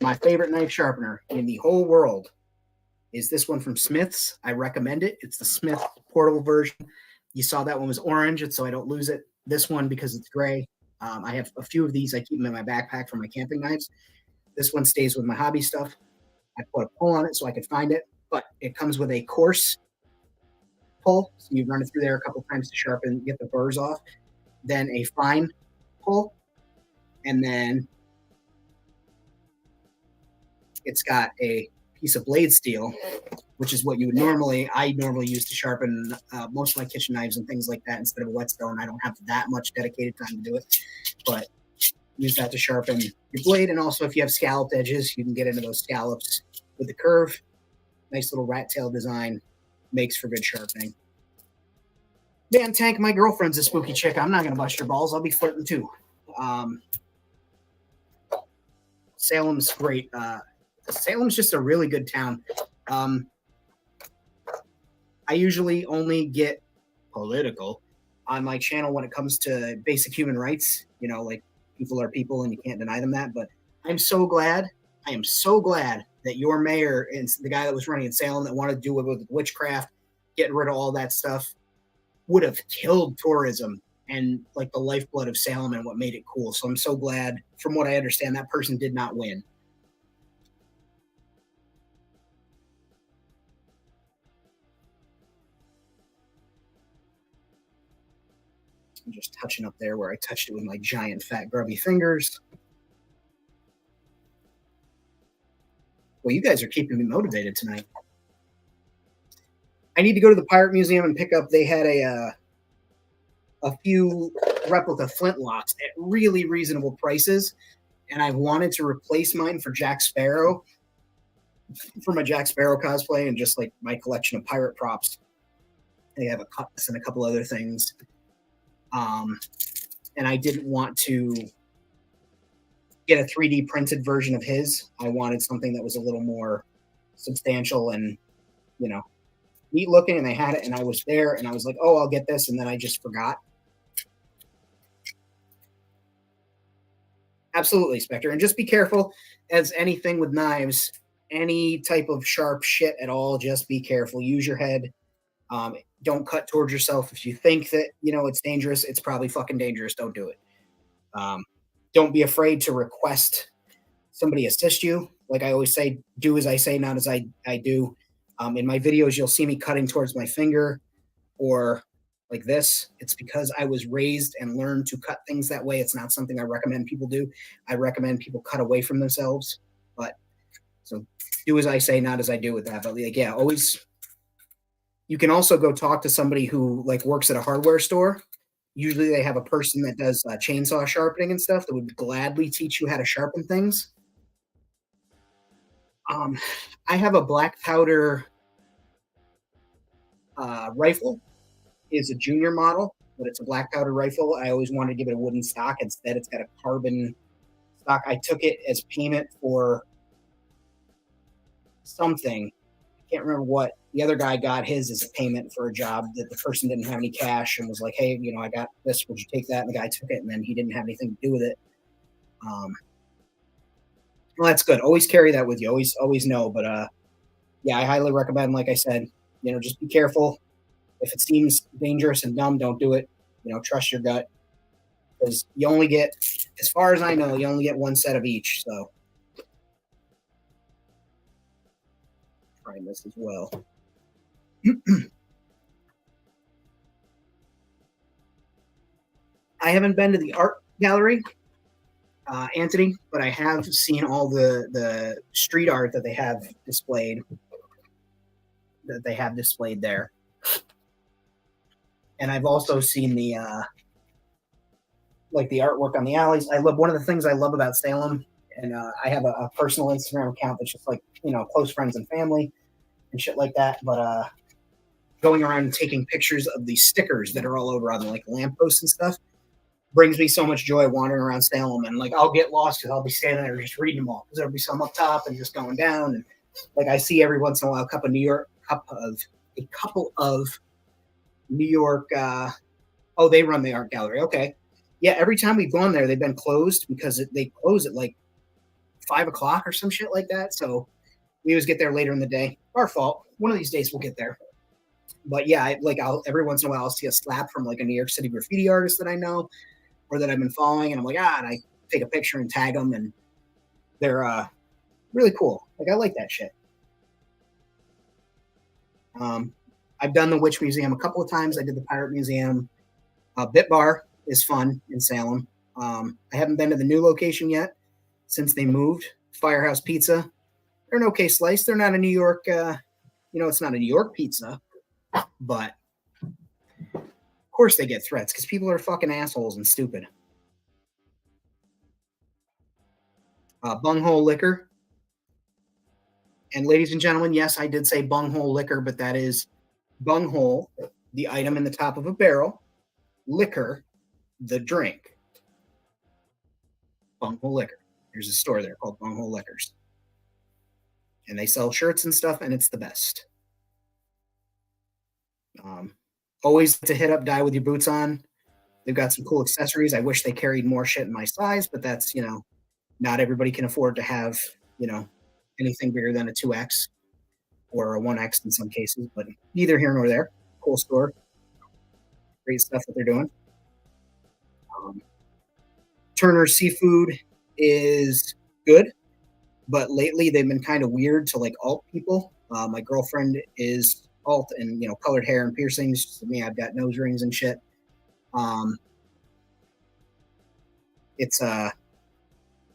Speaker 1: my favorite knife sharpener in the whole world is this one from Smith's. I recommend it. It's the Smith portable version. You saw that one was orange, and so I don't lose it. This one, because it's gray, I have a few of these. I keep them in my backpack for my camping knives. This one stays with my hobby stuff. I put a pull on it so I could find it, but it comes with a coarse pull. So you run it through there a couple times to sharpen, get the burrs off. Then a fine pull, and then it's got a piece of blade steel, which is what I normally use to sharpen most of my kitchen knives and things like that instead of a whetstone. I don't have that much dedicated time to do it, but use that to sharpen your blade. And also, if you have scalloped edges, you can get into those scallops with the curve. Nice little rat tail design, makes for good sharpening. Man, Tank, my girlfriend's a spooky chick. I'm not going to bust your balls. I'll be flirting too. Salem's great. Salem's just a really good town. I usually only get political on my channel when it comes to basic human rights. You know, like people are people and you can't deny them that. But I am so glad that your mayor and the guy that was running in Salem that wanted to do it with witchcraft, getting rid of all that stuff, would have killed tourism and like the lifeblood of Salem and what made it cool. So I'm so glad, from what I understand, that person did not win. I'm just touching up there where I touched it with my giant fat grubby fingers. Well, you guys are keeping me motivated tonight. I need to go to the Pirate Museum and pick up. They had a few replica flintlocks at really reasonable prices, and I wanted to replace mine for Jack Sparrow, for my Jack Sparrow cosplay, and just like my collection of pirate props. They have a cutlass and a couple other things, and I didn't want to get a 3D printed version of his. I wanted something that was a little more substantial and, you know, neat looking, and they had it, and I was there, and I was like, oh, I'll get this, and then I just forgot. Absolutely, Spectre. And just be careful, as anything with knives, any type of sharp shit at all, just be careful. Use your head. Don't cut towards yourself. If you think that, you know, it's dangerous, it's probably fucking dangerous. Don't do it. Don't be afraid to request somebody assist you. Like I always say, do as I say, not as I do. In my videos, you'll see me cutting towards my finger or like this. It's because I was raised and learned to cut things that way. It's not something I recommend people do. I recommend people cut away from themselves. But so do as I say, not as I do with that. But like, yeah, always. You can also go talk to somebody who like works at a hardware store. Usually they have a person that does chainsaw sharpening and stuff that would gladly teach you how to sharpen things. I have a black powder rifle. It's a junior model, but it's a black powder rifle. I always wanted to give it a wooden stock. Instead, it's got a carbon stock. I took it as payment for something. I can't remember what. The other guy got his as a payment for a job that the person didn't have any cash and was like, hey, you know, I got this. Would you take that? And the guy took it, and then he didn't have anything to do with it. Well, that's good. Always carry that with you. Always know. But yeah, I highly recommend, like I said, you know, just be careful. If it seems dangerous and dumb, don't do it. You know, trust your gut. Because you only get, as far as I know, you only get one set of each. So trying this as well. I haven't been to the art gallery, Anthony, but I have seen all the street art that they have displayed there. And I've also seen the like the artwork on the alleys. One of the things I love about Salem, and I have a personal Instagram account that's just like, you know, close friends and family and shit like that. But going around and taking pictures of the stickers that are all over on like lampposts and stuff brings me so much joy wandering around Salem. And like I'll get lost because I'll be standing there just reading them all because there'll be some up top and just going down. And like I see every once in a while a couple of New York. Oh, they run the art gallery. Okay, yeah. Every time we've gone there, they've been closed because they close at like 5 o'clock or some shit like that. So we always get there later in the day. Our fault. One of these days we'll get there. But yeah, I'll every once in a while I'll see a slap from like a New York City graffiti artist that I know or that I've been following, and I'm like, and I take a picture and tag them, and they're really cool. Like I like that shit. I've done the Witch Museum a couple of times. I did the Pirate Museum. Bit Bar is fun in Salem. I haven't been to the new location yet since they moved. Firehouse Pizza They're an okay slice. They're not a New York, it's not a New York pizza, but of course they get threats because people are fucking assholes and stupid. Bunghole Liquor. And ladies and gentlemen, yes, I did say Bunghole Liquor, but that is bunghole, the item in the top of a barrel, liquor, the drink. Bunghole Liquor. There's a store there called Bunghole Liquors. And they sell shirts and stuff, and it's the best. Always to hit up Die With Your Boots On. They've got some cool accessories. I wish they carried more shit in my size, but that's, not everybody can afford to have, anything bigger than a 2X or a 1X in some cases, but neither here nor there. Cool store. Great stuff that they're doing. Turner Seafood is good, but lately they've been kind of weird to like alt people. My girlfriend is alt and colored hair and piercings. Just me, I've got nose rings and shit. It's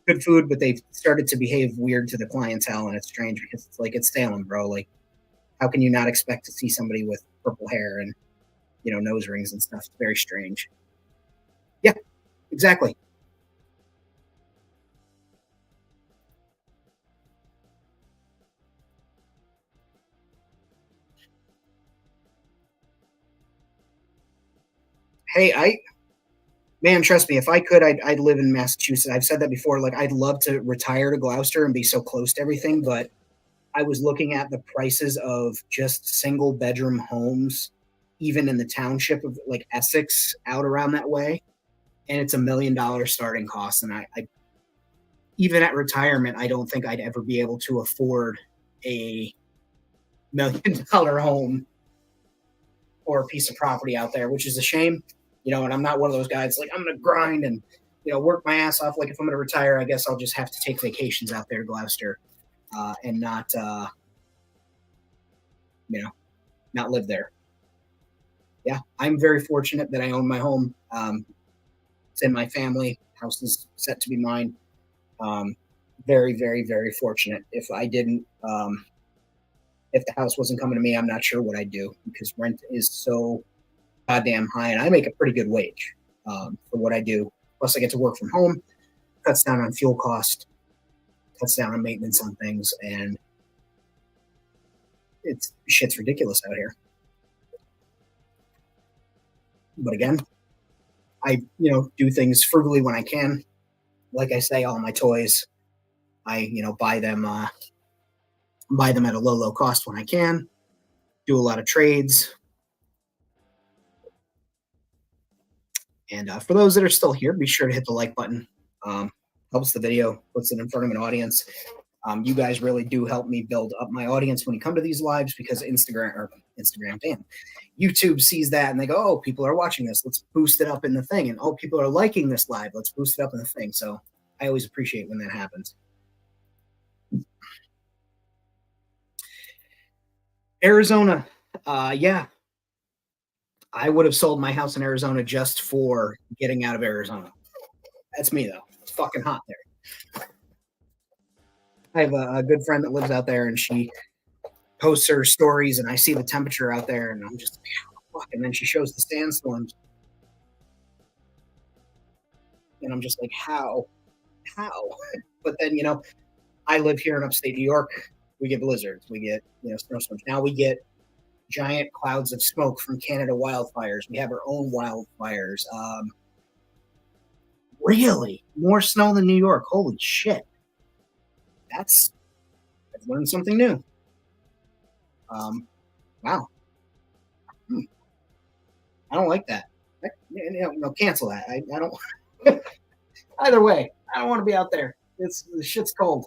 Speaker 1: good food, but they've started to behave weird to the clientele, and it's strange because it's like it's Salem, bro. Like, how can you not expect to see somebody with purple hair and nose rings and stuff? It's very strange. Yeah, exactly. Hey, man, trust me, if I could, I'd live in Massachusetts. I've said that before. Like, I'd love to retire to Gloucester and be so close to everything, but I was looking at the prices of just single bedroom homes, even in the township of like Essex, out around that way, and it's $1 million starting cost. And I even at retirement, I don't think I'd ever be able to afford a $1 million home or a piece of property out there, which is a shame. And I'm not one of those guys like I'm gonna grind and work my ass off. Like if I'm gonna retire, I guess I'll just have to take vacations out there to Gloucester and not not live there. Yeah, I'm very fortunate that I own my home. It's in my family. House is set to be mine. Very, very, very fortunate. If I didn't, if the house wasn't coming to me, I'm not sure what I'd do because rent is so goddamn high, and I make a pretty good wage for what I do. Plus, I get to work from home, cuts down on fuel cost, cuts down on maintenance on things, and it's shit's ridiculous out here. But again, I do things frugally when I can. Like I say, all my toys, I buy them at a low cost when I can. Do a lot of trades. And for those that are still here, be sure to hit the like button. Helps the video, puts it in front of an audience. You guys really do help me build up my audience when you come to these lives because YouTube sees that and they go, oh, people are watching this. Let's boost it up in the thing. And oh, people are liking this live. Let's boost it up in the thing. So I always appreciate when that happens. Arizona. Yeah. I would have sold my house in Arizona just for getting out of Arizona. That's me, though. It's fucking hot there. I have a good friend that lives out there, and she posts her stories, and I see the temperature out there, and I'm just like, fuck. And then she shows the sandstorms, and I'm just like, how? But then, I live here in upstate New York. We get blizzards. We get, snowstorms. Now we get giant clouds of smoke from Canada wildfires. We have our own wildfires. Really? More snow than New York. Holy shit. I've learned something new. Wow. I don't like that. Cancel that. I don't. Either way, I don't want to be out there. The shit's cold.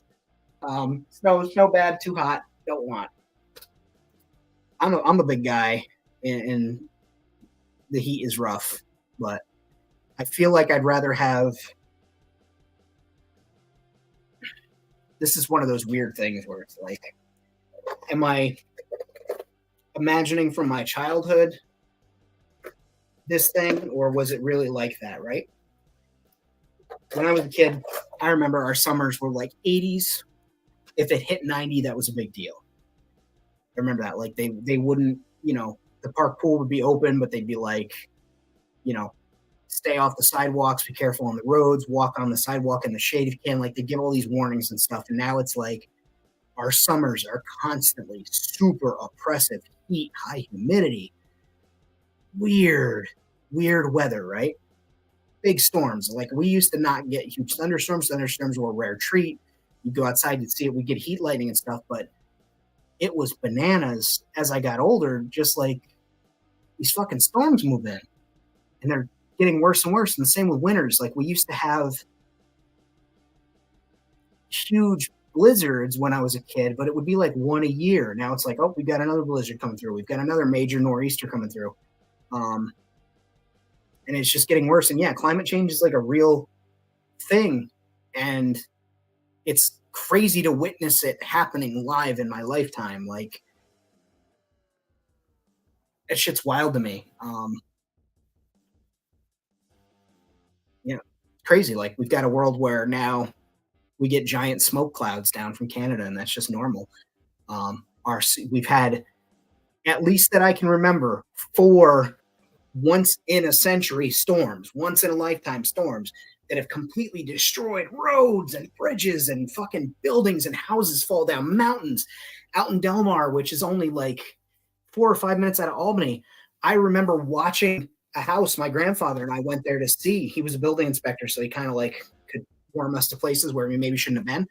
Speaker 1: Snow bad, too hot. Don't want. I'm a big guy, and the heat is rough, but I feel like I'd rather have. This is one of those weird things where it's like, am I imagining from my childhood this thing, or was it really like that, right? When I was a kid, I remember our summers were like 80s, if it hit 90, that was a big deal. I remember that. Like they wouldn't, the park pool would be open, but they'd be like, you know, stay off the sidewalks, be careful on the roads, walk on the sidewalk in the shade if you can. Like they give all these warnings and stuff. And now it's like our summers are constantly super oppressive, heat, high humidity, weird, weird weather, right? Big storms. Like we used to not get huge thunderstorms. Thunderstorms were a rare treat. You go outside, you'd see it. We get heat lightning and stuff, but it was bananas as I got older. Just like these fucking storms move in, and they're getting worse and worse. And the same with winters. Like we used to have huge blizzards when I was a kid, but it would be like one a year. Now it's like, oh, we got another blizzard coming through. We've got another major nor'easter coming through. And it's just getting worse. And yeah, climate change is like a real thing. And it's crazy to witness it happening live in my lifetime. Like, that shit's wild to me. Yeah, crazy. Like, we've got a world where now we get giant smoke clouds down from Canada, and that's just normal. We've had, at least that I can remember, 4 once in a century storms, once in a lifetime storms that have completely destroyed roads and bridges and fucking buildings and houses fall down mountains out in Delmar, which is only like 4 or 5 minutes out of Albany. I remember watching a house. My grandfather and I went there to see. He was a building inspector, so he kind of like could warn us to places where we maybe shouldn't have been.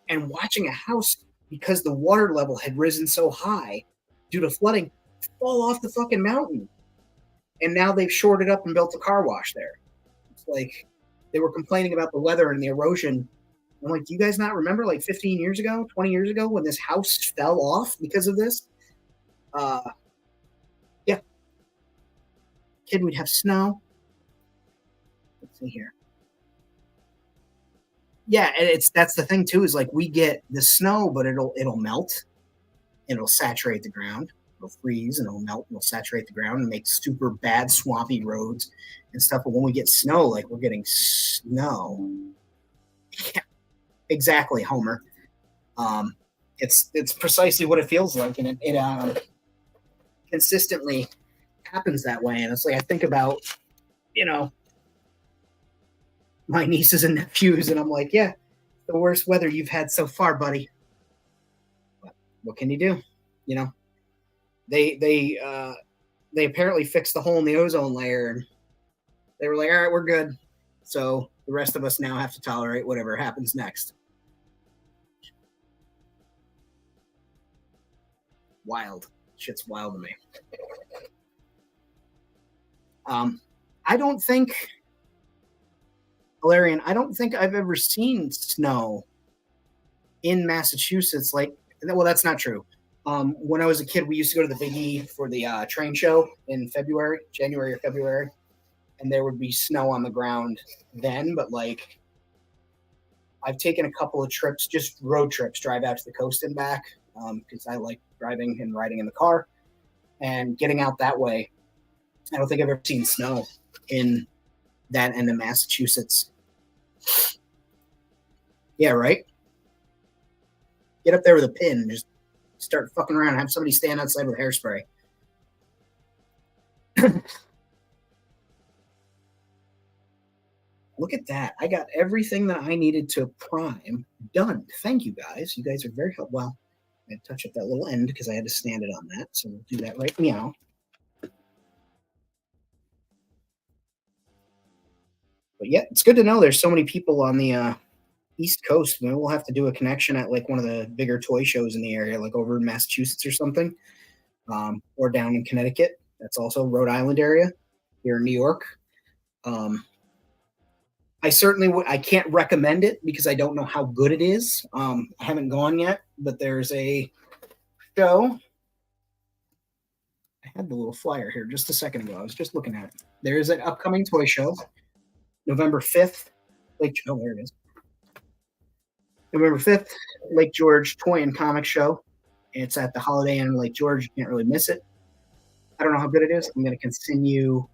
Speaker 1: And watching a house, because the water level had risen so high due to flooding, fall off the fucking mountain. And now they've shored it up and built a car wash there. It's like they were complaining about the weather and the erosion. I'm like, do you guys not remember like 15 years ago, 20 years ago when this house fell off because of this? Yeah. Kid, we'd have snow. Let's see here. Yeah, and that's the thing too, is like we get the snow, but it'll melt and it'll saturate the ground. It'll freeze and it'll melt and it'll saturate the ground and make super bad swampy roads and stuff. But when we get snow, like we're getting snow. Yeah, exactly, Homer. It's precisely what it feels like, and it consistently happens that way. And it's like I think about, my nieces and nephews, and I'm like, yeah, the worst weather you've had so far, buddy. But what can you do? They apparently fixed the hole in the ozone layer, and they were like, all right, we're good. So the rest of us now have to tolerate whatever happens next. Wild. Shit's wild to me. I don't think, Valerian, I don't think I've ever seen snow in Massachusetts. Like, well, that's not true. When I was a kid, we used to go to the Big E for the train show in January or February, and there would be snow on the ground then. But like, I've taken a couple of trips, just road trips, drive out to the coast and back, because I like driving and riding in the car and getting out that way. I don't think I've ever seen snow in that end of Massachusetts. Yeah, right? Get up there with a pin and just start fucking around and have somebody stand outside with hairspray. Look at that. I got everything that I needed to prime done. Thank you, guys. You guys are very helpful. Well, I had to touch up that little end because I had to stand it on that. So we'll do that right now. But yeah, it's good to know there's so many people on the East Coast. Maybe we'll have to do a connection at like one of the bigger toy shows in the area, like over in Massachusetts or something, or down in Connecticut. That's also Rhode Island area, here in New York. I certainly I can't recommend it because I don't know how good it is. I haven't gone yet, but there's a show. I had the little flyer here just a second ago. I was just looking at it. There is an upcoming toy show, November 5th. Oh, there it is. November 5th, Lake George Toy and Comic Show. It's at the Holiday Inn in Lake George. You can't really miss it. I don't know how good it is. I'm going to continue.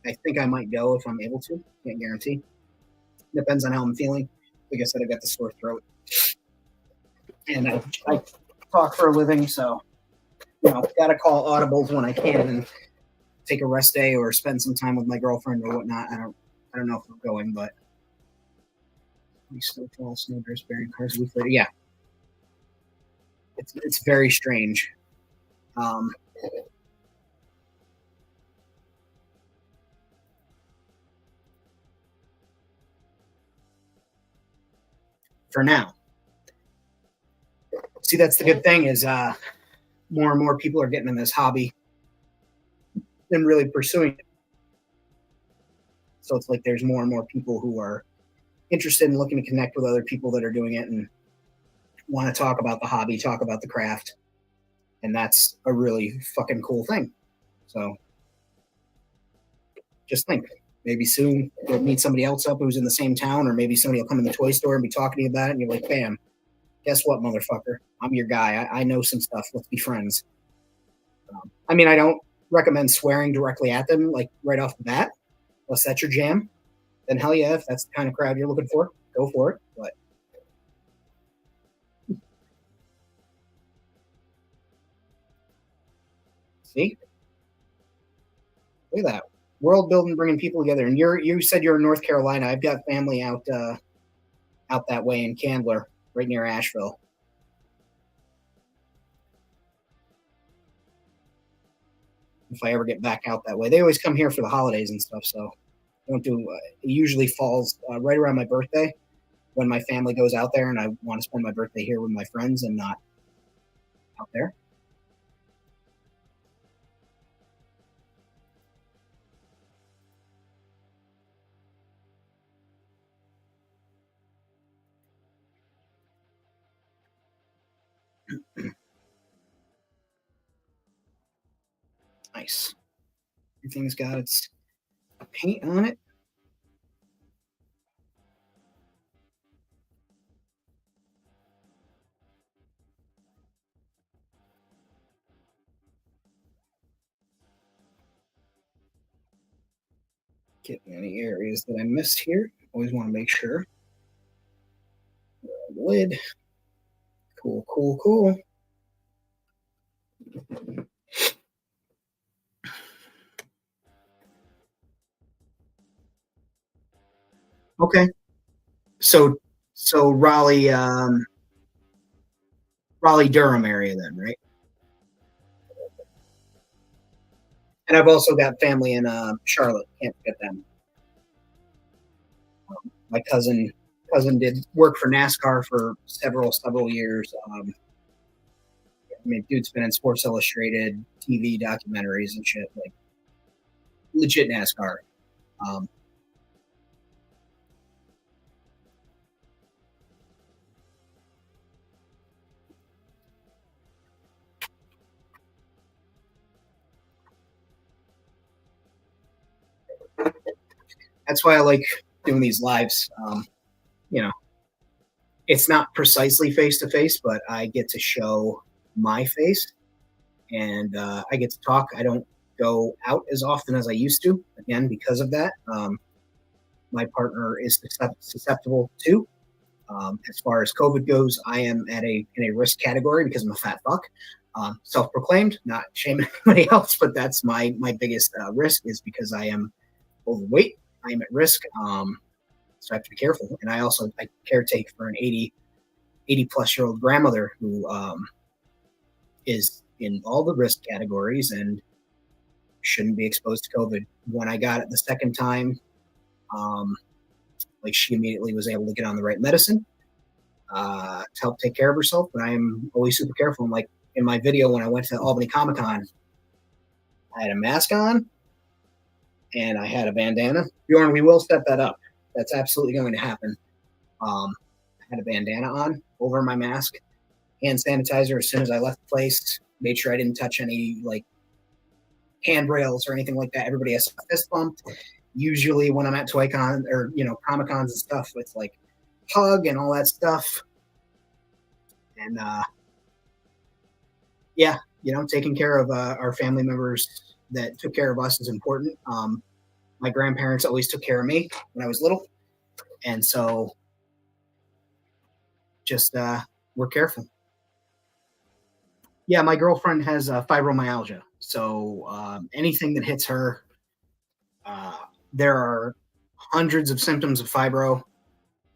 Speaker 1: I think I might go if I'm able to. Can't guarantee. Depends on how I'm feeling. Like I said, I got the sore throat. and I talk for a living, so gotta call audibles when I can and take a rest day or spend some time with my girlfriend or whatnot. I don't know if we're going, but we snowfall, snowdrifts, bearing cars, leaf litter. Yeah, it's very strange. Um, for now, see, that's the good thing is more and more people are getting in this hobby and really pursuing it. So it's like there's more and more people who are interested in looking to connect with other people that are doing it and want to talk about the hobby, talk about the craft, and that's a really fucking cool thing. So just think, maybe soon you'll meet somebody else up who's in the same town, or maybe somebody will come in the toy store and be talking to you about it, and you're like, bam, guess what, motherfucker? I'm your guy. I know some stuff. Let's be friends. I mean, I don't recommend swearing directly at them, like right off the bat, unless that's your jam. Then hell yeah, if that's the kind of crowd you're looking for, go for it. But see, look at that world building, bringing people together. And you said you're in North Carolina. I've got family out that way in Candler, right near Asheville. If I ever get back out that way, they always come here for the holidays and stuff. So I don't do. It usually falls right around my birthday when my family goes out there, and I want to spend my birthday here with my friends and not out there. Nice. Everything's got its paint on it. Getting any areas that I missed here. Always want to make sure. Lid. Cool, cool, cool. Okay. So so Raleigh Durham area then, right? And I've also got family in Charlotte. Can't forget them. My cousin did work for NASCAR for several years. I mean, dude's been in Sports Illustrated, TV documentaries and shit, like legit NASCAR. Um, that's why I like doing these lives. You know, it's not precisely face to face, but I get to show my face and I get to talk. I don't go out as often as I used to, again, because of that. My partner is susceptible to. As far as COVID goes, I am in a risk category because I'm a fat fuck. Self-proclaimed, not shaming anybody else, but that's my biggest risk is because I am overweight. I am at risk, so I have to be careful. And I caretake for an 80 plus year old grandmother who is in all the risk categories and shouldn't be exposed to COVID. When I got it the second time, um, like she immediately was able to get on the right medicine to help take care of herself. But I am always super careful. I'm like in my video when I went to Albany Comic Con, I had a mask on and I had a bandana. Bjorn, we will set that up. That's absolutely going to happen. I had a bandana on over my mask, hand sanitizer as soon as I left the place. Made sure I didn't touch any like handrails or anything like that. Everybody has fist bumped. Usually when I'm at ToyCon or Comic Cons and stuff, it's like hug and all that stuff. And yeah, taking care of our family members that took care of us is important. My grandparents always took care of me when I was little, and so just we're careful. Yeah, my girlfriend has fibromyalgia. So anything that hits her, uh, there are hundreds of symptoms of fibro.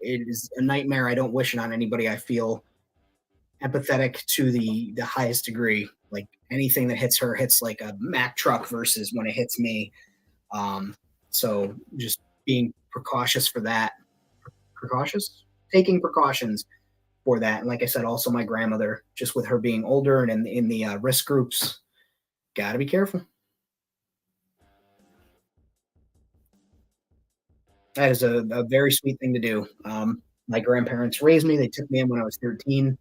Speaker 1: It is a nightmare. I don't wish it on anybody. I feel empathetic to the highest degree. Like anything that hits her hits like a Mack truck versus when it hits me. Um, so just being precautious for that, precautious, taking precautions for that. And like I said, also my grandmother, just with her being older and in the risk groups, got to be careful. That is a very sweet thing to do. My grandparents raised me. They took me in when I was 13.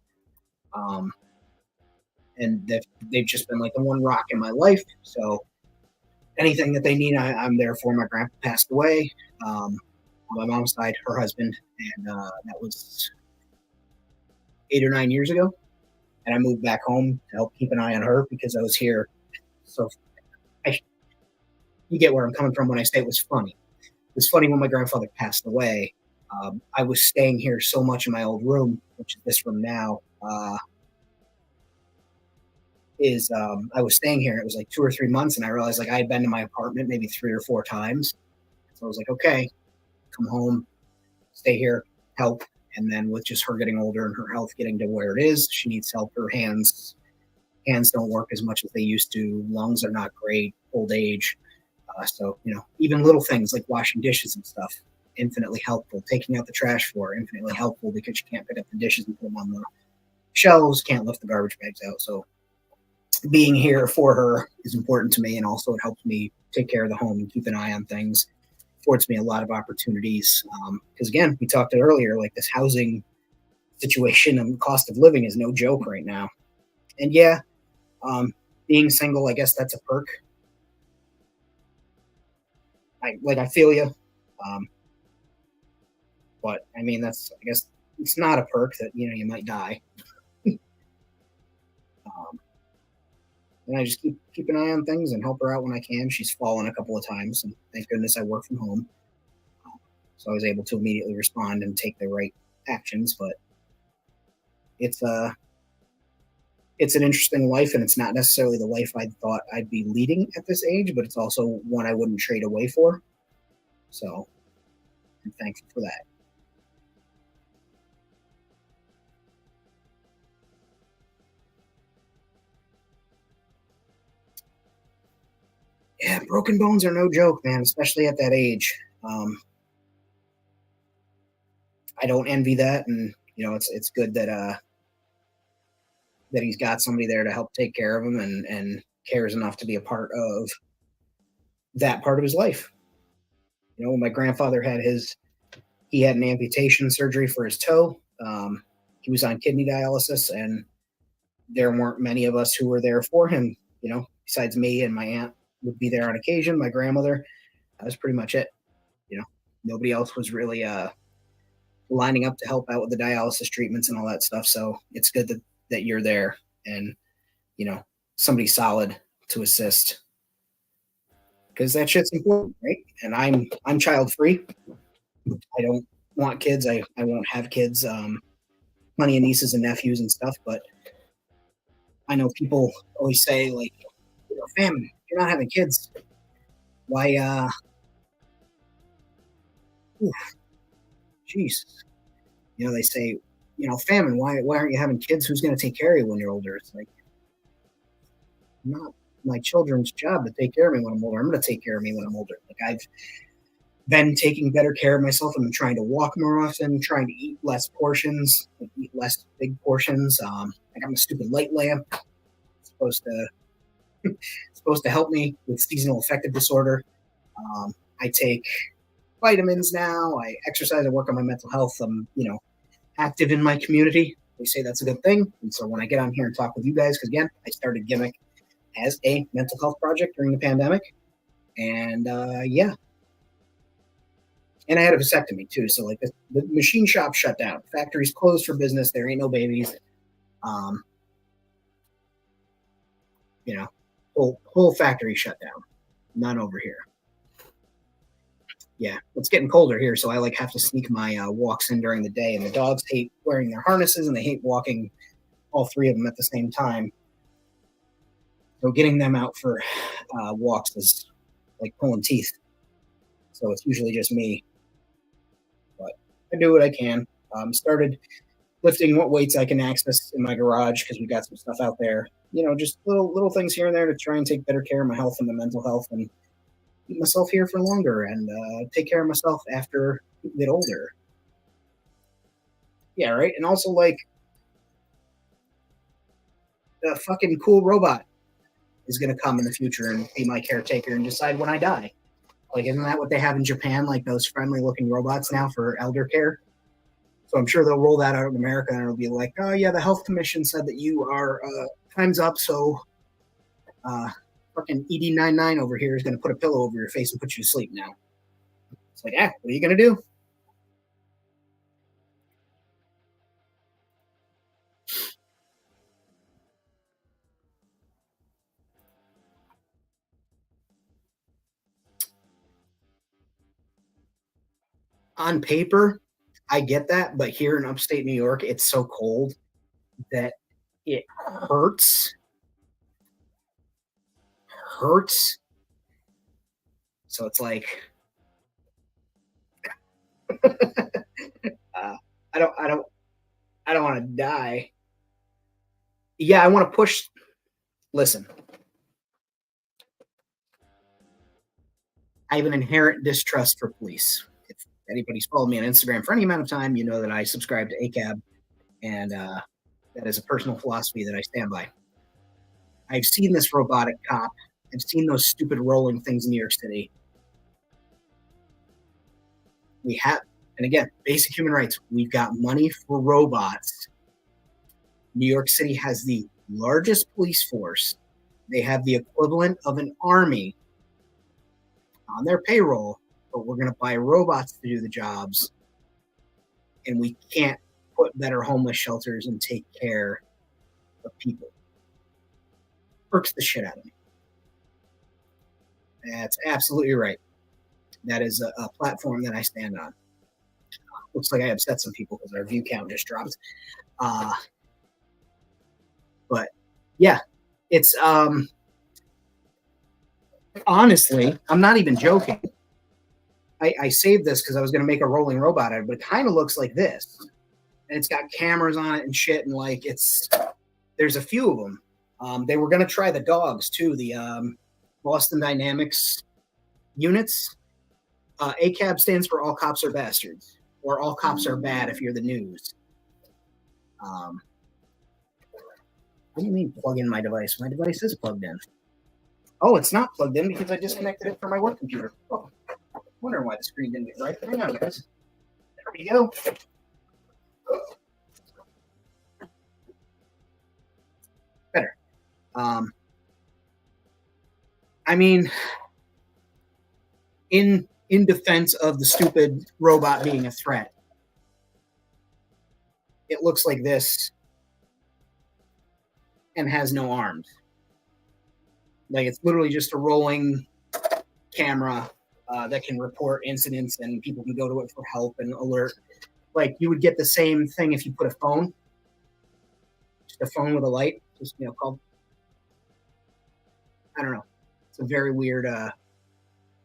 Speaker 1: Um, and they've just been like the one rock in my life. So anything that they need, I'm there for. My grandpa passed away. Um, on my mom's side, her husband, and that was 8 or 9 years ago. And I moved back home to help keep an eye on her because I was here. So I, you get where I'm coming from when I say it was funny. It was funny when my grandfather passed away. I was staying here so much in my old room, which is this room now. I was staying here and it was like 2 or 3 months, and I realized like I had been to my apartment maybe 3 or 4 times. So I was like, okay, come home, stay here, help. And then with just her getting older and her health getting to where it is, she needs help. Her hands don't work as much as they used to. Lungs are not great. Old age. So even little things like washing dishes and stuff, infinitely helpful. Taking out the trash for her, infinitely helpful because you can't pick up the dishes and put them on the shelves. Can't lift the garbage bags out. So being here for her is important to me, and also it helps me take care of the home and keep an eye on things. Affords me a lot of opportunities because again, we talked earlier, like this housing situation and cost of living is no joke right now. And yeah, being single, I guess that's a perk. I feel you, um, but I mean that's I guess it's not a perk that you might die. um, and I just keep an eye on things and help her out when I can. She's fallen a couple of times, and thank goodness I work from home, so I was able to immediately respond and take the right actions. But it's it's an interesting life, and it's not necessarily the life I thought I'd be leading at this age, but it's also one I wouldn't trade away for. So I'm thankful for that. Yeah, broken bones are no joke, man, especially at that age. I don't envy that, and it's good that he's got somebody there to help take care of him and cares enough to be a part of that part of his life. When my grandfather he had an amputation surgery for his toe. He was on kidney dialysis, and there weren't many of us who were there for him. Besides me and my aunt would be there on occasion. My grandmother, that was pretty much it. You know, Nobody else was really lining up to help out with the dialysis treatments and all that stuff. So it's good that you're there and you know somebody solid to assist because that shit's important, right? And I'm child free. I don't want kids. I won't have kids. Plenty of nieces and nephews and stuff, but I know people always say like, fam, you're not having kids. Why? Jesus. They say, famine. Why aren't you having kids? Who's going to take care of you when you're older? It's like not my children's job to take care of me when I'm older. I'm going to take care of me when I'm older. Like I've been taking better care of myself. I've been trying to walk more often, trying to eat less portions, like eat less big portions. I got my stupid light lamp. It's supposed to help me with seasonal affective disorder. I take vitamins now. I exercise. I work on my mental health. I'm active in my community. They say that's a good thing. And so when I get on here and talk with you guys, because again, I started Gimmick as a mental health project during the pandemic, and yeah, and I had a vasectomy too. So like the machine shop shut down, factories closed for business. There ain't no babies. Um, you know, whole factory shut down. None over here. Yeah, it's getting colder here, so I like have to sneak my walks in during the day. And the dogs hate wearing their harnesses, and they hate walking all three of them at the same time. So getting them out for walks is like pulling teeth. So it's usually just me, but I do what I can. Started lifting what weights I can access in my garage because we got some stuff out there. Just little things here and there to try and take better care of my health and my mental health and keep myself here for longer and take care of myself after I get older. Yeah, right. And also like a fucking cool robot is going to come in the future and be my caretaker and decide when I die. Like, isn't that what they have in Japan? Like those friendly looking robots now for elder care. So I'm sure they'll roll that out in America and it'll be like, oh yeah, the health commission said that you are time's up. So fucking ED99 over here is going to put a pillow over your face and put you to sleep now. It's like, what are you going to do? On paper, I get that, but here in upstate New York, it's so cold that it hurts. Hurts. So it's like I don't want to die. Yeah, I want to push. Listen, I have an inherent distrust for police. If anybody's followed me on Instagram for any amount of time, you know that I subscribe to ACAB, and that is a personal philosophy that I stand by. I've seen this robotic cop. I've seen those stupid rolling things in New York City. We have, and again, basic human rights. We've got money for robots. New York City has the largest police force. They have the equivalent of an army on their payroll, but we're going to buy robots to do the jobs. And we can't put better homeless shelters and take care of people. Irks the shit out of me. That's absolutely right. That is a platform that I stand on. Looks like I upset some people because our view count just dropped. But yeah, it's honestly, I'm not even joking. I saved this because I was going to make a rolling robot out of it, but it kind of looks like this. And it's got cameras on it and shit. And like, there's a few of them. They were going to try the dogs too, the Boston Dynamics units. ACAB stands for All Cops Are Bastards, or All Cops Are Bad if you're the news. What do you mean plug in my device? My device is plugged in. Oh, it's not plugged in because I disconnected it from my work computer. Oh, wondering why the screen didn't get right. Hang on, guys. There we go. Better. I mean, in defense of the stupid robot being a threat, it looks like this and has no arms. Like, it's literally just a rolling camera that can report incidents and people can go to it for help and alert. Like, you would get the same thing if you put a phone, just a phone with a light, just called. I don't know. It's a very weird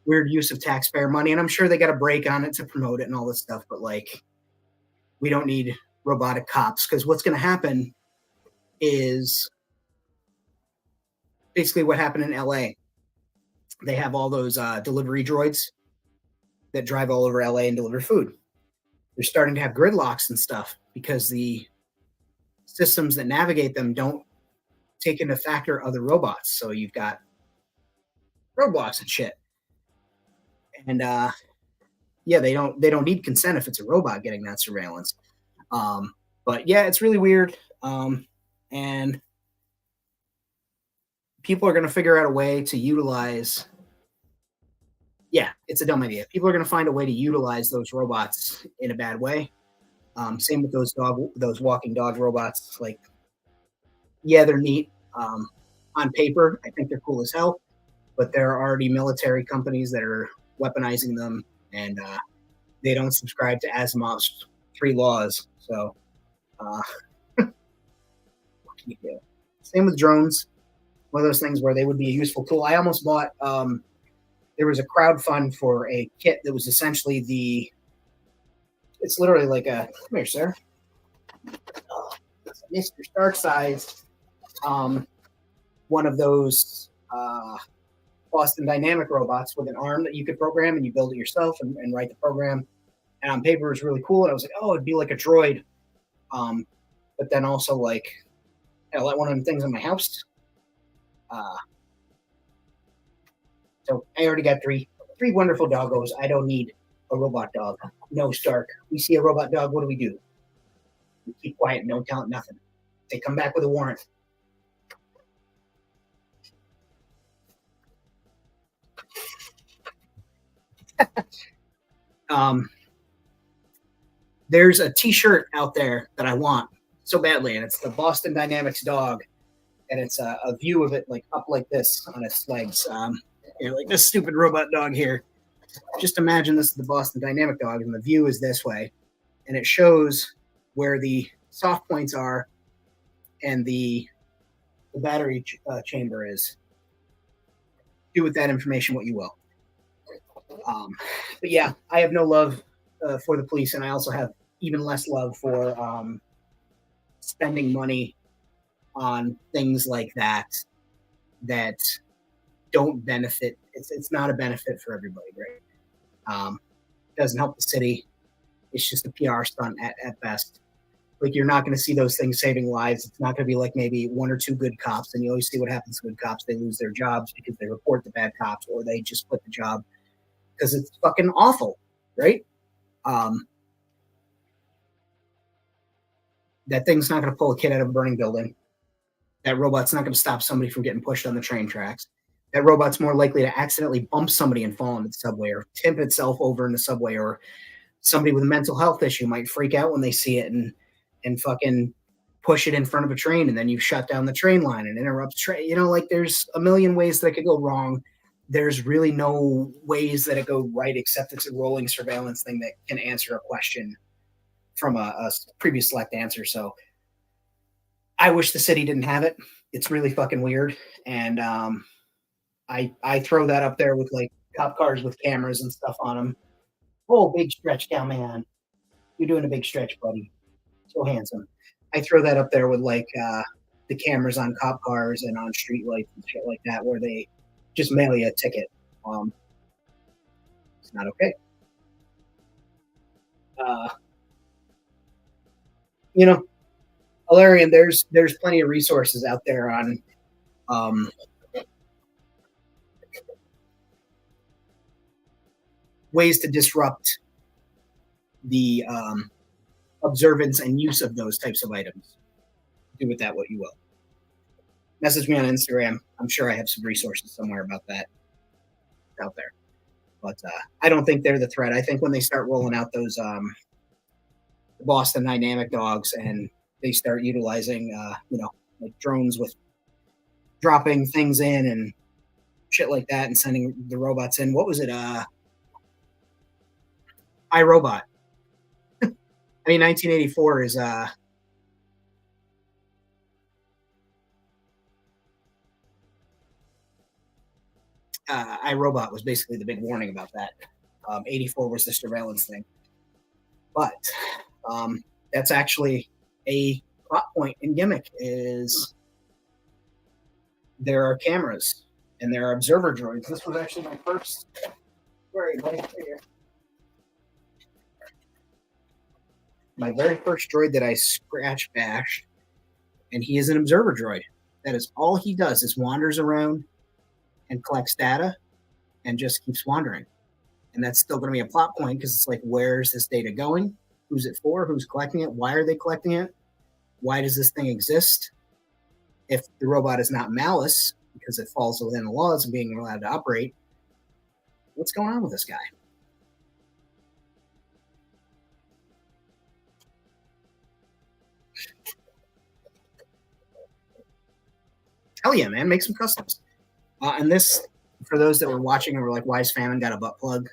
Speaker 1: use of taxpayer money, and I'm sure they got a break on it to promote it and all this stuff. But like, we don't need robotic cops because what's going to happen is basically what happened in LA. They have all those delivery droids that drive all over LA and deliver food. They're starting to have gridlocks and stuff because the systems that navigate them don't take into factor other robots. So you've got roadblocks and shit. And yeah, they don't need consent if it's a robot getting that surveillance. But yeah, it's really weird. And people are going to figure out a way to utilize. Yeah, it's a dumb idea. People are going to find a way to utilize those robots in a bad way. Same with those walking dog robots. Like, yeah, they're neat on paper. I think they're cool as hell, but there are already military companies that are weaponizing them, and they don't subscribe to Asimov's 3 laws. So, what can you do? Same with drones. one of those things where they would be a useful tool. I almost bought. There was a crowdfund for a kit that was essentially it's literally like a, come here, sir. It's a Mr. Stark size, one of those Boston Dynamic robots with an arm that you could program, and you build it yourself and write the program. And on paper, it was really cool. And I was like, oh, it'd be like a droid. But then also like, I let one of them things in my house. So I already got three wonderful doggos. I don't need a robot dog. No, Stark. We see a robot dog. What do? We keep quiet and don't tell it nothing. They come back with a warrant. There's a T-shirt out there that I want so badly, and it's the Boston Dynamics dog, and it's a view of it like up like this on its legs. Like this stupid robot dog here. Just imagine this is the Boston Dynamic dog, and the view is this way, and it shows where the soft points are and the battery chamber is. Do with that information what you will. But yeah, I have no love for the police, and I also have even less love for spending money on things like that don't benefit. It's not a benefit for everybody, right? It doesn't help the city. It's just a PR stunt at best. Like, you're not going to see those things saving lives. It's not going to be like maybe one or two good cops, and you always see what happens to good cops. They lose their jobs because they report the bad cops, or they just quit the job because it's fucking awful, right? That thing's not going to pull a kid out of a burning building. That robot's not going to stop somebody from getting pushed on the train tracks. That robot's more likely to accidentally bump somebody and fall into the subway, or tip itself over in the subway, or somebody with a mental health issue might freak out when they see it and fucking push it in front of a train, and then you shut down the train line and interrupt train. Like, there's a million ways that it could go wrong. There's really no ways that it go right, except it's a rolling surveillance thing that can answer a question from a previous select answer. So I wish the city didn't have it. It's really fucking weird. And I throw that up there with like cop cars with cameras and stuff on them. Oh, big stretch, cowman. You're doing a big stretch, buddy. So handsome. I throw that up there with like the cameras on cop cars and on street lights and shit like that, where they just mail you a ticket. It's not okay. Alarian, there's plenty of resources out there on ways to disrupt the observance and use of those types of items. Do with that what you will. Message me on Instagram. I'm sure I have some resources somewhere about that out there. But I don't think they're the threat. I think when they start rolling out those Boston Dynamic dogs, and they start utilizing, like drones with dropping things in and shit like that, and sending the robots in. What was it? iRobot. I mean, 1984 is iRobot was basically the big warning about that. 84 was the surveillance thing. But that's actually a plot point in Gimmick, is there are cameras and there are observer droids. This was actually my first. Where are you, buddy? Here. My very first droid that I scratch bashed, and he is an observer droid. That is all he does, is wanders around and collects data and just keeps wandering. And that's still going to be a plot point, because it's like, where's this data going? Who's it for? Who's collecting it? Why are they collecting it? Why does this thing exist? If the robot is not malice, because it falls within the laws of being allowed to operate, what's going on with this guy? Hell yeah, man, make some customs. And this, for those that were watching and were like, why is Famine got a butt plug?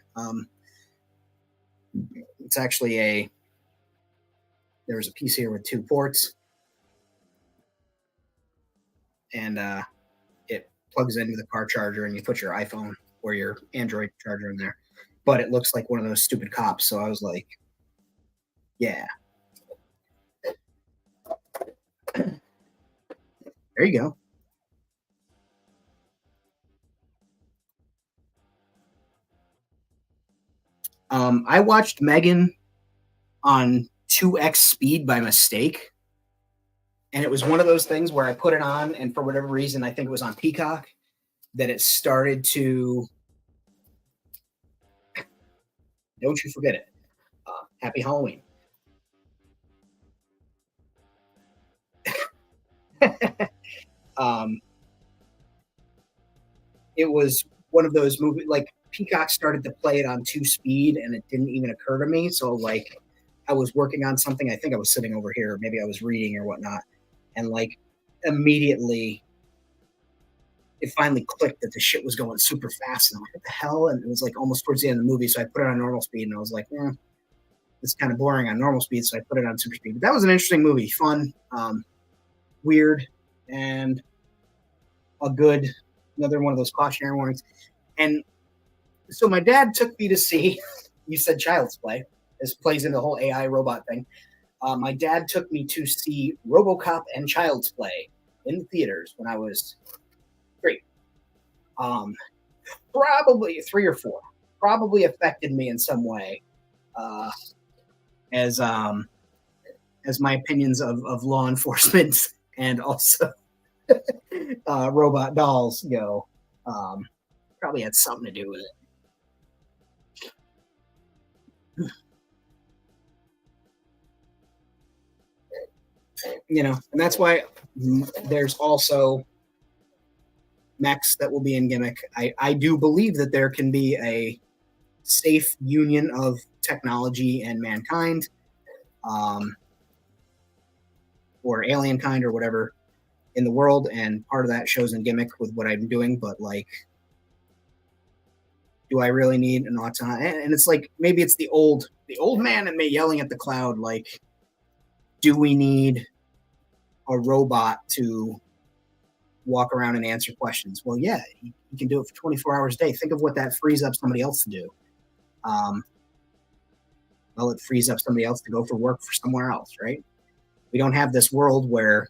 Speaker 1: It's actually there's a piece here with two ports, and plugs into the car charger and you put your iPhone or your Android charger in there. But it looks like one of those stupid cops. So I was like, yeah, there you go. I watched Megan on 2x speed by mistake. And it was one of those things where I put it on, and for whatever reason, I think it was on Peacock, that it started to, don't you forget it. Happy Halloween. um, it was one of those movies, like Peacock started to play it on 2 speed, and it didn't even occur to me. So, like, I was working on something. I think I was sitting over here, maybe I was reading or whatnot, and like immediately it finally clicked that the shit was going super fast. And I'm like, what the hell? And it was like almost towards the end of the movie. So I put it on normal speed and I was like, it's kind of boring on normal speed. So I put it on super speed. But that was an interesting movie. Fun, weird, and another one of those cautionary warnings. And so my dad took me to see, you said Child's Play. This plays into the whole AI robot thing. My dad took me to see RoboCop and Child's Play in the theaters when I was 3. Probably 3 or 4. Probably affected me in some way, as my opinions of law enforcement and also robot dolls go. Probably had something to do with it. And that's why there's also mechs that will be in Gimmick. I do believe that there can be a safe union of technology and mankind, or alien kind or whatever in the world, and part of that shows in Gimmick with what I'm doing. But like, do I really need an autonomous? And it's like, maybe it's the old man in me yelling at the cloud, like, do we need a robot to walk around and answer questions? Well, yeah, you can do it for 24 hours a day. Think of what that frees up somebody else to do. Well, it frees up somebody else to go for work for somewhere else, right? We don't have this world where,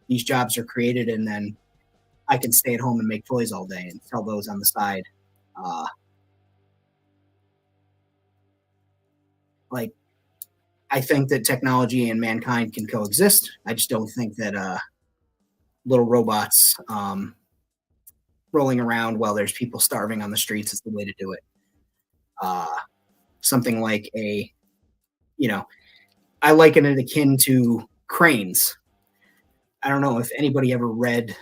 Speaker 1: these jobs are created and then I can stay at home and make toys all day and sell those on the side. Like, I think that technology and mankind can coexist. I just don't think that little robots rolling around while there's people starving on the streets is the way to do it. Something like I liken it akin to cranes. I don't know if anybody ever read.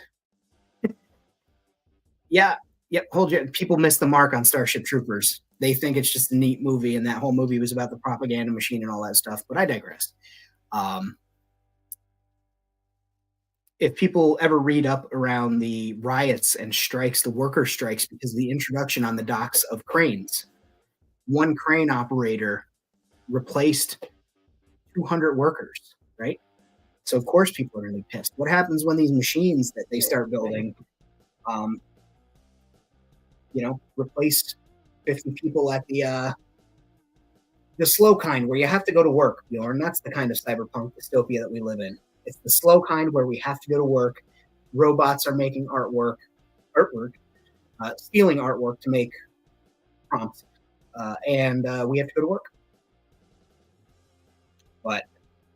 Speaker 1: Yeah, yep. Hold your. People miss the mark on Starship Troopers. They think it's just a neat movie, and that whole movie was about the propaganda machine and all that stuff. But I digress. If people ever read up around the riots and strikes, the worker strikes, because of the introduction on the docks of cranes, one crane operator replaced 200 workers, right? So of course people are going to be pissed. What happens when these machines that they start building, replace 50 people at the slow kind where you have to go to work, and that's the kind of cyberpunk dystopia that we live in. It's the slow kind where we have to go to work. Robots are making artwork, stealing artwork to make prompts, and we have to go to work. But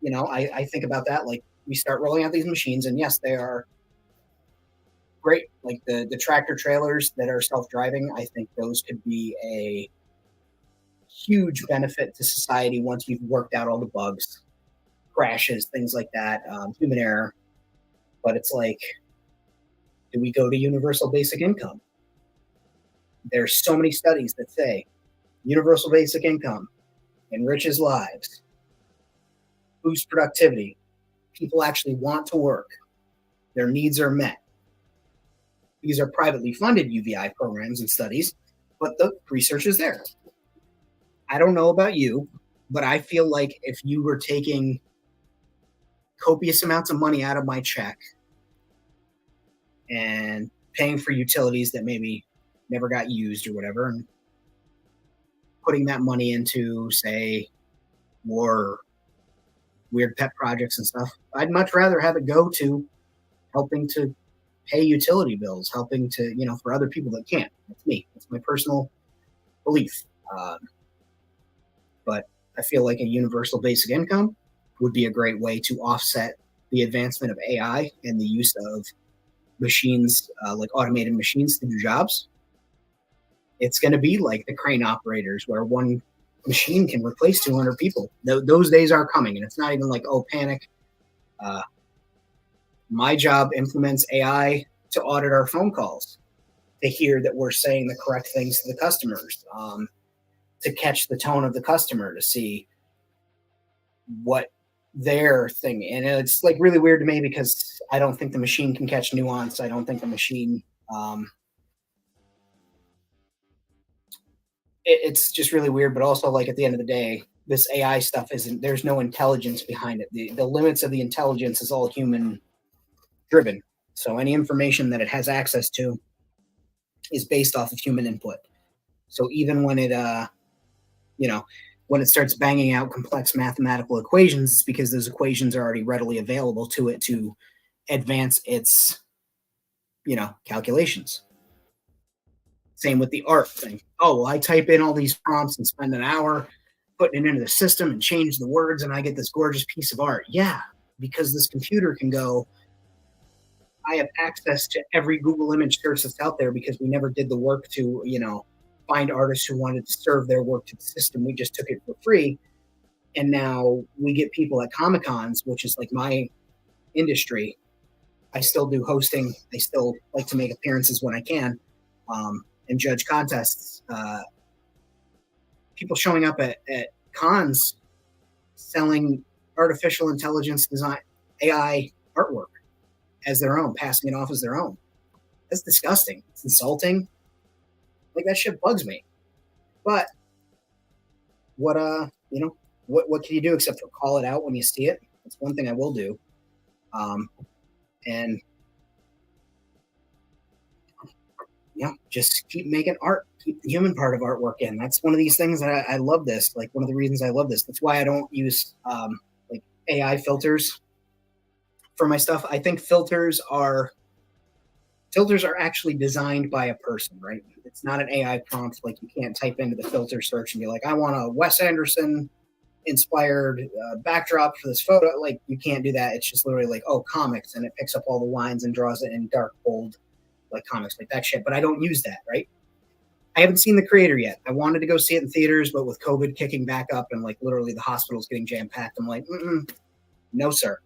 Speaker 1: I think about that. Like, we start rolling out these machines, and yes, they are great. Like the tractor trailers that are self-driving, I think those could be a huge benefit to society once we've worked out all the bugs, crashes, things like that, human error. But it's like, do we go to universal basic income? There's so many studies that say universal basic income enriches lives, boosts productivity. People actually want to work. Their needs are met. These are privately funded UVI programs and studies, but the research is there. I don't know about you, but I feel like if you were taking copious amounts of money out of my check and paying for utilities that maybe never got used or whatever, and putting that money into, say, more weird pet projects and stuff. I'd much rather have it go to helping to pay utility bills, helping to, for other people that can't. That's me. That's my personal belief. Um, but I feel like a universal basic income would be a great way to offset the advancement of AI and the use of machines, like automated machines to do jobs. It's going to be like the crane operators where one machine can replace 200 people. Those days are coming, and it's not even like, oh, panic. Uh, my job implements AI to audit our phone calls, to hear that we're saying the correct things to the customers, to catch the tone of the customer, to see what their thing. And it's like really weird to me because I don't think the machine can catch nuance. I don't think the machine. It's just really weird. But also, like, at the end of the day, this AI stuff isn't. There's no intelligence behind it. The limits of the intelligence is all human driven. So any information that it has access to is based off of human input. So even when it, you know, when it starts banging out complex mathematical equations, it's because those equations are already readily available to it to advance its, calculations. Same with the art thing. Oh, well, I type in all these prompts and spend an hour putting it into the system and change the words, and I get this gorgeous piece of art. Yeah, because this computer can go, I have access to every Google image search that's out there because we never did the work to, find artists who wanted to serve their work to the system. We just took it for free. And now we get people at Comic Cons, which is like my industry. I still do hosting. I still like to make appearances when I can, and judge contests. People showing up at cons selling artificial intelligence design, AI artwork as their own, passing it off as their own. That's disgusting. It's insulting. Like, that shit bugs me. But what what can you do except for call it out when you see it? That's one thing I will do. And just keep making art, keep the human part of artwork in. That's one of these things that I love this. Like, one of the reasons I love this. That's why I don't use like AI filters for my stuff. I think filters are actually designed by a person, right? It's not an AI prompt. Like, you can't type into the filter search and be like, I want a Wes Anderson inspired backdrop for this photo. Like, you can't do that. It's just literally like, oh, comics, and it picks up all the lines and draws it in dark, bold, like comics, like that shit. But I don't use that, right? I haven't seen The Creator yet. I wanted to go see it in theaters, but with COVID kicking back up and like literally the hospitals getting jam packed, I'm like, no, sir.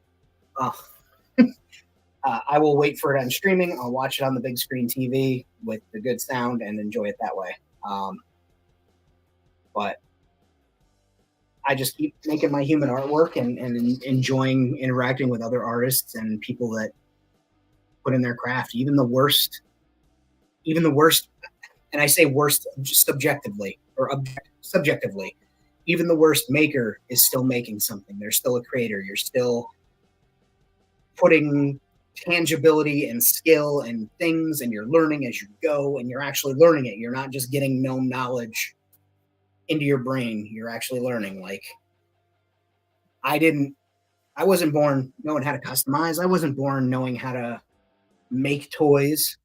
Speaker 1: I will wait for it on streaming. I'll watch it on the big screen TV with the good sound and enjoy it that way. But I just keep making my human artwork and enjoying interacting with other artists and people that put in their craft. Even the worst, and I say worst just subjectively or subjectively, even the worst maker is still making something. They're still a creator. You're still putting tangibility and skill and things, and you're learning as you go, and you're actually learning it. You're not just getting known knowledge into your brain. You're actually learning. Like, I wasn't born knowing how to customize. I wasn't born knowing how to make toys,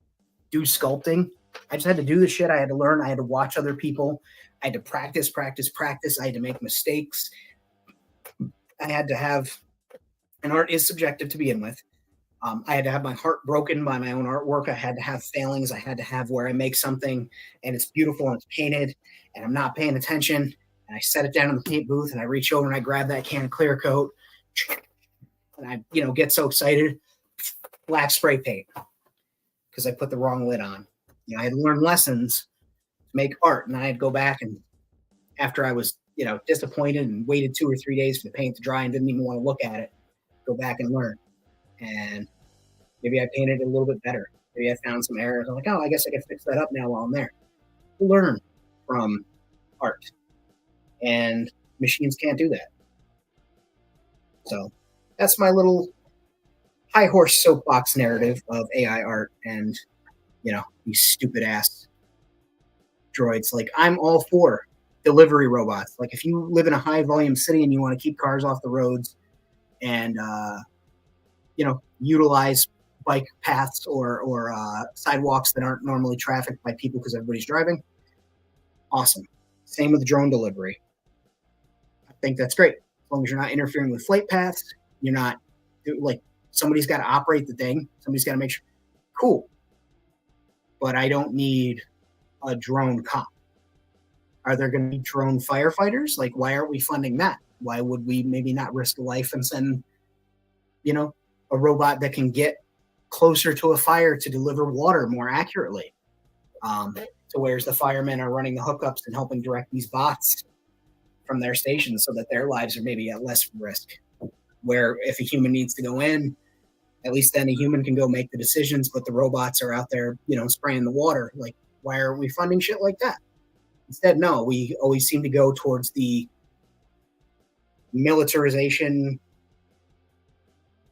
Speaker 1: do sculpting. I just had to do the shit. I had to learn. I had to watch other people. I had to practice. I had to make mistakes. I had to have, and art is subjective to begin with. I had to have my heart broken by my own artwork. I had to have failings. I had to have where I make something and it's beautiful and it's painted and I'm not paying attention. And I set it down in the paint booth and I reach over and I grab that can of clear coat and I, get so excited. Black spray paint because I put the wrong lid on. I had to learn lessons to make art, and I had to go back, and after I was, disappointed and waited 2 or 3 days for the paint to dry and didn't even want to look at it, go back and learn. And maybe I painted it a little bit better. Maybe I found some errors. I'm like, oh, I guess I can fix that up now while I'm there. Learn from art, and machines can't do that. So that's my little high horse soapbox narrative of AI art and these stupid ass droids. Like, I'm all for delivery robots. Like, if you live in a high volume city and you want to keep cars off the roads and utilize bike paths or sidewalks that aren't normally trafficked by people because everybody's driving, awesome. Same with drone delivery. I think that's great. As long as you're not interfering with flight paths, you're not like somebody's got to operate the thing. Somebody's got to make sure. Cool. But I don't need a drone cop. Are there going to be drone firefighters? Like, why aren't we funding that? Why would we maybe not risk a life and send, a robot that can get closer to a fire to deliver water more accurately? To whereas the firemen are running the hookups and helping direct these bots from their stations so that their lives are maybe at less risk. Where if a human needs to go in, at least then a human can go make the decisions, but the robots are out there, spraying the water. Like, why aren't we funding shit like that? Instead, no, we always seem to go towards the militarization,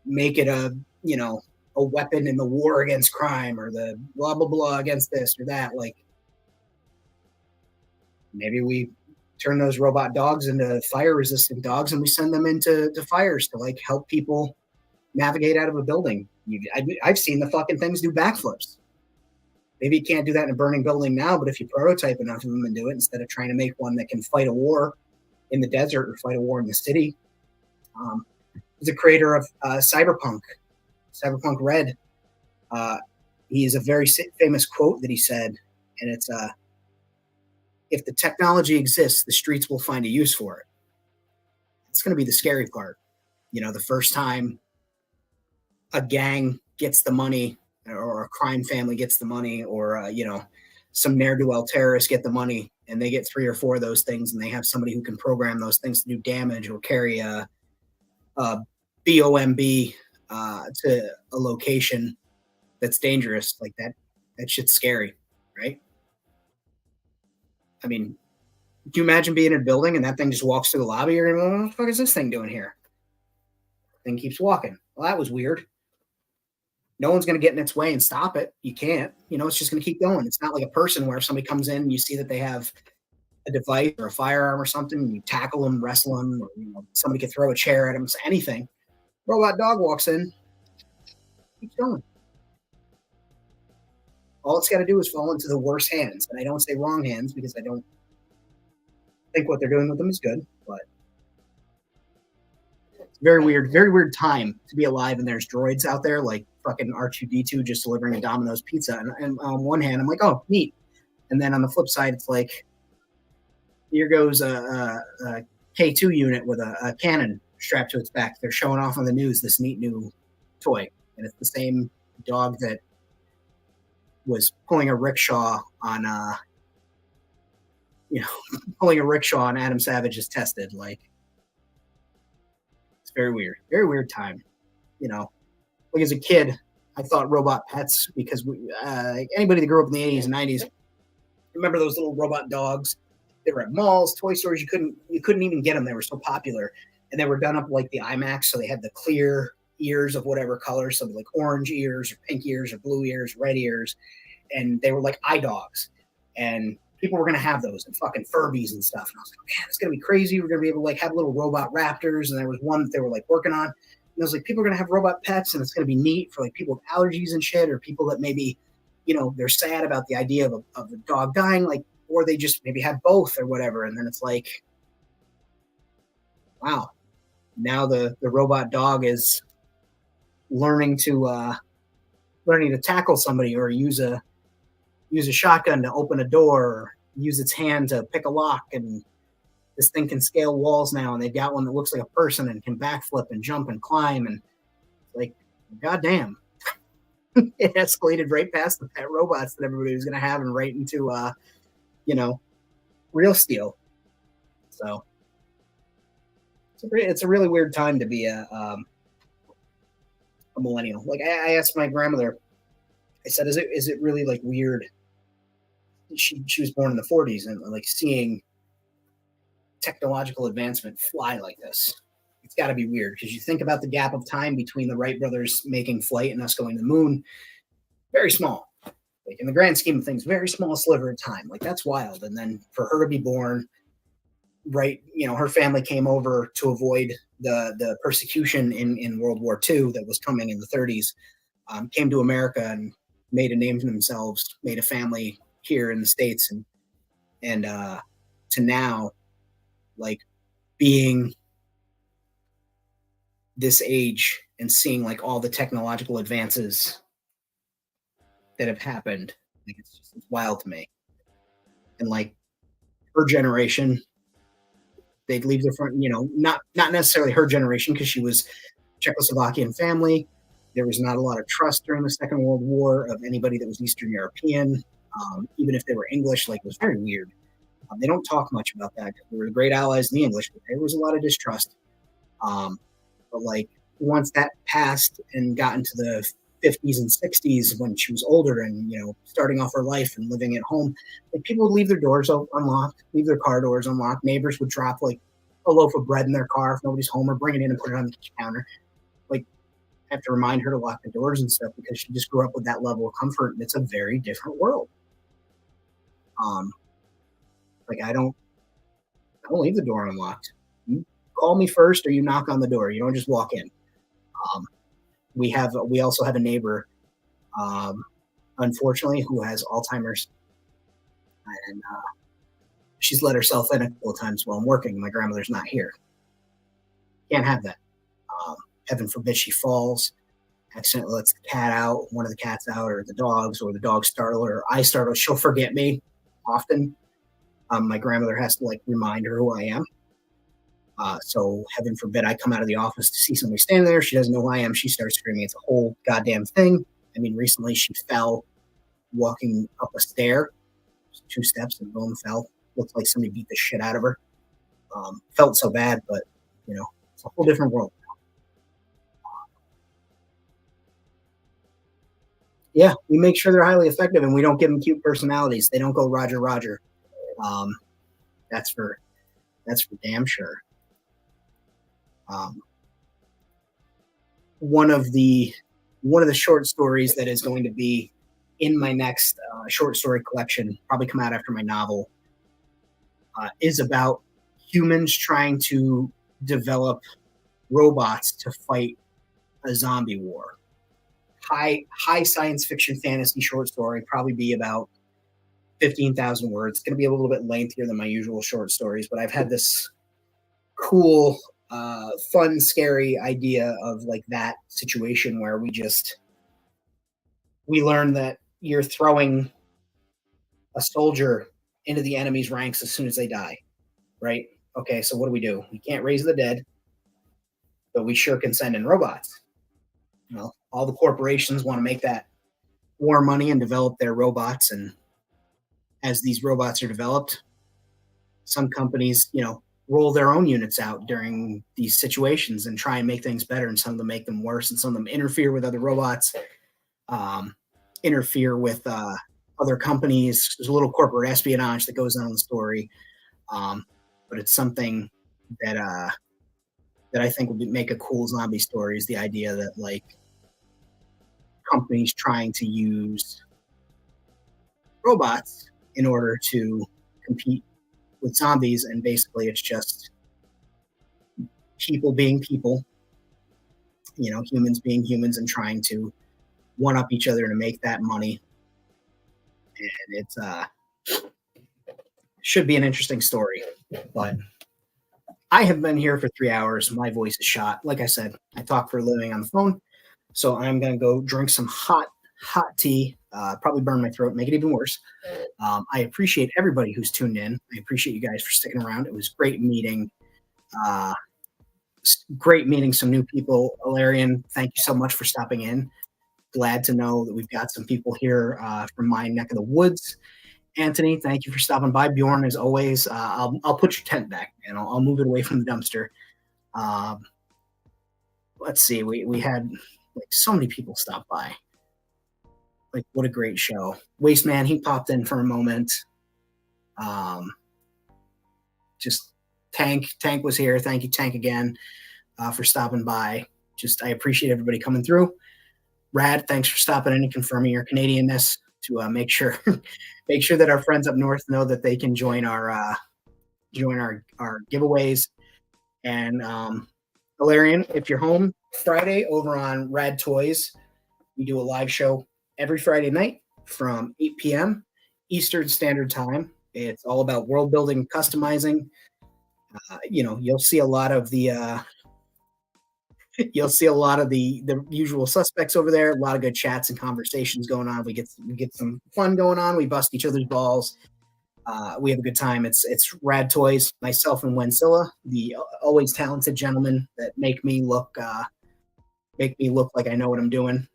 Speaker 1: make it a weapon in the war against crime, or the blah blah blah against this or that. Like, maybe we turn those robot dogs into fire resistant dogs and we send them into fires to like help people navigate out of a building. I've seen the fucking things do backflips. Maybe you can't do that in a burning building now, but if you prototype enough of them and do it, instead of trying to make one that can fight a war in the desert or fight a war in the city. He's a creator of Cyberpunk Red. He has a very famous quote that he said, and it's, if the technology exists, the streets will find a use for it. It's going to be the scary part. The first time a gang gets the money, or a crime family gets the money, or some ne'er-do-well terrorists get the money, and they get 3 or 4 of those things, and they have somebody who can program those things to do damage or carry a BOMB to a location that's dangerous. Like that shit's scary, right? I mean, can you imagine being in a building and that thing just walks through the lobby? You're going, what the fuck is this thing doing here? Thing keeps walking. Well, that was weird. No one's going to get in its way and stop it. You can't. It's just going to keep going. It's not like a person where if somebody comes in and you see that they have a device or a firearm or something, and you tackle them, wrestle them, or somebody could throw a chair at them, anything. Robot dog walks in, keeps going. All it's got to do is fall into the worst hands. And I don't say wrong hands because I don't think what they're doing with them is good, but it's very weird time to be alive. And there's droids out there like fucking R2D2 just delivering a Domino's pizza. And on one hand, I'm like, oh, neat. And then on the flip side, it's like, here goes a K2 unit with a cannon strapped to its back. They're showing off on the news this neat new toy. And it's the same dog that was pulling a rickshaw on pulling a rickshaw on Adam Savage's Tested. Like, it's very weird time. Like as a kid, I thought robot pets because anybody that grew up in the 80s and 90s remember those little robot dogs. They were at malls, toy stores. You couldn't even get them. They were so popular, and they were done up like the IMAX, so they had the clear ears of whatever color, so like orange ears or pink ears or blue ears, red ears, and they were like eye dogs. And people were gonna have those and fucking Furbies and stuff. And I was like, man, it's gonna be crazy. We're gonna be able to like have little robot raptors. And there was one that they were like working on. And I was like, people are gonna have robot pets, and it's gonna be neat for like people with allergies and shit, or people that maybe, they're sad about the idea of the dog dying, like, or they just maybe have both or whatever. And then it's like, wow, now the robot dog is learning to tackle somebody, or use a shotgun to open a door, or use its hand to pick a lock. And this thing can scale walls now, and they've got one that looks like a person and can backflip and jump and climb. And like, goddamn, it escalated right past the pet robots that everybody was going to have, and right into real steel. So it's a really weird time to be a millennial. Like I asked my grandmother, I said, is it really like weird? She was born in the 40s, and like seeing technological advancement fly like this, it's got to be weird, because you think about the gap of time between the Wright brothers making flight and us going to the moon, very small. Like in the grand scheme of things, very small sliver of time. Like that's wild. And then for her to be born, right, her family came over to avoid the persecution in World War II that was coming in the 30s. Came to America and made a name for themselves, made a family here in the States, and to now, like being this age and seeing like all the technological advances that have happened, like it's wild to me. And like her generation, they'd leave their front, not necessarily her generation because she was Czechoslovakian family. There was not a lot of trust during the Second World War of anybody that was Eastern European, even if they were English. Like it was very weird. They don't talk much about that. We were great allies in the English, but there was a lot of distrust. But like once that passed and got into the 50s and 60s when she was older and starting off her life and living at home, like people would leave their doors unlocked, leave their car doors unlocked. Neighbors would drop like a loaf of bread in their car if nobody's home, or bring it in and put it on the counter. Like I have to remind her to lock the doors and stuff because she just grew up with that level of comfort, and it's a very different world. Like I don't leave the door unlocked. You call me first, or you knock on the door. You don't just walk in. We also have a neighbor, unfortunately, who has Alzheimer's, and she's let herself in a couple of times while I'm working. My grandmother's not here. Can't have that. Heaven forbid she falls, accidentally lets the cat out, one of the cats out, or the dogs startle her, or I startle. She'll forget me often. My grandmother has to like remind her who I am. So heaven forbid I come out of the office to see somebody standing there. She doesn't know who I am. She starts screaming. It's a whole goddamn thing. I mean, recently she fell walking up a stair, 2 steps, and boom, fell. Looked like somebody beat the shit out of her. Felt so bad, but it's a whole different world now. Yeah, we make sure they're highly effective, and we don't give them cute personalities. They don't go Roger Roger. That's for damn sure. One of the short stories that is going to be in my next short story collection, probably come out after my novel, is about humans trying to develop robots to fight a zombie war. High science fiction fantasy short story, probably be about 15,000 words. It's going to be a little bit lengthier than my usual short stories, but I've had this cool, fun, scary idea of like that situation where we learn that you're throwing a soldier into the enemy's ranks as soon as they die, right? Okay, so what do? We can't raise the dead, but we sure can send in robots. Well, all the corporations want to make that war money and develop their robots, and as these robots are developed, some companies, roll their own units out during these situations and try and make things better, and some of them make them worse, and some of them interfere with other robots, interfere with other companies. There's a little corporate espionage that goes on in the story, but it's something that I think would make a cool zombie story. Is the idea that like companies trying to use robots in order to compete with zombies, and basically it's just people being people, humans being humans, and trying to one up each other to make that money. And it's should be an interesting story. But I have been here for 3 hours. My voice is shot. Like I said, I talk for a living on the phone, so I'm gonna go drink some hot tea. Probably burn my throat, make it even worse. I appreciate everybody who's tuned in. I appreciate you guys for sticking around. It was great meeting some new people. Alarian, thank you so much for stopping in. Glad to know that we've got some people here from my neck of the woods. Anthony, thank you for stopping by. Bjorn, as always, I'll put your tent back and I'll move it away from the dumpster. Let's see, we had like so many people stop by. Like, what a great show. Waste Man, he popped in for a moment. Just Tank was here. Thank you, Tank, again, for stopping by. I appreciate everybody coming through. Rad, thanks for stopping in and confirming your Canadianness. to make sure make sure that our friends up north know that they can join our giveaways. And Valerian, if you're home Friday over on Rad Toys, we do a live show every Friday night from 8 p.m. Eastern Standard Time. It's all about world building, customizing. You'll see a lot of the usual suspects over there. A lot of good chats and conversations going on. We get some fun going on. We bust each other's balls. We have a good time. It's Rad Toys, myself and Wensilla, the always talented gentlemen that make me look like I know what I'm doing.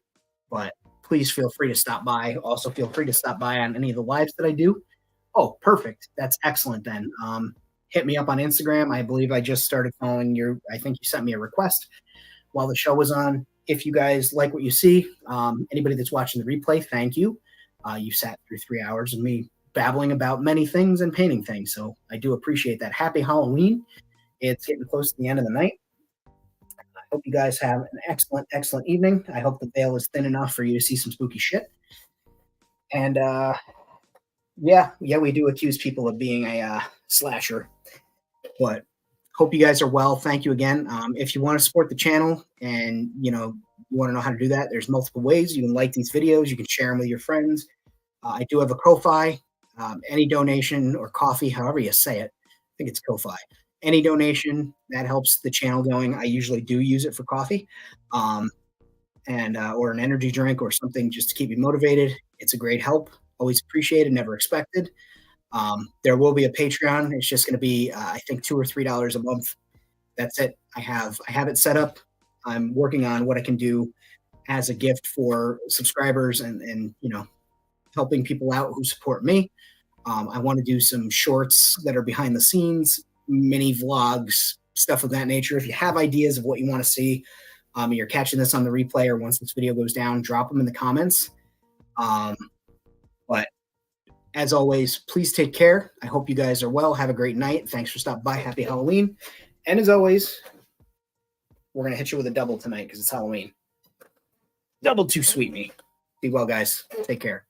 Speaker 1: But please feel free to stop by. Also, feel free to stop by on any of the lives that I do. Oh, perfect. That's excellent then. Hit me up on Instagram. I believe I just started following your, I think you sent me a request while the show was on. If you guys like what you see, anybody that's watching the replay, thank you. You sat through 3 hours of me babbling about many things and painting things. So I do appreciate that. Happy Halloween. It's getting close to the end of the night. I hope you guys have an excellent, excellent evening. I hope the veil is thin enough for you to see some spooky shit. And yeah, we do accuse people of being a slasher, but hope you guys are well. Thank you again. If you want to support the channel and you want to know how to do that, there's multiple ways. You can like these videos. You can share them with your friends. I do have a Ko-Fi. Any donation or coffee, however you say it, I think it's Ko-Fi. Any donation that helps the channel going. I usually do use it for coffee, or an energy drink or something just to keep me motivated. It's a great help. Always appreciated, never expected. There will be a Patreon. It's just going to be, I think, $2 or $3 a month. That's it. I have it set up. I'm working on what I can do as a gift for subscribers and helping people out who support me. I want to do some shorts that are behind the scenes, mini vlogs, stuff of that nature. If you have ideas of what you want to see, you're catching this on the replay or once this video goes down, drop them in the comments. But as always, please take care. I hope you guys are well. Have a great night. Thanks for stopping by. Happy Halloween. And as always, we're going to hit you with a double tonight because it's Halloween. Double too sweet me. Be well, guys. Take care.